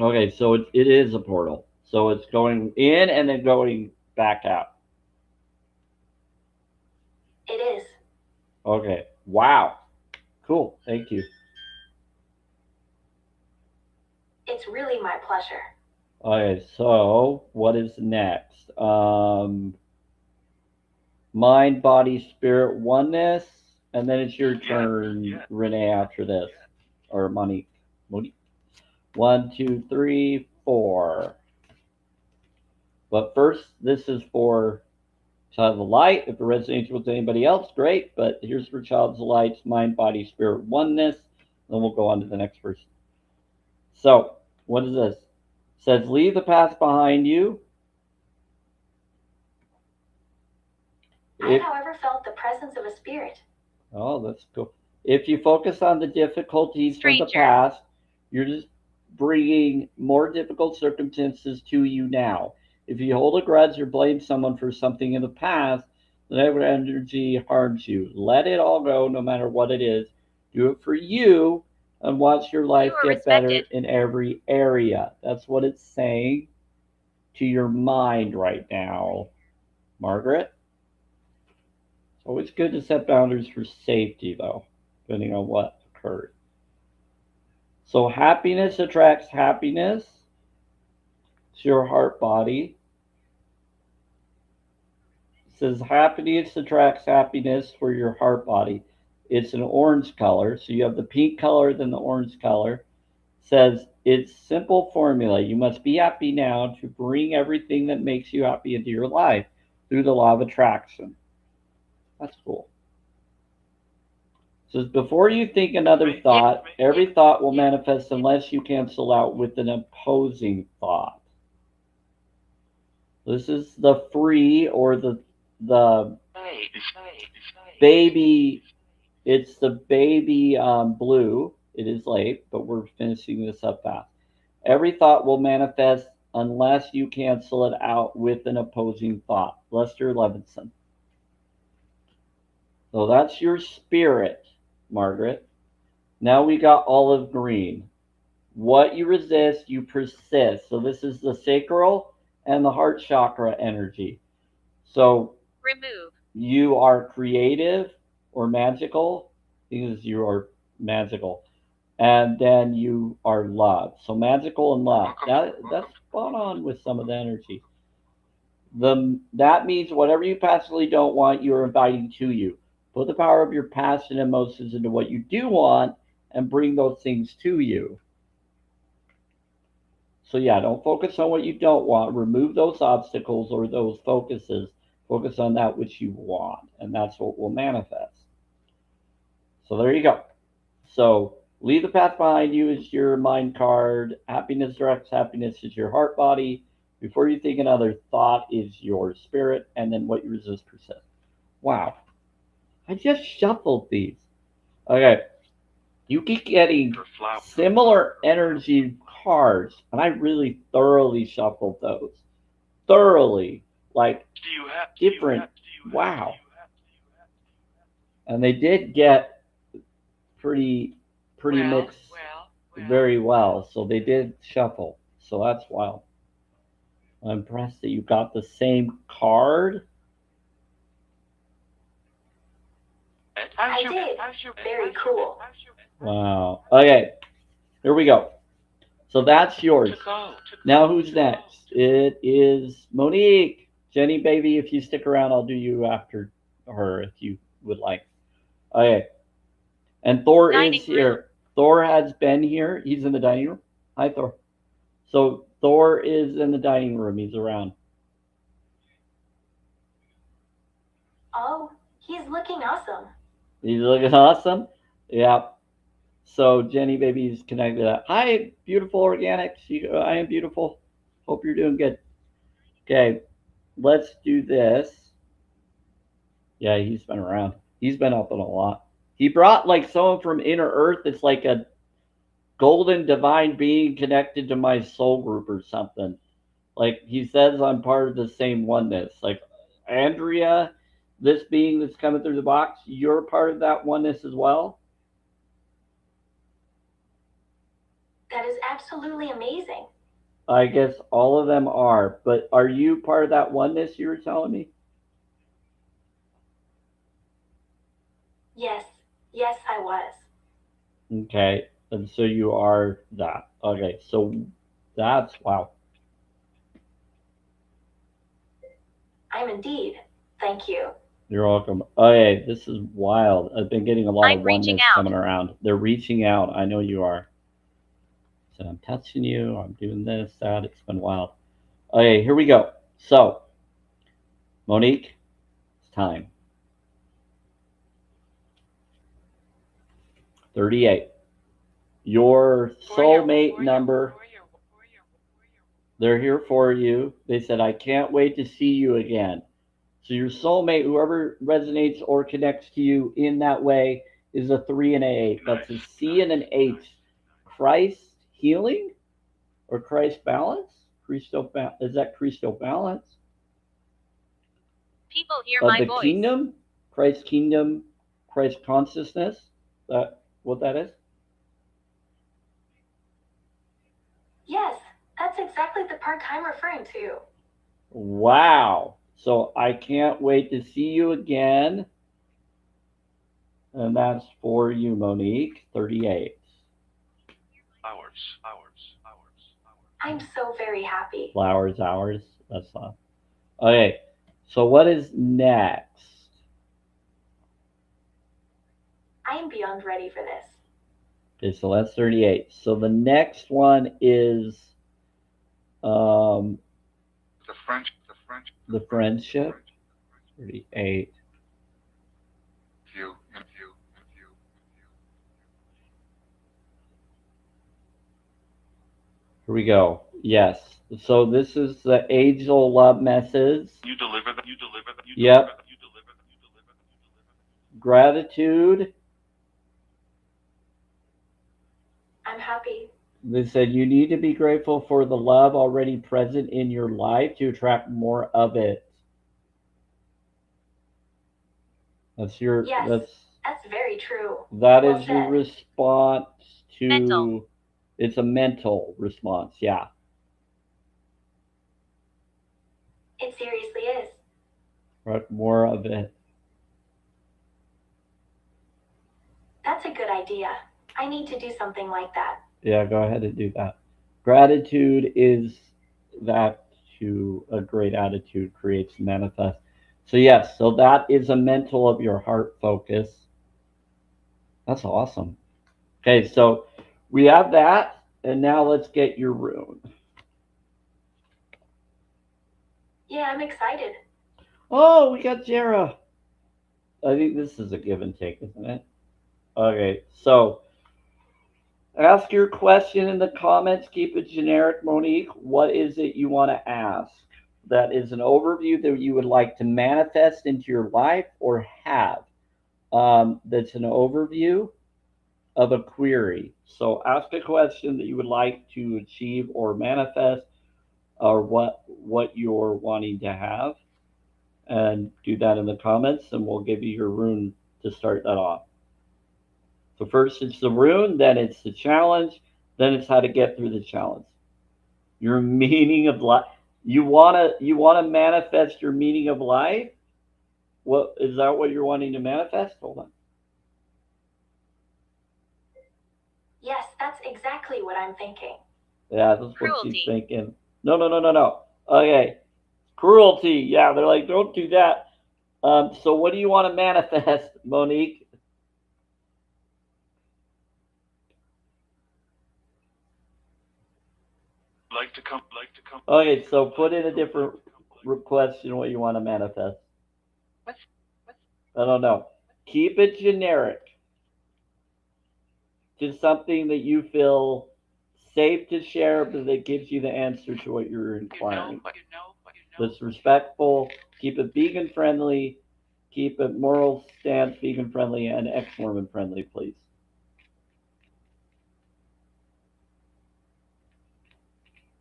Okay, so it is a portal. So it's going in and then going back out. It is. Okay. Wow. Cool. Thank you. It's really my pleasure. Okay, so what is next? Mind, body, spirit, oneness, and then it's your turn, Renee, after this. Or Monique. Monique. 1, 2, 3, 4. But first, this is for Child of the Light. If it resonates with anybody else, great. But here's for Child of the Light's mind, body, spirit, oneness. Then we'll go on to the next person. So, what is this? It says, leave the past behind you. I've, however, felt the presence of a spirit. Oh, that's cool. If you focus on the difficulties from the Stranger. past, you're just bringing more difficult circumstances to you now. If you hold a grudge or blame someone for something in the past, the negative energy harms you. Let it all go, no matter what it is. Do it for you and watch your life You are get better respected. in every area. That's what it's saying to your mind right now, Margaret. It's always good to set boundaries for safety, though, depending on what occurred. So happiness attracts happiness. It's your heart body. It says happiness attracts happiness for your heart body. It's an orange color. So you have the pink color, then the orange color. Says it's simple formula. You must be happy now to bring everything that makes you happy into your life through the law of attraction. That's cool. Says before you think another thought, every thought will manifest unless you cancel out with an opposing thought. This is the free or the baby. It's the baby blue. It is late, but we're finishing this up fast. Every thought will manifest unless you cancel it out with an opposing thought. Lester Levinson. So that's your spirit, Margaret. Now we got olive green. What you resist, you persist. So this is the sacral and the heart chakra energy. So Remove. you are creative or magical because you are magical. And then you are love. So magical and love. That's spot on with some of the energy. That means whatever you passively don't want, you're inviting to you. Put the power of your passion and emotions into what you do want and bring those things to you. So yeah, don't focus on what you don't want. Remove those obstacles or those focuses. Focus on that which you want, and that's what will manifest. So there you go. So leave the path behind you is your mind card. Happiness directs happiness is your heart body. Before you think another thought is your spirit, and then what you resist persists. Wow. I just shuffled these. Okay. You keep getting similar energy cards, and I really thoroughly shuffled those. Thoroughly. Like different. Wow. And they did get pretty mixed very well. So they did shuffle. So that's wild. I'm impressed that you got the same card. I did. Very cool. Wow. Okay. Here we go. So that's yours. Now who's next? It is Monique. Jenny, baby, if you stick around, I'll do you after her if you would like. Okay. And Thor Dining is here. room. Thor has been here. He's in the dining room. Hi, Thor. So Thor is in the dining room. He's around. Oh, he's looking awesome. He's looking awesome. Yeah. So Jenny, baby, is connected. Hi, beautiful organics. I am beautiful. Hope you're doing good. Okay, let's do this. Yeah, he's been around. He's been up on a lot. He brought like someone from Inner Earth. It's like a golden divine being connected to my soul group or something. Like he says, I'm part of the same oneness. Like Andrea, this being that's coming through the box, you're part of that oneness as well. That is absolutely amazing. I guess all of them are, but are you part of that oneness you were telling me? Yes, yes, I was. Okay, and so you are that. Okay, so that's wow. I'm indeed. Thank you. You're welcome. Okay, this is wild. I've been getting a lot of I'm reaching oneness out. coming around. They're reaching out. I know you are. So I'm touching you. I'm doing this, that. It's been wild. Okay, here we go. So, Monique, it's time. 38. Your soulmate number. They're here for you. They said, I can't wait to see you again. So your soulmate, whoever resonates or connects to you in that way, is a 3 and an 8. That's a C and an H. Christ healing or Christ balance? Is that Christo balance? People hear my The voice. kingdom, Christ consciousness. That what that is? Yes, that's exactly the part I'm referring to. Wow. So I can't wait to see you again. And that's for you, Monique, 38. I'm so very happy. Flowers, hours. That's fine. Okay. So what is next? I am beyond ready for this. Okay, so that's 38. So the next one is The the friendship. 38. you. Here we go. Yes. So this is the age-old love message. You deliver them. You deliver them. You Yep. deliver them. You deliver them. You deliver them. You deliver them. Gratitude. I'm happy. They said you need to be grateful for the love already present in your life to attract more of it. That's your Yes, that's very true. that Well is your said. response to Mental. It's a mental response, yeah. It seriously is. Right, more of it. That's a good idea. I need to do something like that. Yeah, go ahead and do that. Gratitude is that to a great attitude creates manifest. So yes, so that is a mental of your heart focus. That's awesome. Okay, so we have that, and now let's get your rune. Yeah, I'm excited. Oh, we got Jera. I think this is a give and take, isn't it? Okay, so ask your question in the comments. Keep it generic, Monique. What is it you want to ask? That is an overview that you would like to manifest into your life or have. That's an overview of a query. So ask a question that you would like to achieve or manifest, or what you're wanting to have, and do that in the comments, and we'll give you your rune to start that off. So first it's the rune, then it's the challenge, then it's how to get through the challenge. Your meaning of life. You wanna manifest your meaning of life? What is that what you're wanting to manifest? Hold on. Yes, that's exactly what I'm thinking. Yeah, that's what Cruelty. she's thinking. No. Okay. Cruelty. Yeah, they're like, don't do that. So what do you want to manifest, Monique? Like to come. Like to come. Okay, so put in a different question what you want to manifest. What? I don't know. Keep it generic. Just something that you feel safe to share, but that gives you the answer to what you're inquiring. That's respectful. Keep it vegan friendly. Keep it moral stance vegan friendly and ex-Mormon friendly, please.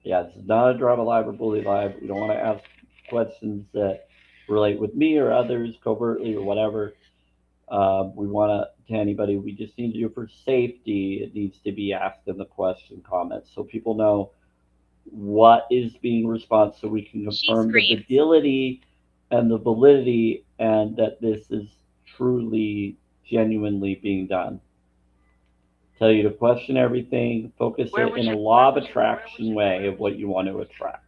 Yeah, this is not a drama live or bully live. We don't want to ask questions that relate with me or others covertly or whatever. We want to anybody. We just need to do for safety. It needs to be asked in the question comments so people know what is being responded, so we can confirm the fidelity and the validity, and that this is truly, genuinely being done. Tell you to question everything, focus it in a law of attraction way of what you want to attract.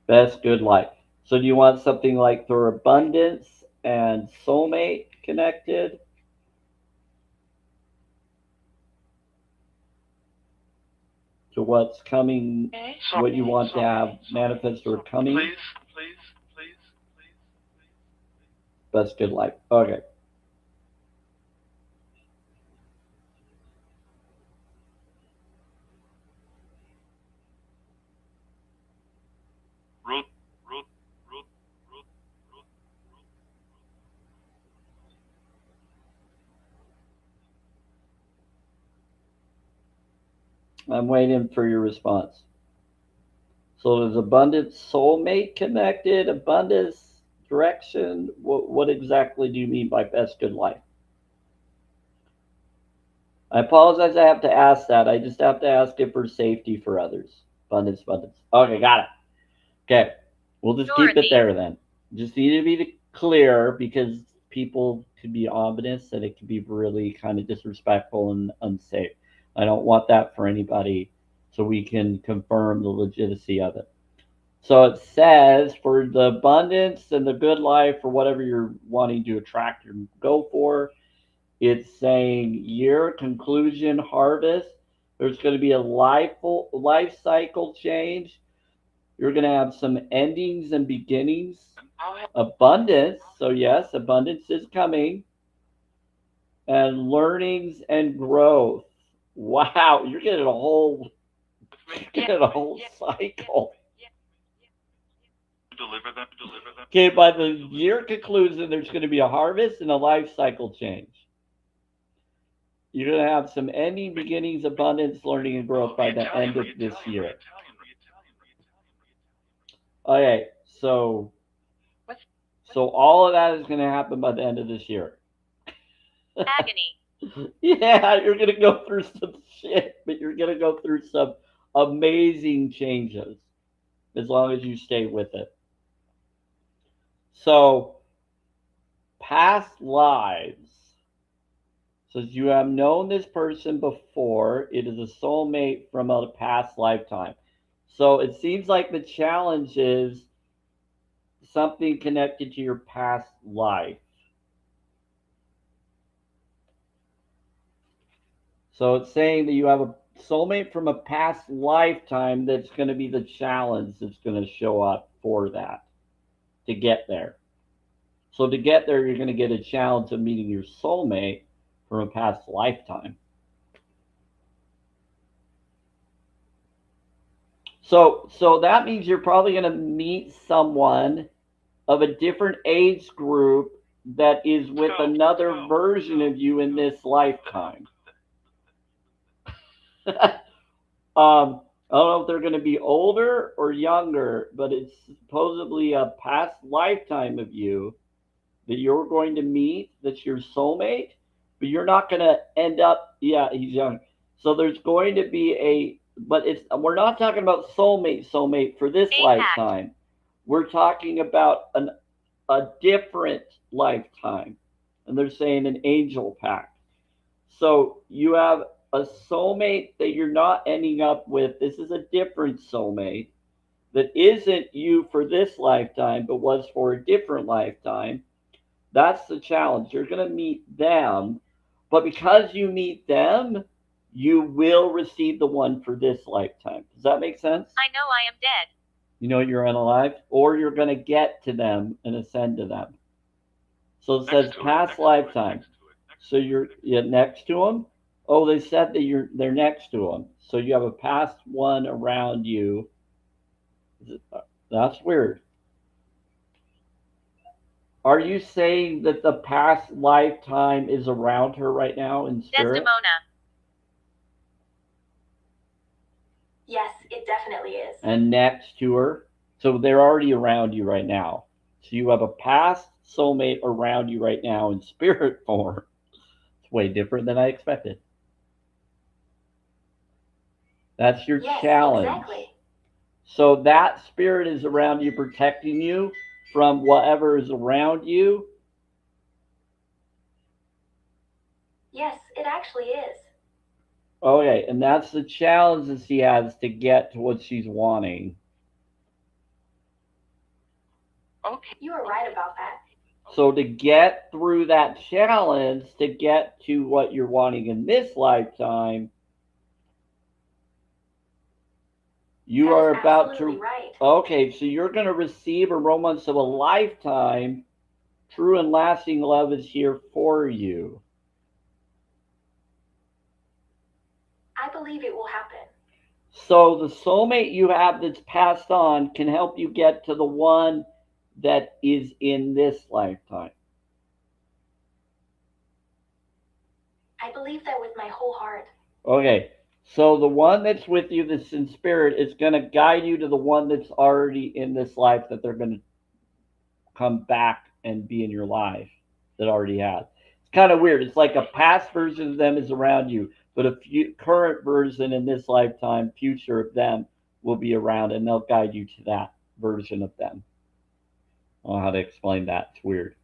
Best good life. So do you want something like for abundance and soulmate connected? To what's coming, what you want to have manifest or coming? Please. Best good life. Okay. Root. I'm waiting for your response. So there's abundance, soulmate connected, abundance, direction. What exactly do you mean by best good life? I apologize I have to ask that. I just have to ask it for safety for others. Abundance. Okay, got it. Okay. We'll just keep it there then. Just need to be clear because people could be ominous and it can be really kind of disrespectful and unsafe. I don't want that for anybody, so we can confirm the legitimacy of it. So it says for the abundance and the good life, or whatever you're wanting to attract or go for, it's saying year, conclusion, harvest. There's going to be a life cycle change. You're going to have some endings and beginnings. Abundance. So, yes, abundance is coming. And learnings and growth. Wow, you're getting a whole cycle. Deliver them. Okay, by the year conclusion, there's going to be a harvest and a life cycle change. You're going to have some ending, beginnings, abundance, learning, and growth by the end of this year. Okay, so all of that is going to happen by the end of this year. Agony. Yeah, you're going to go through some shit, but you're going to go through some amazing changes as long as you stay with it. So, past lives. Says you have known this person before. It is a soulmate from a past lifetime. So it seems like the challenge is something connected to your past life. So it's saying that you have a soulmate from a past lifetime that's going to be the challenge that's going to show up for that to get there. So to get there, you're going to get a challenge of meeting your soulmate from a past lifetime. So that means you're probably going to meet someone of a different age group that is with another version of you in this lifetime. I don't know if they're going to be older or younger, but it's supposedly a past lifetime of you that you're going to meet that's your soulmate, but you're not going to end up, yeah, he's young. So there's going to be but we're not talking about soulmate for this lifetime. We're talking about a different lifetime. And they're saying an angel pact. So you have a soulmate that you're not ending up with. This is a different soulmate that isn't you for this lifetime, but was for a different lifetime. That's the challenge. You're going to meet them, but because you meet them, you will receive the one for this lifetime. Does that make sense? I know I am dead. You know you're unalive, or you're going to get to them and ascend to them. So it says past lifetime. So you're next to them. Oh, they said that they're next to them. So you have a past one around you. That's weird. Are you saying that the past lifetime is around her right now in spirit? Desdemona. Yes, it definitely is. And next to her? So they're already around you right now. So you have a past soulmate around you right now in spirit form. It's way different than I expected. That's your challenge. Exactly. So that spirit is around you, protecting you from whatever is around you. Yes, it actually is. Okay, and that's the challenge that she has to get to what she's wanting. Okay. You are right about that. So to get through that challenge, to get to what you're wanting in this lifetime, you are about to. Right. Okay, so you're going to receive a romance of a lifetime. True and lasting love is here for you. I believe it will happen. So the soulmate you have that's passed on can help you get to the one that is in this lifetime. I believe that with my whole heart. Okay, so the one that's with you that's in spirit is going to guide you to the one that's already in this life that they're going to come back and be in your life that already has. It's kind of weird. It's like a past version of them is around you, but a current version in this lifetime, future of them will be around, and they'll guide you to that version of them. I don't know how to explain that. It's weird.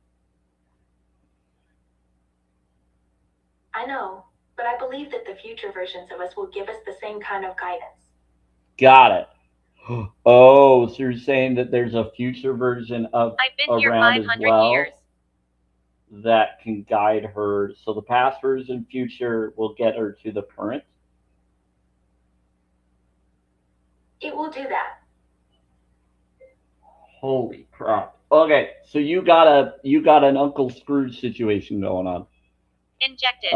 I know, but I believe that the future versions of us will give us the same kind of guidance. Got it. Oh, so you're saying that there's a future version of I've been here around as 500 well years. that can guide her. So the past version, future will get her to the current. It will do that. Holy crap. Okay, so you got an Uncle Scrooge situation going on. Injected.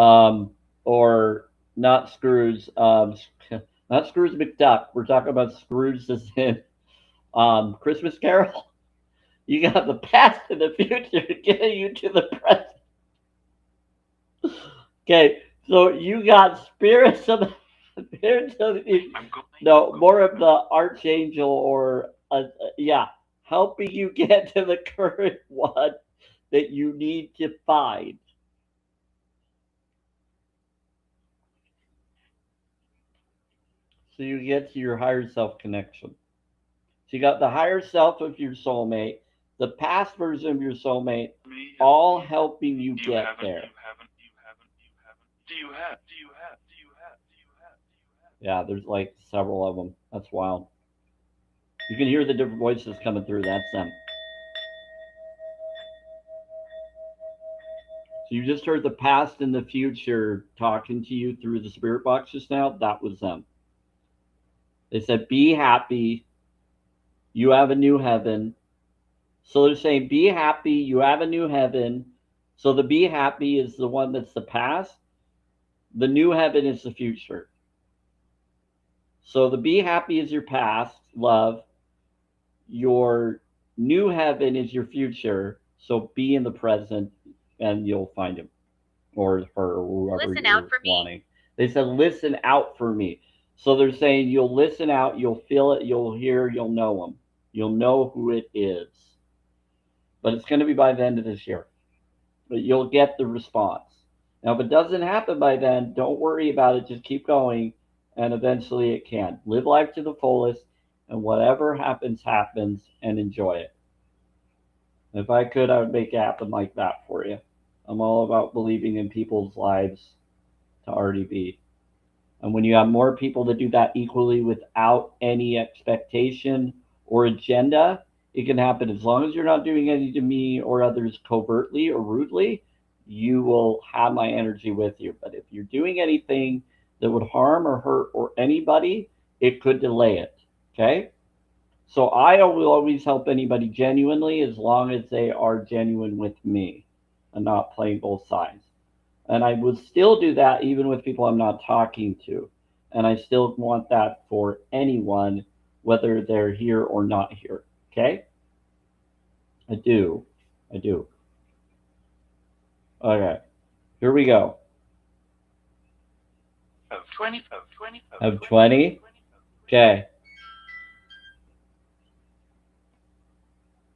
Or not Scrooge, not Scrooge McDuck. We're talking about Scrooge as in Christmas Carol. You got the past and the future getting you to the present. Okay, so you got spirits of spirits of the, I'm going. no, more of the archangel or yeah, helping you get to the current one that you need to find. So you get to your higher self connection. So you got the higher self of your soulmate, the past version of your soulmate, Me. all helping you You get haven't. there. You haven't. You haven't. You haven't. Do you have? Do you have? Do you have? Do you have? Do you have? Yeah, there's like several of them. That's wild. You can hear the different voices coming through. That's them. So you just heard the past and the future talking to you through the spirit box just now. That was them. They said, be happy. You have a new heaven. So they're saying, be happy. You have a new heaven. So the be happy is the one that's the past. The new heaven is the future. So the be happy is your past, love. Your new heaven is your future. So be in the present and you'll find him or her or whoever Listen you're out for me. wanting. They said, listen out for me. So they're saying you'll listen out, you'll feel it, you'll hear, you'll know them. You'll know who it is. But it's going to be by the end of this year. But you'll get the response. Now, if it doesn't happen by then, don't worry about it. Just keep going, and eventually it can. Live life to the fullest, and whatever happens, happens, and enjoy it. If I could, I would make it happen like that for you. I'm all about believing in people's lives to already be. And when you have more people that do that equally without any expectation or agenda, it can happen as long as you're not doing anything to me or others covertly or rudely. You will have my energy with you. But if you're doing anything that would harm or hurt or anybody, it could delay it. Okay? So I will always help anybody genuinely as long as they are genuine with me and not playing both sides. And I would still do that even with people I'm not talking to. And I still want that for anyone, whether they're here or not here. Okay? I do. I do. Okay. Here we go. Of 20. Of 20. Of 20. Okay.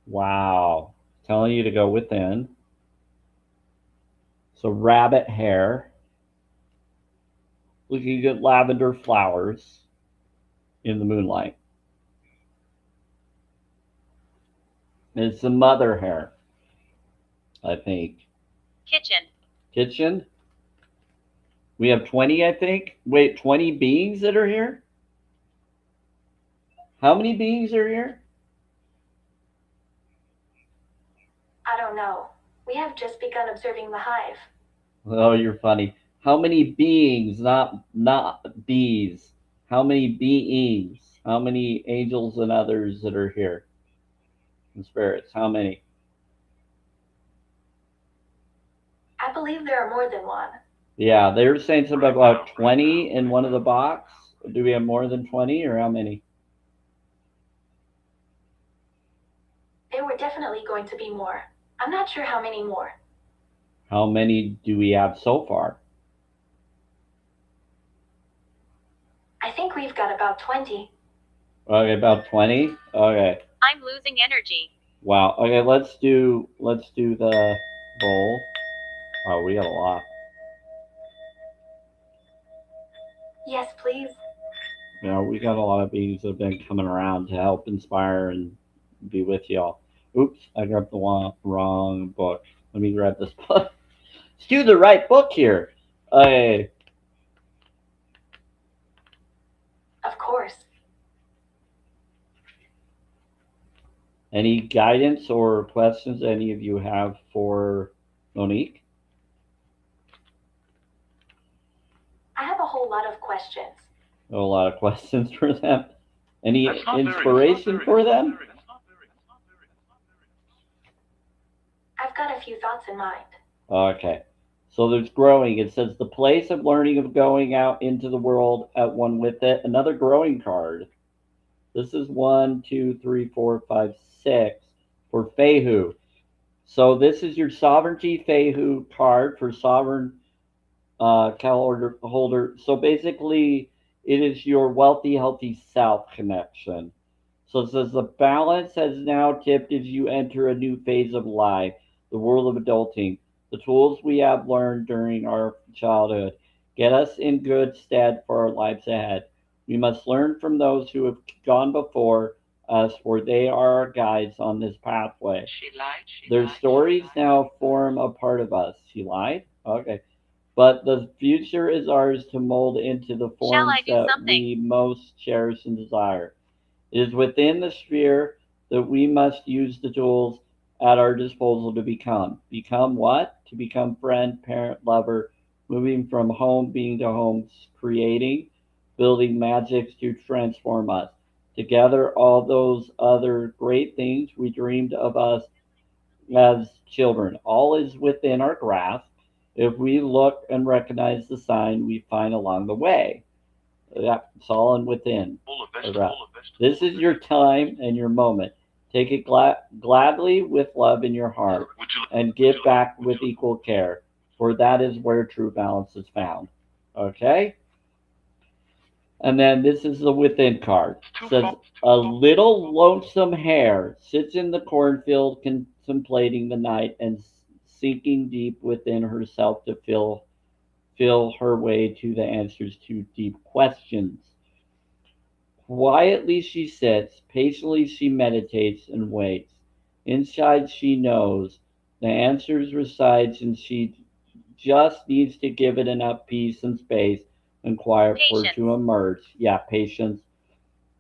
Wow. Telling you to go within. So rabbit hair. Looking at lavender flowers in the moonlight. It's the mother hair, I think. Kitchen. Kitchen. We have 20, I think. Wait, 20 beings that are here? How many beings are here? I don't know. We have just begun observing the hive. Oh, you're funny. How many beings, not bees? How many beings? How many angels and others that are here? And spirits, how many? I believe there are more than one. Yeah, they were saying something about 20 in one of the box. Do we have more than 20 or how many? There were definitely going to be more. I'm not sure how many more. How many do we have so far? I think we've got about 20. Okay, about 20. Okay. I'm losing energy. Wow. Okay, let's do the bowl. Oh, we got a lot. Yes, please. You know, we got a lot of beings that have been coming around to help inspire and be with y'all. Oops, I grabbed the wrong book. Let me grab this book. Let's do the right book here. Okay. Of course. Any guidance or questions any of you have for Monique? I have a whole lot of questions. A lot of questions for them. Any That's not very. inspiration for them? I've got a few thoughts in mind. Okay. So there's growing. It says the place of learning of going out into the world at one with it. Another growing card. This is 1, 2, 3, 4, 5, 6 for Fehu. So this is your sovereignty Fehu card for sovereign cal holder. So basically, it is your wealthy, healthy self connection. So it says the balance has now tipped as you enter a new phase of life, the world of adulting. The tools we have learned during our childhood get us in good stead for our lives ahead. We must learn from those who have gone before us, for they are our guides on this pathway. Their stories now form a part of us. She lied? Okay. But the future is ours to mold into the Shall forms I do that something? we most cherish and desire. It is within the sphere that we must use the tools at our disposal to become. Become what? To become friend, parent, lover, moving from home being to home, creating, building magics to transform us. Together, all those other great things we dreamed of us as children. All is within our grasp if we look and recognize the sign we find along the way. That's all in within. This is your time and your moment. Take it gladly with love in your heart and give back with equal care, for that is where true balance is found. Okay? And then this is the within card. It says, a little lonesome hare sits in the cornfield contemplating the night and sinking deep within herself to feel her way to the answers to deep questions. Quietly she sits, patiently she meditates and waits. Inside she knows the answers resides and she just needs to give it enough peace and space and quiet for it to Patience. emerge. Yeah, patience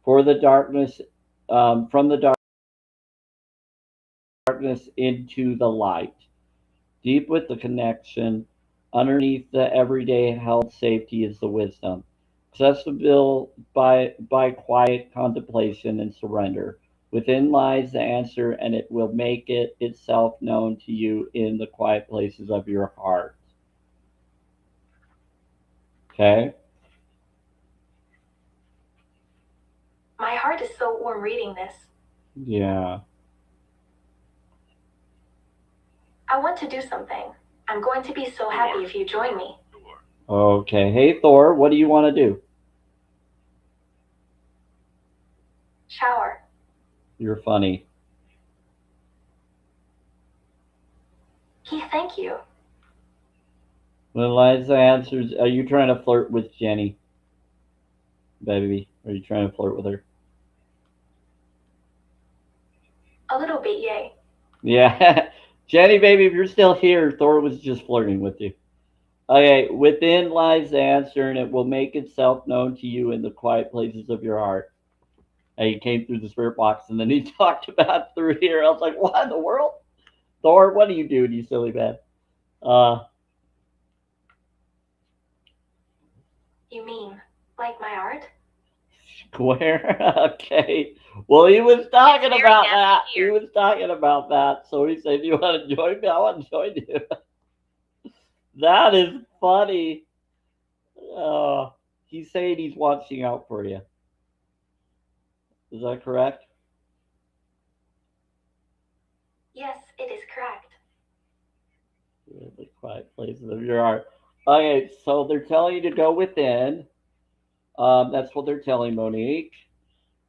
for the darkness, from the darkness into the light. Deep with the connection, underneath the everyday held safety is the wisdom. Accessible by quiet contemplation and surrender. Within lies the answer, and it will make it itself known to you in the quiet places of your heart. Okay? My heart is so warm reading this. Yeah. I want to do something. I'm going to be so happy if you join me. Okay. Hey, Thor, what do you want to do? Shower. You're funny. Thank you. When Eliza answers, are you trying to flirt with Jenny? Baby, are you trying to flirt with her? A little bit, yay. Yeah. Jenny, baby, if you're still here, Thor was just flirting with you. Okay, within lies the answer, and it will make itself known to you in the quiet places of your heart. And he came through the spirit box, and then he talked about through here. I was like, what in the world? Thor, what are you doing, you silly man? Uh, You mean, like my art? Square? Okay. Well, he was talking It's very about nasty that. He here. was talking about that. So he said, you want to join me? I want to join you. That is funny. He's saying he's watching out for you. Is that correct? Yes, it is correct. The quiet places of your heart. Okay, so they're telling you to go within. That's what they're telling Monique.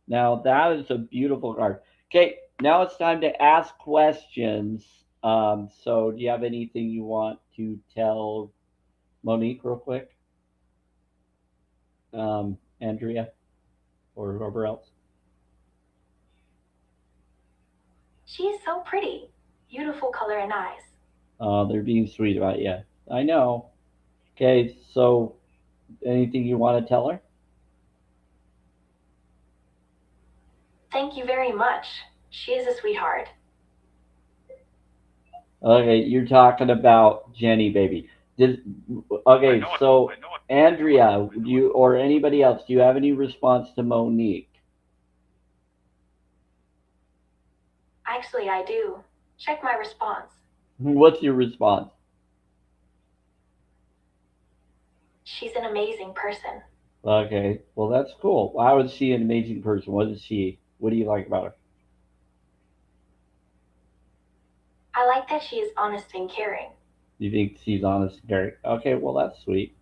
Now that is a beautiful card. Okay, now it's time to ask questions. So do you have anything you want to tell Monique real quick? Andrea or whoever else? She is so pretty. Beautiful color and eyes. They're being sweet about you. I know. Okay, so anything you want to tell her? Thank you very much. She is a sweetheart. Okay, you're talking about Jenny, baby. Okay, so Andrea, you or anybody else, do you have any response to Monique? Actually, I do. Check my response. What's your response? She's an amazing person. Okay, well that's cool. How is she an amazing person? What do you like about her? I like that she is honest and caring. You think she's honest and caring? Okay, well that's sweet.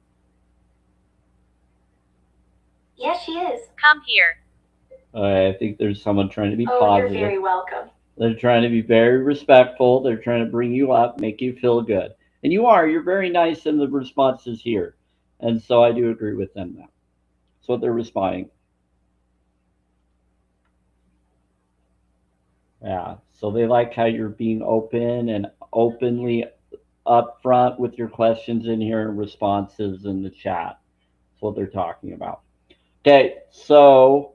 Yes, she is. Come here. I think there's someone trying to be Oh, positive. you're very welcome. They're trying to be very respectful. They're trying to bring you up, make you feel good. And you are. You're very nice in the responses here. And so I do agree with them now. That's what they're responding. Yeah. So they like how you're being open and openly upfront with your questions in here and responses in the chat. That's what they're talking about. Okay. So,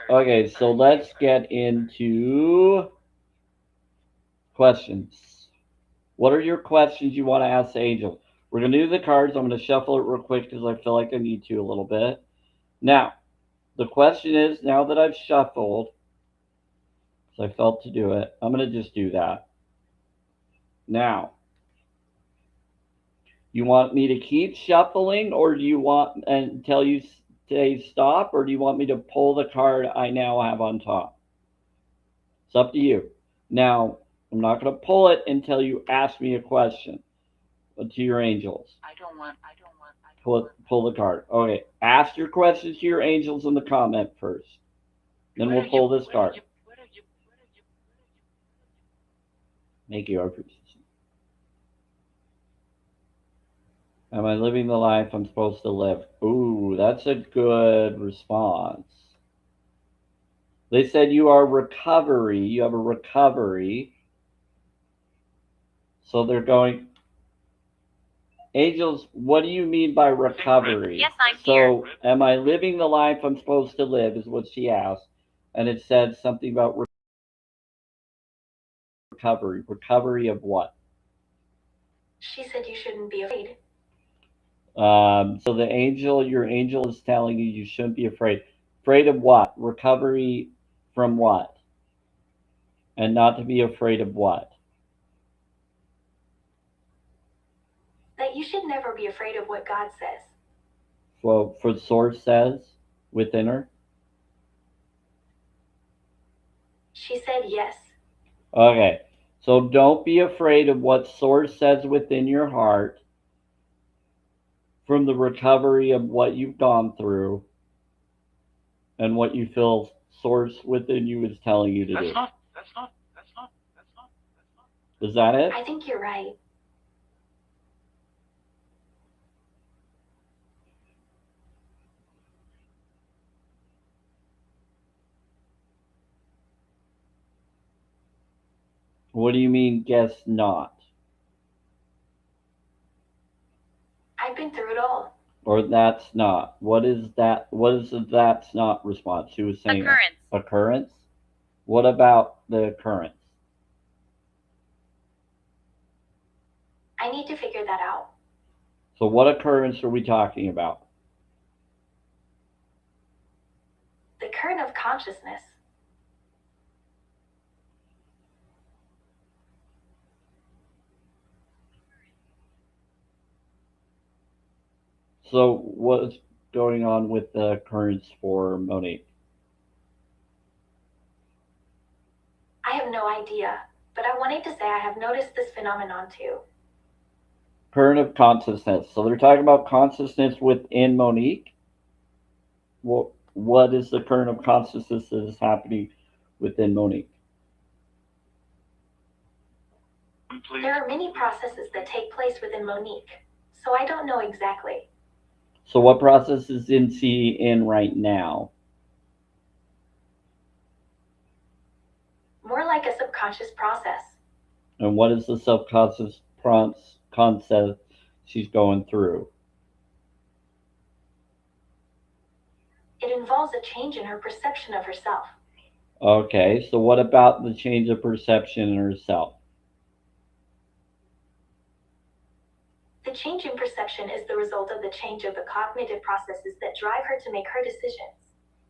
okay. So let's get into questions. What are your questions you want to ask the angel? We're going to do the cards. I'm going to shuffle it real quick because I feel like I need to a little bit. Now, the question is, now that I've shuffled, because I felt to do it, I'm going to just do that. Now, you want me to keep shuffling, or do you want until you say stop, or do you want me to pull the card I now have on top? It's up to you. Now, I'm not going to pull it until you ask me a question to your angels. Pull the card. Okay. Ask your questions to your angels in the comment first. Then we'll pull this card. Thank you. I appreciate it. Am I living the life I'm supposed to live? Ooh, that's a good response. They said you are recovery. You have a recovery. So they're going, angels, what do you mean by recovery? Yes, I'm so, am I living the life I'm supposed to live, is what she asked. And it said something about recovery. Recovery of what? She said you shouldn't be afraid. So your angel is telling you shouldn't be afraid. Afraid of what? Recovery from what? And not to be afraid of what? That you should never be afraid of what God says. Well, for the source says within her. She said yes. Okay. So don't be afraid of what source says within your heart from the recovery of what you've gone through and what you feel source within you is telling you to do. Is that it? I think you're right. What do you mean, guess not? I've been through it all. Or that's not. What is that? What is the that's not response? She was saying Occurrence. Occurrence? What about the occurrence? I need to figure that out. So what occurrence are we talking about? The current of consciousness. So what's going on with the occurrence for Monique? I have no idea, but I wanted to say I have noticed this phenomenon too. Current of consciousness. So they're talking about consciousness within Monique. What is the current of consciousness that is happening within Monique? There are many processes that take place within Monique, so I don't know exactly. So what process is she in right now? More like a subconscious process. And what is the subconscious concept she's going through? It involves a change in her perception of herself. Okay, so what about the change of perception in herself? The change in perception is the result of the change of the cognitive processes that drive her to make her decisions.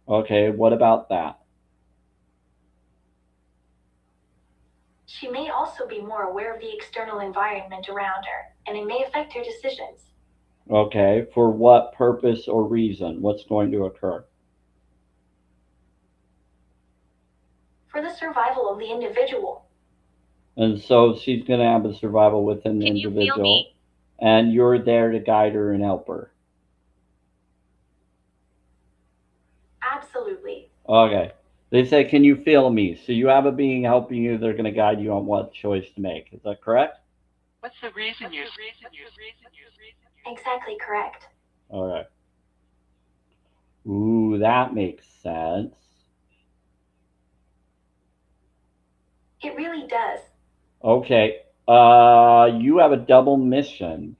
Okay, what about that? She may also be more aware of the external environment around her, and it may affect her decisions. Okay, for what purpose or reason? What's going to occur? For the survival of the individual. And so she's going to have a survival within the Can you feel individual, me? and you're there to guide her and help her. Absolutely. Okay. They say, can you feel me? So you have a being helping you. They're going to guide you on what choice to make. Is that correct? What's the reason you? Exactly correct. All right. Ooh, that makes sense. It really does. Okay. You have a double mission.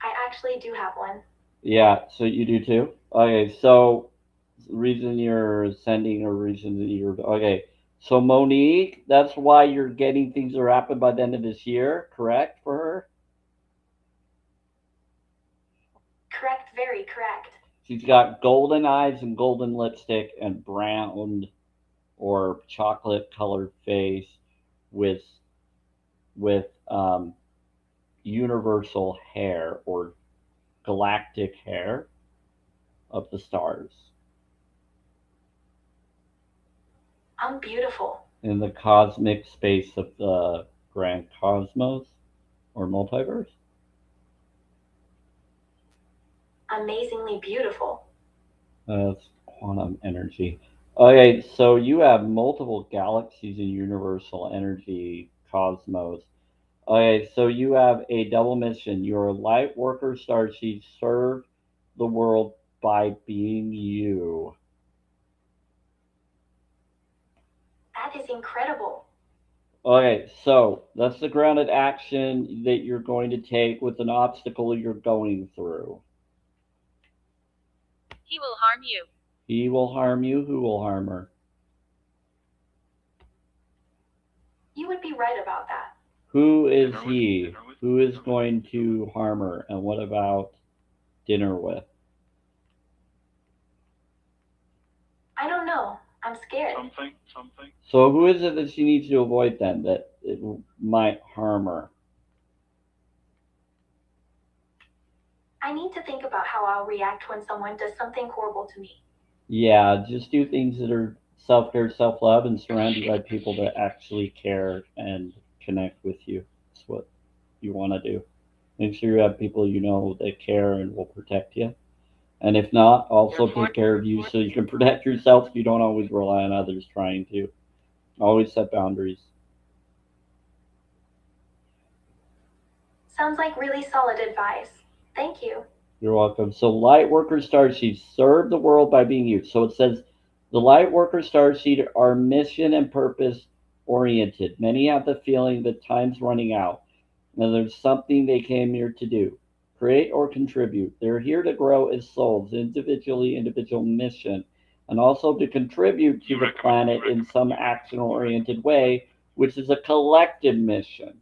I actually do have one. Yeah, so you do too? Okay, so the reason you're sending or reason that you're okay. So Monique, that's why you're getting things to happen by the end of this year, correct for her? Correct, very correct. She's got golden eyes and golden lipstick and brown or chocolate colored face with with universal hair or galactic hair of the stars I'm beautiful. in the cosmic space of the grand cosmos or multiverse. Amazingly beautiful. That's quantum energy. Okay, so you have multiple galaxies in universal energy cosmos. Okay, so you have a double mission. You're a light worker starseed. Serve the world by being you. That is incredible. Okay, so that's the grounded action that you're going to take with an obstacle you're going through. He will harm you. He will harm you. Who will harm her? You would be right about that. Who is he? Who is going to harm her? And what about dinner with? I don't know. I'm scared. Something. So who is it that she needs to avoid then that it might harm her? I need to think about how I'll react when someone does something horrible to me. Yeah, just do things that are self care, self love, and surround you by people that actually care and connect with you. That's what you want to do. Make sure you have people you know that care and will protect you. And if not, also take care of you so you can protect yourself. You don't always rely on others trying to. Always set boundaries. Sounds like really solid advice. Thank you. You're welcome. So, light worker starseed, serve the world by being you. So it says the light worker starseed are mission and purpose oriented. Many have the feeling that time's running out and there's something they came here to do, create or contribute. They're here to grow as souls, individually, individual mission, and also to contribute to the planet in some action oriented way, which is a collective mission.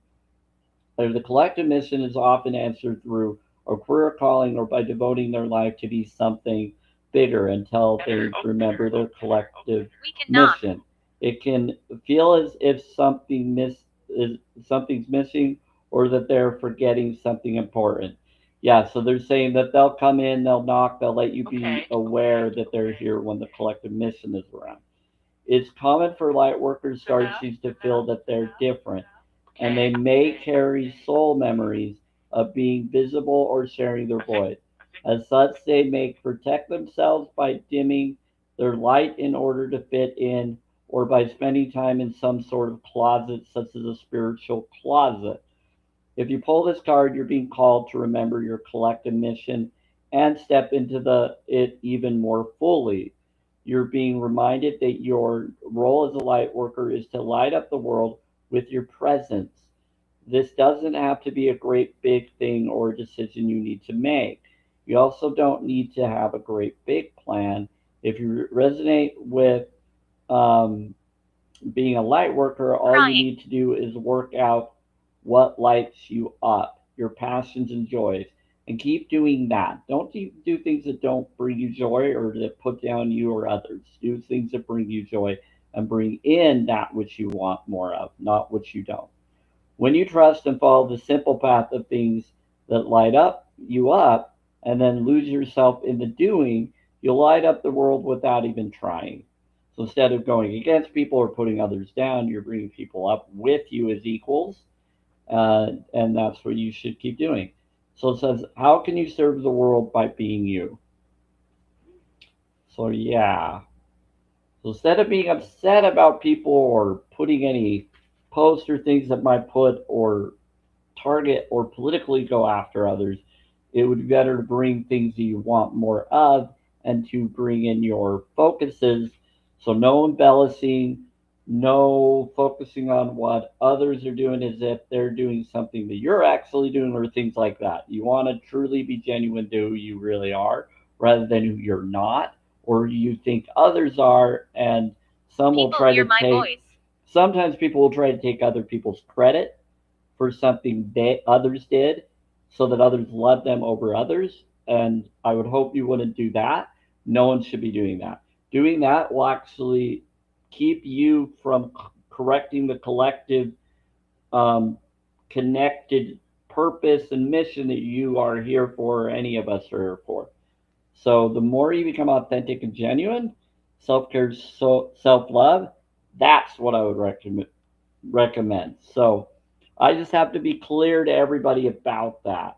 The collective mission is often answered through a career calling or by devoting their life to be something bigger until they remember their collective We can knock. mission. It can feel as if something's missing or that they're forgetting something important. Yeah, so they're saying that they'll come in, they'll knock, they'll let you be aware that they're here when the collective mission is around. It's common for light workers starseeds to feel that they're different and they may carry soul memories of being visible or sharing their void. As such, they may protect themselves by dimming their light in order to fit in or by spending time in some sort of closet, such as a spiritual closet. If you pull this card, you're being called to remember your collective mission and step into it even more fully. You're being reminded that your role as a light worker is to light up the world with your presence. This doesn't have to be a great big thing or a decision you need to make. You also don't need to have a great big plan. If you resonate with um, being a light worker, all you Crying. need to do is work out what lights you up, your passions and joys, and keep doing that. Don't do things that don't bring you joy or that put down you or others. Do things that bring you joy and bring in that which you want more of, not what you don't. When you trust and follow the simple path of things that light up you up and then lose yourself in the doing, you'll light up the world without even trying. So instead of going against people or putting others down, you're bringing people up with you as equals, and that's what you should keep doing. So it says, how can you serve the world by being you? So yeah. So instead of being upset about people or putting any posts or things that might put or target or politically go after others, it would be better to bring things that you want more of and to bring in your focuses. So, no embellishing, no focusing on what others are doing as if they're doing something that you're actually doing or things like that. You want to truly be genuine to who you really are rather than who you're not or you think others are. And some will People try hear to my take, voice. sometimes people will try to take other people's credit for something they others did so that others love them over others. And I would hope you wouldn't do that. No one should be doing that. Doing that will actually keep you from correcting the collective um, connected purpose and mission that you are here for, or any of us are here for. So the more you become authentic and genuine, self care, so self love, that's what I would recommend. So I just have to be clear to everybody about that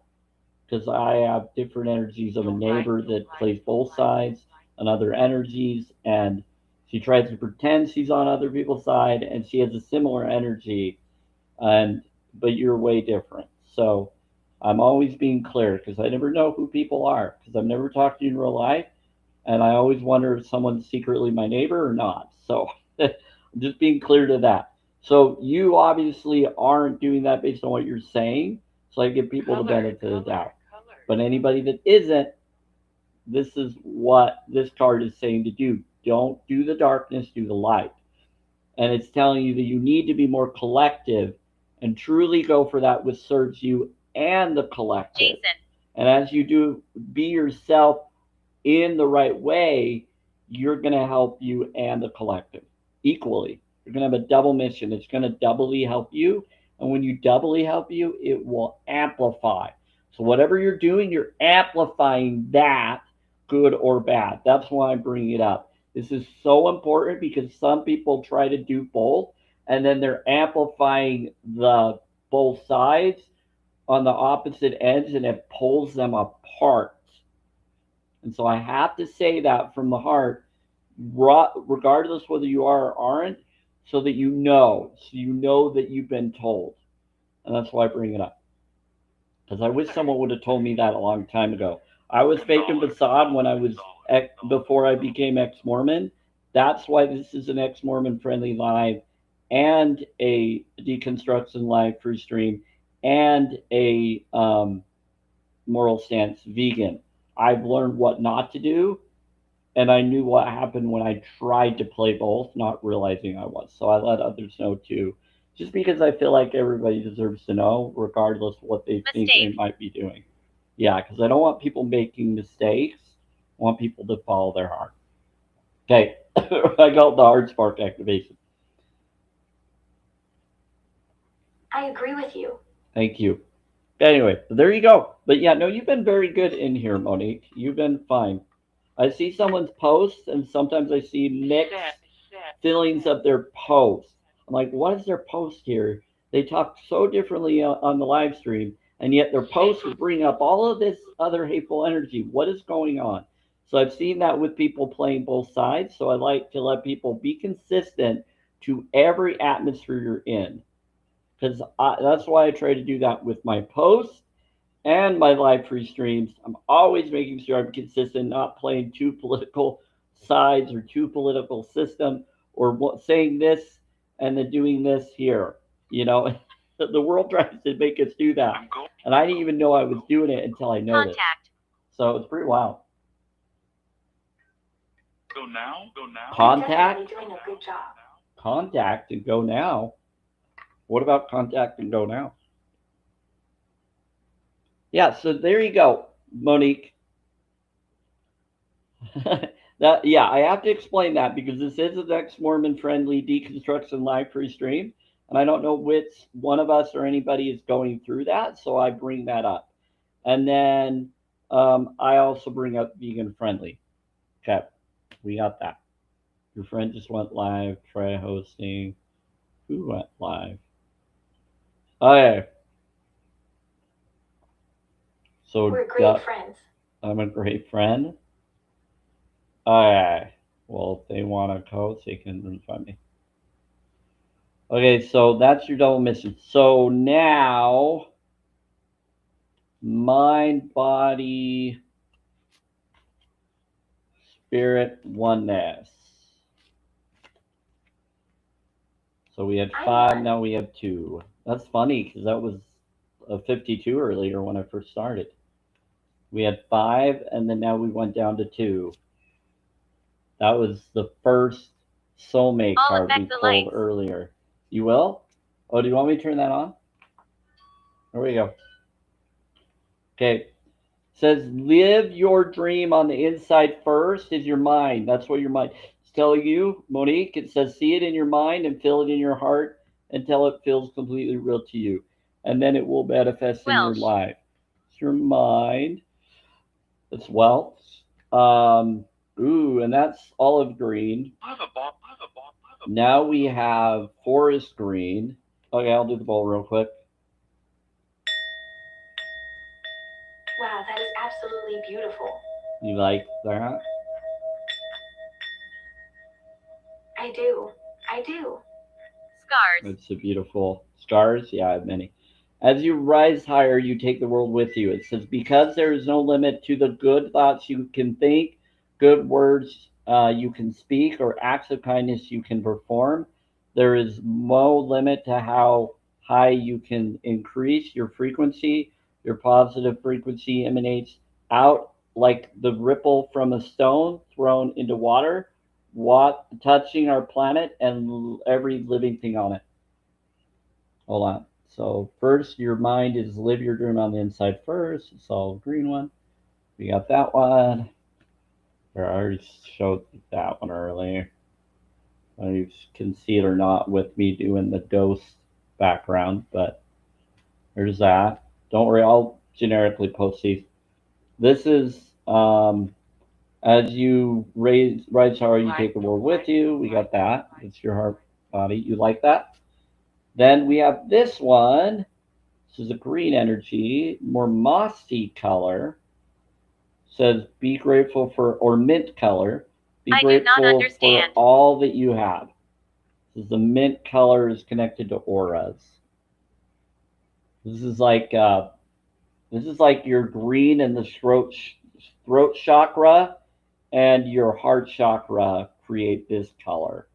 because I have different energies of a neighbor that plays both sides and other energies, and she tries to pretend she's on other people's side, and she has a similar energy, and but you're way different. So I'm always being clear because I never know who people are because I've never talked to you in real life, and I always wonder if someone's secretly my neighbor or not. So I'm just being clear to that. So you obviously aren't doing that based on what you're saying. So I give people the benefit of the doubt. But anybody that isn't, this is what this card is saying to do. Don't do the darkness, do the light. And it's telling you that you need to be more collective and truly go for that which serves you and the collective. Jason. And as you do, be yourself in the right way, you're going to help you and the collective equally. You're going to have a double mission. It's going to doubly help you. And when you doubly help you, it will amplify. So, whatever you're doing, you're amplifying that, good or bad. That's why I'm bringing it up. This is so important because some people try to do both and then they're amplifying the both sides on the opposite ends and it pulls them apart. And so I have to say that from the heart, regardless whether you are or aren't, so you know that you've been told. And that's why I bring it up. Because I wish someone would have told me that a long time ago. I was faking facade when I was before I became ex-Mormon. That's why this is an ex-Mormon friendly live and a deconstruction live free stream and a moral stance vegan. I've learned what not to do and I knew what happened when I tried to play both, not realizing I was. So I let others know too, just because I feel like everybody deserves to know, regardless of what they think they Mistake. might be doing. Yeah, because I don't want people making mistakes. I want people to follow their heart. Okay, I got the heart spark activation. I agree with you. Thank you. Anyway, there you go. But yeah, no, you've been very good in here, Monique. You've been fine. I see someone's posts, and sometimes I see mixed feelings of their post. I'm like, what is their post here? They talk so differently on the live stream, and yet their posts bring up all of this other hateful energy. What is going on? So I've seen that with people playing both sides. So I like to let people be consistent to every atmosphere you're in, because that's why I try to do that with my posts and my live free streams. I'm always making sure I'm consistent, not playing two political sides or two political system or saying this and then doing this here. You know, the world tries to make us do that. And I didn't even know I was doing it until I noticed. Contact. So it's pretty wild. Go now. Go now. You're Contact, definitely doing a good job. contact, and go now. What about contact and go now? Yeah, so there you go, Monique. Yeah, I have to explain that because this is the next Mormon friendly deconstruction live free stream. And I don't know which one of us or anybody is going through that, so I bring that up. And then I also bring up vegan friendly. Okay, we got that. Your friend just went live. Try hosting. Who went live? Okay. So We're great friends. I'm a great friend. Okay. Well, if they want to coach, they can find me. Okay, so that's your double mission. So now, mind, body, spirit, oneness. So we had I'm 5, one. now we have 2. That's funny because that was a 52 earlier when I first started. We had 5, and then now we went down to 2. That was the first soulmate All card we affect the pulled lights. earlier. You will? Oh, do you want me to turn that on? There we go. Okay. Says live your dream on the inside first is your mind. That's what your mind is telling you, Monique. It says see it in your mind and feel it in your heart until it feels completely real to you. And then it will manifest in your Welsh. life. It's your mind. It's wealth. Ooh, and that's olive green. I have a ball. I have a ball. I have a Now we have forest green. Okay, I'll do the bowl real quick. Wow, that is absolutely beautiful. You like that? I do. I do. Scars. It's a beautiful stars. Yeah, I have many. As you rise higher, you take the world with you. It says, because there is no limit to the good thoughts you can think, good words you can speak, or acts of kindness you can perform, there is no limit to how high you can increase your frequency. Your positive frequency emanates out like the ripple from a stone thrown into water, touching our planet and every living thing on it. Hold on. So first, your mind is live your dream on the inside first. It's all green one. We got that one. I already showed that one earlier. You can see it or not with me doing the ghost background, but there's that. Don't worry, I'll generically post these. This is as you rise higher, you take the world with you. We got that. It's your heart, body. You like that? Then we have this one. This is a green energy, more mossy color. Says be grateful for, or mint color. Be I do grateful not understand. for all that you have. This is the mint color is connected to auras. This is like your green and the throat chakra and your heart chakra create this color,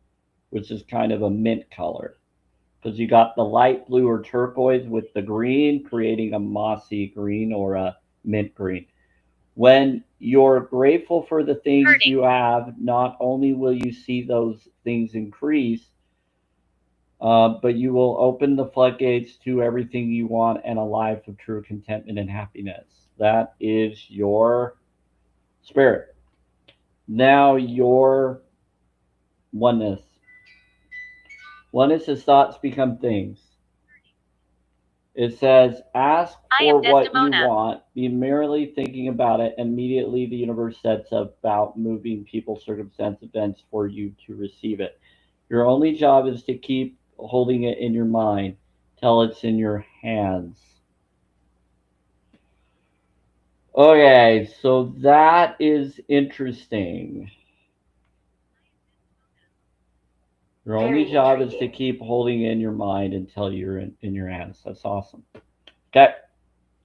which is kind of a mint color. Because you got the light blue or turquoise with the green, creating a mossy green or a mint green. When you're grateful for the things Hurting. you have, not only will you see those things increase, but you will open the floodgates to everything you want and a life of true contentment and happiness. That is your spirit. Now, your oneness. Oneness is thoughts become things. It says, ask I am for what you Desdemona. want, be merely thinking about it, and immediately the universe sets about moving people, circumstance, events for you to receive it. Your only job is to keep holding it in your mind till it's in your hands. Okay, so that is interesting. Your only Very job is to intriguing. keep holding it in your mind until you're in your hands. That's awesome. Okay.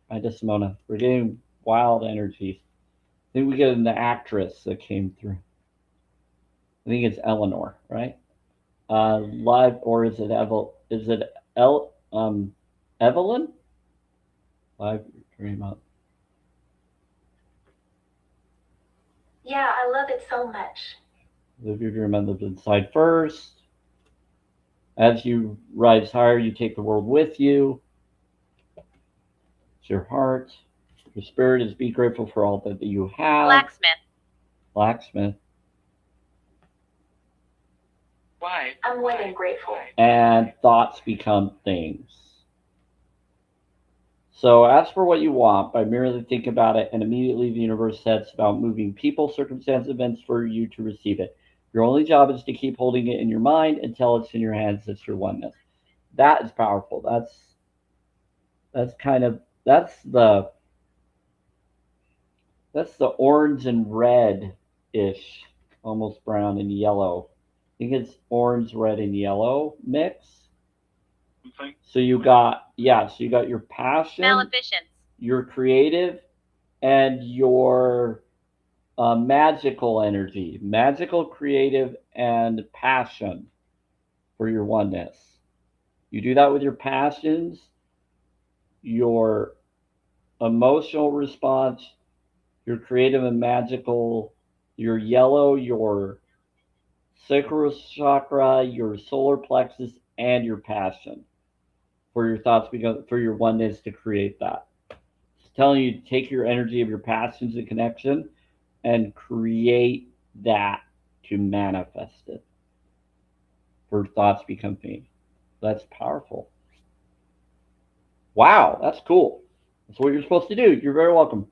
I just Simona. We're getting wild energies. I think we get an actress that came through. I think it's Eleanor, right? Live or is it Is it Evelyn? Live dream up. Yeah, I love it so much. Live your dream and live inside first. As you rise higher, you take the world with you. It's your heart. Your spirit is be grateful for all that you have. Blacksmith. Blacksmith. Why? I'm more than grateful. And thoughts become things. So ask for what you want by merely think about it, and immediately the universe sets about moving people, circumstances, events for you to receive it. Your only job is to keep holding it in your mind until it's in your hands. It's your oneness. That is powerful. That's the orange and red ish, almost brown and yellow. I think it's orange, red, and yellow mix. So you got your passion, Maleficence. your creative, and your magical energy, magical, creative, and passion for your oneness. You do that with your passions, your emotional response, your creative and magical, your yellow, your sacral chakra, your solar plexus, and your passion for your thoughts, for your oneness to create that. It's telling you to take your energy of your passions and connection and create that to manifest it. For thoughts become things. That's powerful. Wow, that's cool. That's what you're supposed to do. You're very welcome.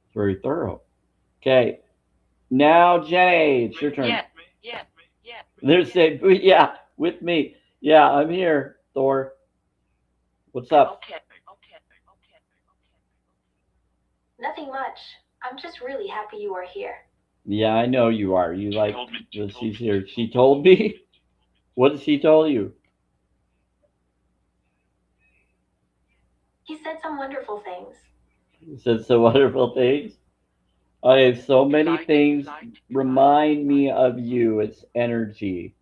It's very thorough. Okay. Now, Jenny, it's your turn. Yeah. There's a yeah, with me. Yeah, I'm here, Thor. What's up? Okay. Nothing much. I'm just really happy you are here. Yeah, I know you are. You She like told me- that she's here. She told me. What did she tell you? He said some wonderful things. She said some wonderful things. I have so many things remind me of you. It's energy.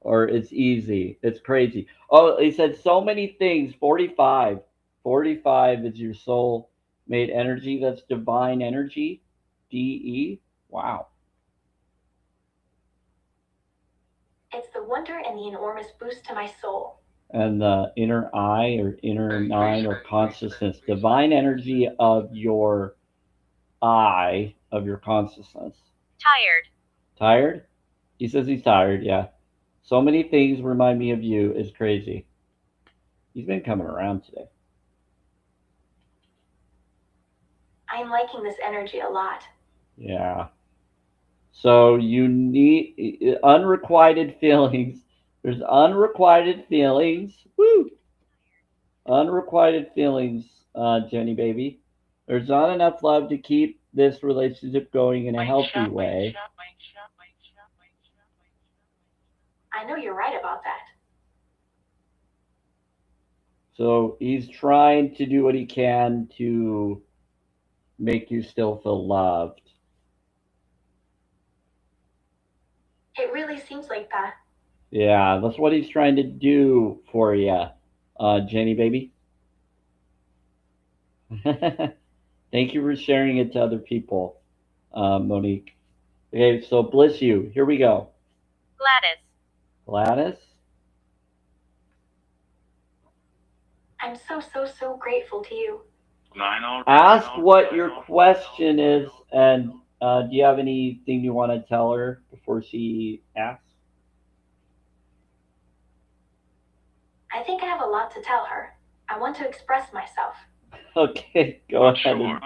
Or it's easy. It's crazy. Oh, he said so many things. 45. 45 is your soul made energy. That's divine energy. DE. Wow. It's the wonder and the enormous boost to my soul. And the inner eye or inner mind or consciousness. Divine energy of your eye, of your consciousness. Tired. Tired? He says he's tired, yeah. So many things remind me of you is crazy. He's been coming around today. I'm liking this energy a lot. Yeah. So you need unrequited feelings. There's unrequited feelings. Woo! Unrequited feelings, Jenny baby. There's not enough love to keep this relationship going in a healthy way. I know you're right about that. So he's trying to do what he can to make you still feel loved. It really seems like that. Yeah, that's what he's trying to do for you, Jenny baby. Thank you for sharing it to other people, Monique. Okay, so bless you. Here we go. Gladys. Gladys? I'm so grateful to you. Ask what your question is, and do you have anything you want to tell her before she asks? I think I have a lot to tell her. I want to express myself. Okay, go ahead and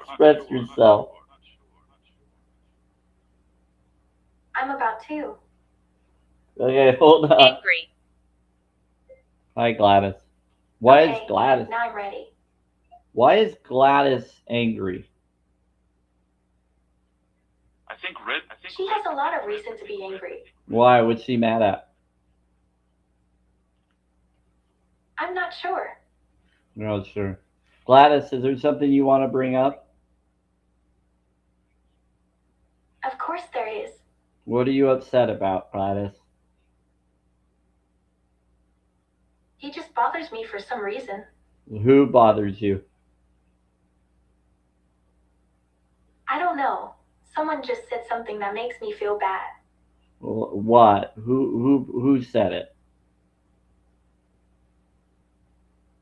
express yourself. I'm about to. Okay, hold on. Angry. Hi, Gladys. Why is Okay, Gladys? now I'm ready. Why is Gladys angry? I think She has a lot of reason to be angry. Why? What's she mad at? I'm not sure. No, sure. Gladys, is there something you want to bring up? Of course there is. What are you upset about, Gladys? He just bothers me for some reason. Who bothers you? I I don't know. Someone just said something that makes me feel bad. What? Who said it?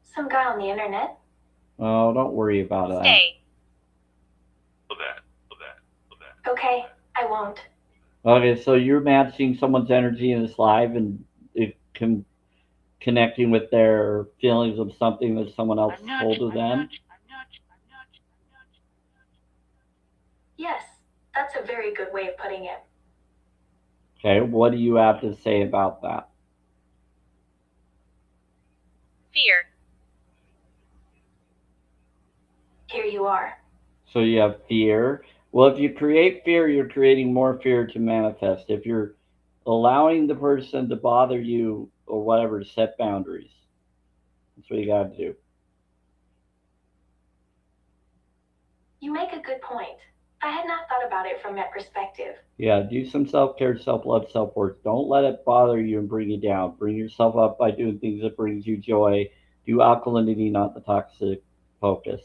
Some guy on the internet? Oh, don't worry about that. Stay. Okay, I won't. Okay, so you're matching someone's energy in this live and it connecting with their feelings of something that someone else told to them. Yes, that's a very good way of putting it. Okay, what do you have to say about that? Fear. Here you are. So you have fear. Well, if you create fear, you're creating more fear to manifest. If you're allowing the person to bother you or whatever, set boundaries. That's what you got to do. You make a good point. I had not thought about it from that perspective. Yeah, do some self care, self love, self worth. Don't let it bother you and bring you down. Bring yourself up by doing things that brings you joy. Do alkalinity, not the toxic focus.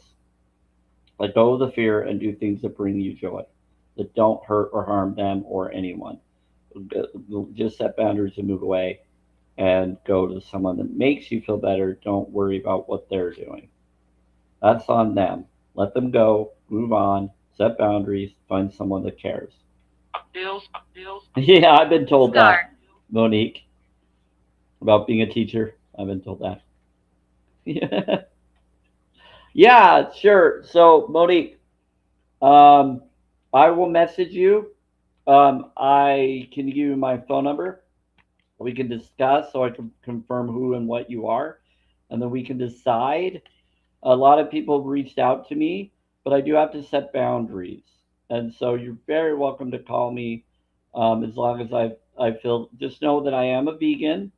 Let go of the fear and do things that bring you joy, that don't hurt or harm them or anyone. Just set boundaries and move away and go to someone that makes you feel better. Don't worry about what they're doing. That's on them. Let them go, move on, set boundaries, find someone that cares. Yeah, I've been told Scar. that, Monique, about being a teacher. I've been told that. Yeah, yeah, sure. So, Monique, um, I will message you. I can give you my phone number. We can discuss so I can confirm who and what you are, and then we can decide. A lot of people have reached out to me, but I do have to set boundaries. And so you're very welcome to call me as long as I feel. Just know that I am a vegan.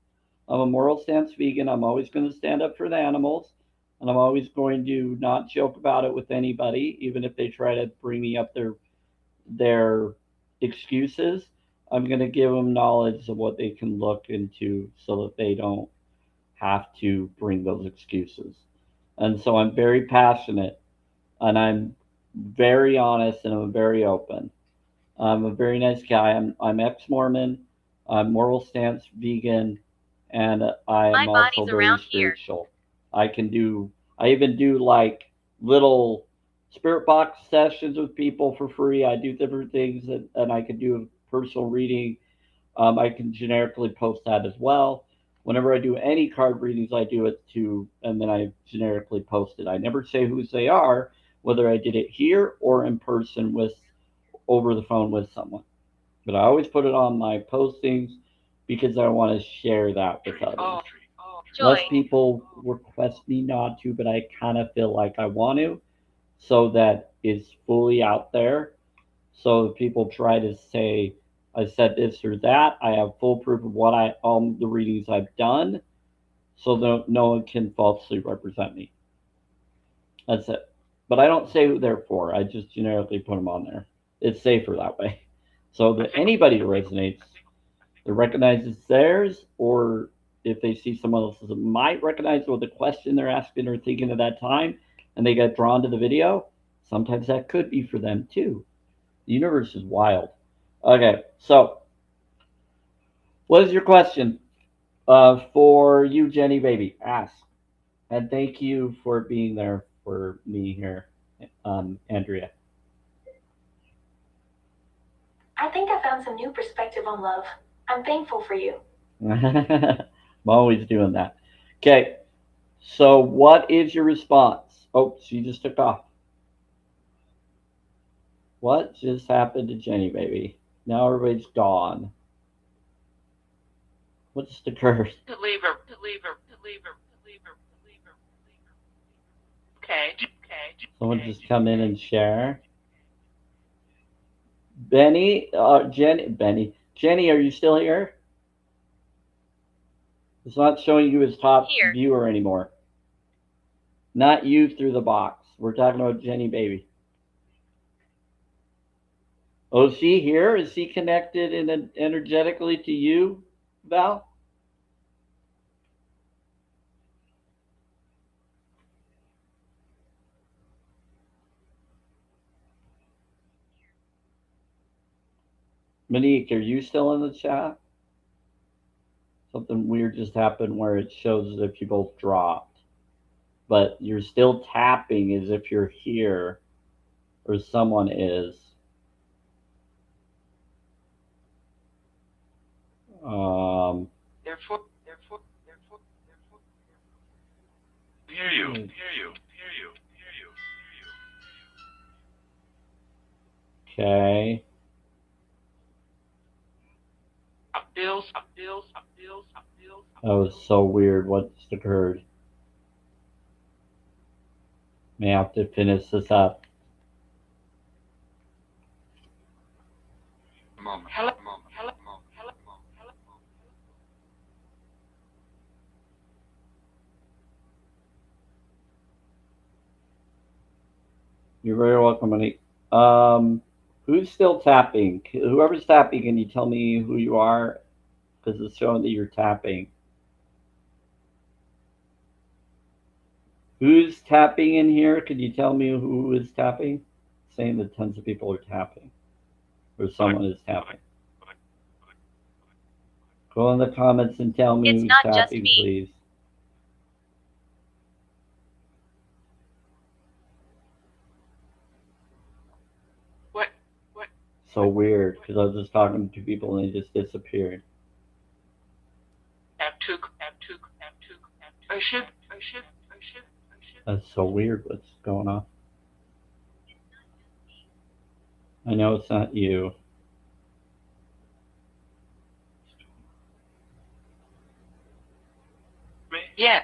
I'm a moral stance vegan. I'm always going to stand up for the animals, and I'm always going to not joke about it with anybody, even if they try to bring me up their excuses. I'm going to give them knowledge of what they can look into so that they don't have to bring those excuses. And so I'm very passionate and I'm very honest and I'm very open. I'm a very nice guy. I'm ex-Mormon. I'm moral stance vegan, and I My am also body's very around here. spiritual. I can do. I even do like little spirit box sessions with people for free. I do different things, and I can do a personal reading. I can generically post that as well. Whenever I do any card readings, I do it to, and then I generically post it. I never say whose they are, whether I did it here or in person with over the phone with someone. But I always put it on my postings because I want to share that with others. Joy. Less people request me not to, but I kind of feel like I want to, so that it's fully out there. So if people try to say I said this or that, I have full proof of what all the readings I've done, so that no one can falsely represent me. That's it. But I don't say who they're for. I just generically put them on there. It's safer that way. So that anybody who resonates, that recognizes theirs, or if they see someone else's that might recognize what the question they're asking or thinking at that time, and they get drawn to the video, sometimes that could be for them too. The universe is wild. Okay, so what is your question for you, Jenny Baby? Ask. And thank you for being there for me here, Andrea. I think I found some new perspective on love. I'm thankful for you. I'm always doing that. Okay, so what is your response? Oh, she just took off. What just happened to Jenny Baby? Now everybody's gone. What just occurred? Someone just come in and share. Jenny, are you still here? It's not showing you as top Here. viewer anymore. Not you through the box. We're talking about Jenny Baby. Oh, is she here? Is she connected energetically to you, Val? Monique, are you still in the chat? Something weird just happened where it shows as if you both dropped, but you're still tapping as if you're here, or someone is. Therefore. Hear you. Okay. That was so weird. What just occurred? May have to finish this up. Hello. You're very welcome, Monique. Who's still tapping? Whoever's tapping, can you tell me who you are? Because it's showing that you're tapping. Who's tapping in here? Could you tell me who is tapping? Saying that tons of people are tapping, or someone is tapping. Go in the comments and tell me It's who's not just tapping, me. please. What? So weird, because I was just talking to people and they just disappeared. Tap two. I should. That's so weird. What's going on? I know it's not you. Yeah.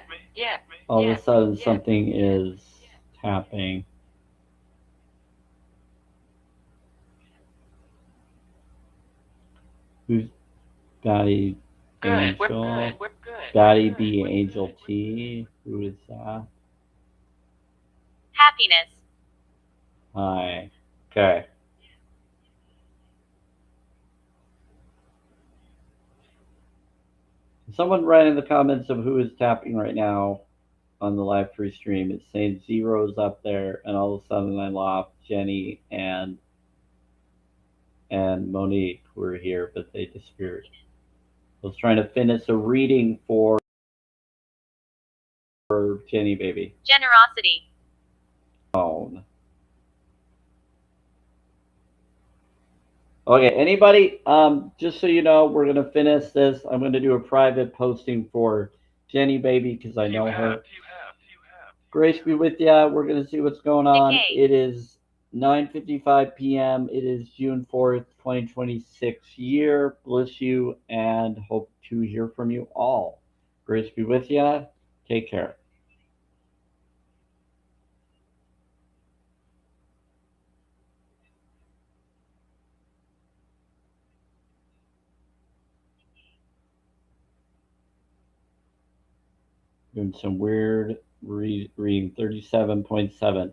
All of a sudden, something is tapping. Who's Daddy Angel? We're good. Daddy B Angel T. Who is that? Happiness. Hi. Okay. Someone write in the comments of who is tapping right now on the live free stream. It's saying zeros up there, and all of a sudden I lost Jenny and Monique were here, but they disappeared. I was trying to finish a reading for Jenny Baby. Generosity. Phone. Okay, anybody, just so you know, we're going to finish this. I'm going to do a private posting for Jenny Baby because I know her. Grace be with ya. We're going to see what's going on. Decay. It is 9:55 p.m. It is June 4th, 2026 year. Bless you and hope to hear from you all. Grace be with ya. Take care. Doing some weird reading 37.7.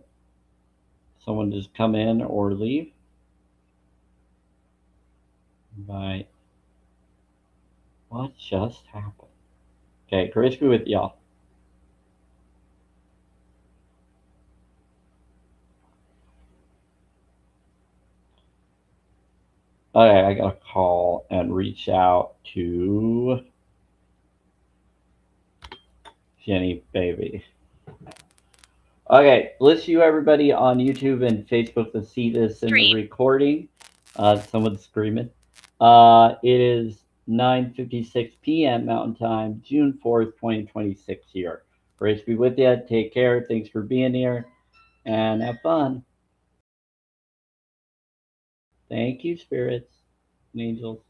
Someone just come in or leave. Bye. What just happened? Okay, grace be with y'all. Okay, I gotta call and reach out to Jenny Baby. Okay, bless you everybody on YouTube and Facebook to see this in the recording. Someone's screaming. It is 9:56 p.m. Mountain Time, June 4th, 2026 here. Grace be with you. Take care. Thanks for being here and have fun. Thank you, spirits and angels.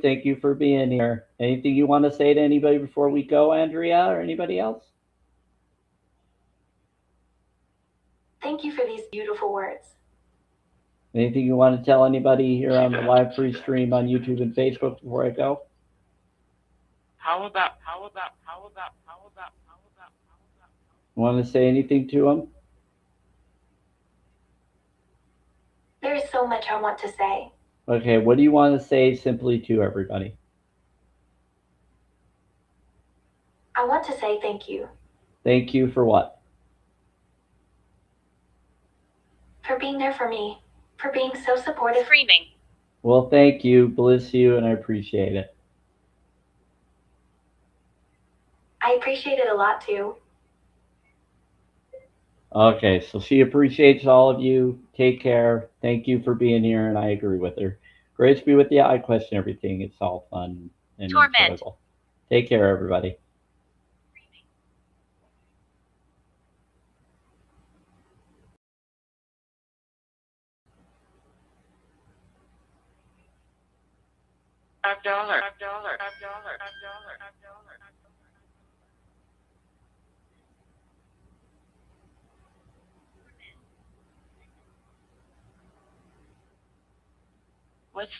Thank you for being here. Anything you want to say to anybody before we go, Andrea, or anybody else? Thank you for these beautiful words. Anything you want to tell anybody here on the live free stream on YouTube and Facebook before I go? How about? Want to say anything to them? There is so much I want to say. Okay, what do you want to say simply to everybody? I want to say thank you. Thank you for what? For being there for me. For being so supportive. Screaming. Well, thank you. Bless you, and I appreciate it. I appreciate it a lot too. Okay, so she appreciates all of you. Take care. Thank you for being here, and I agree with her. Grace be with you. I question everything. It's all fun and Torment. enjoyable. Take care, everybody. $5. What's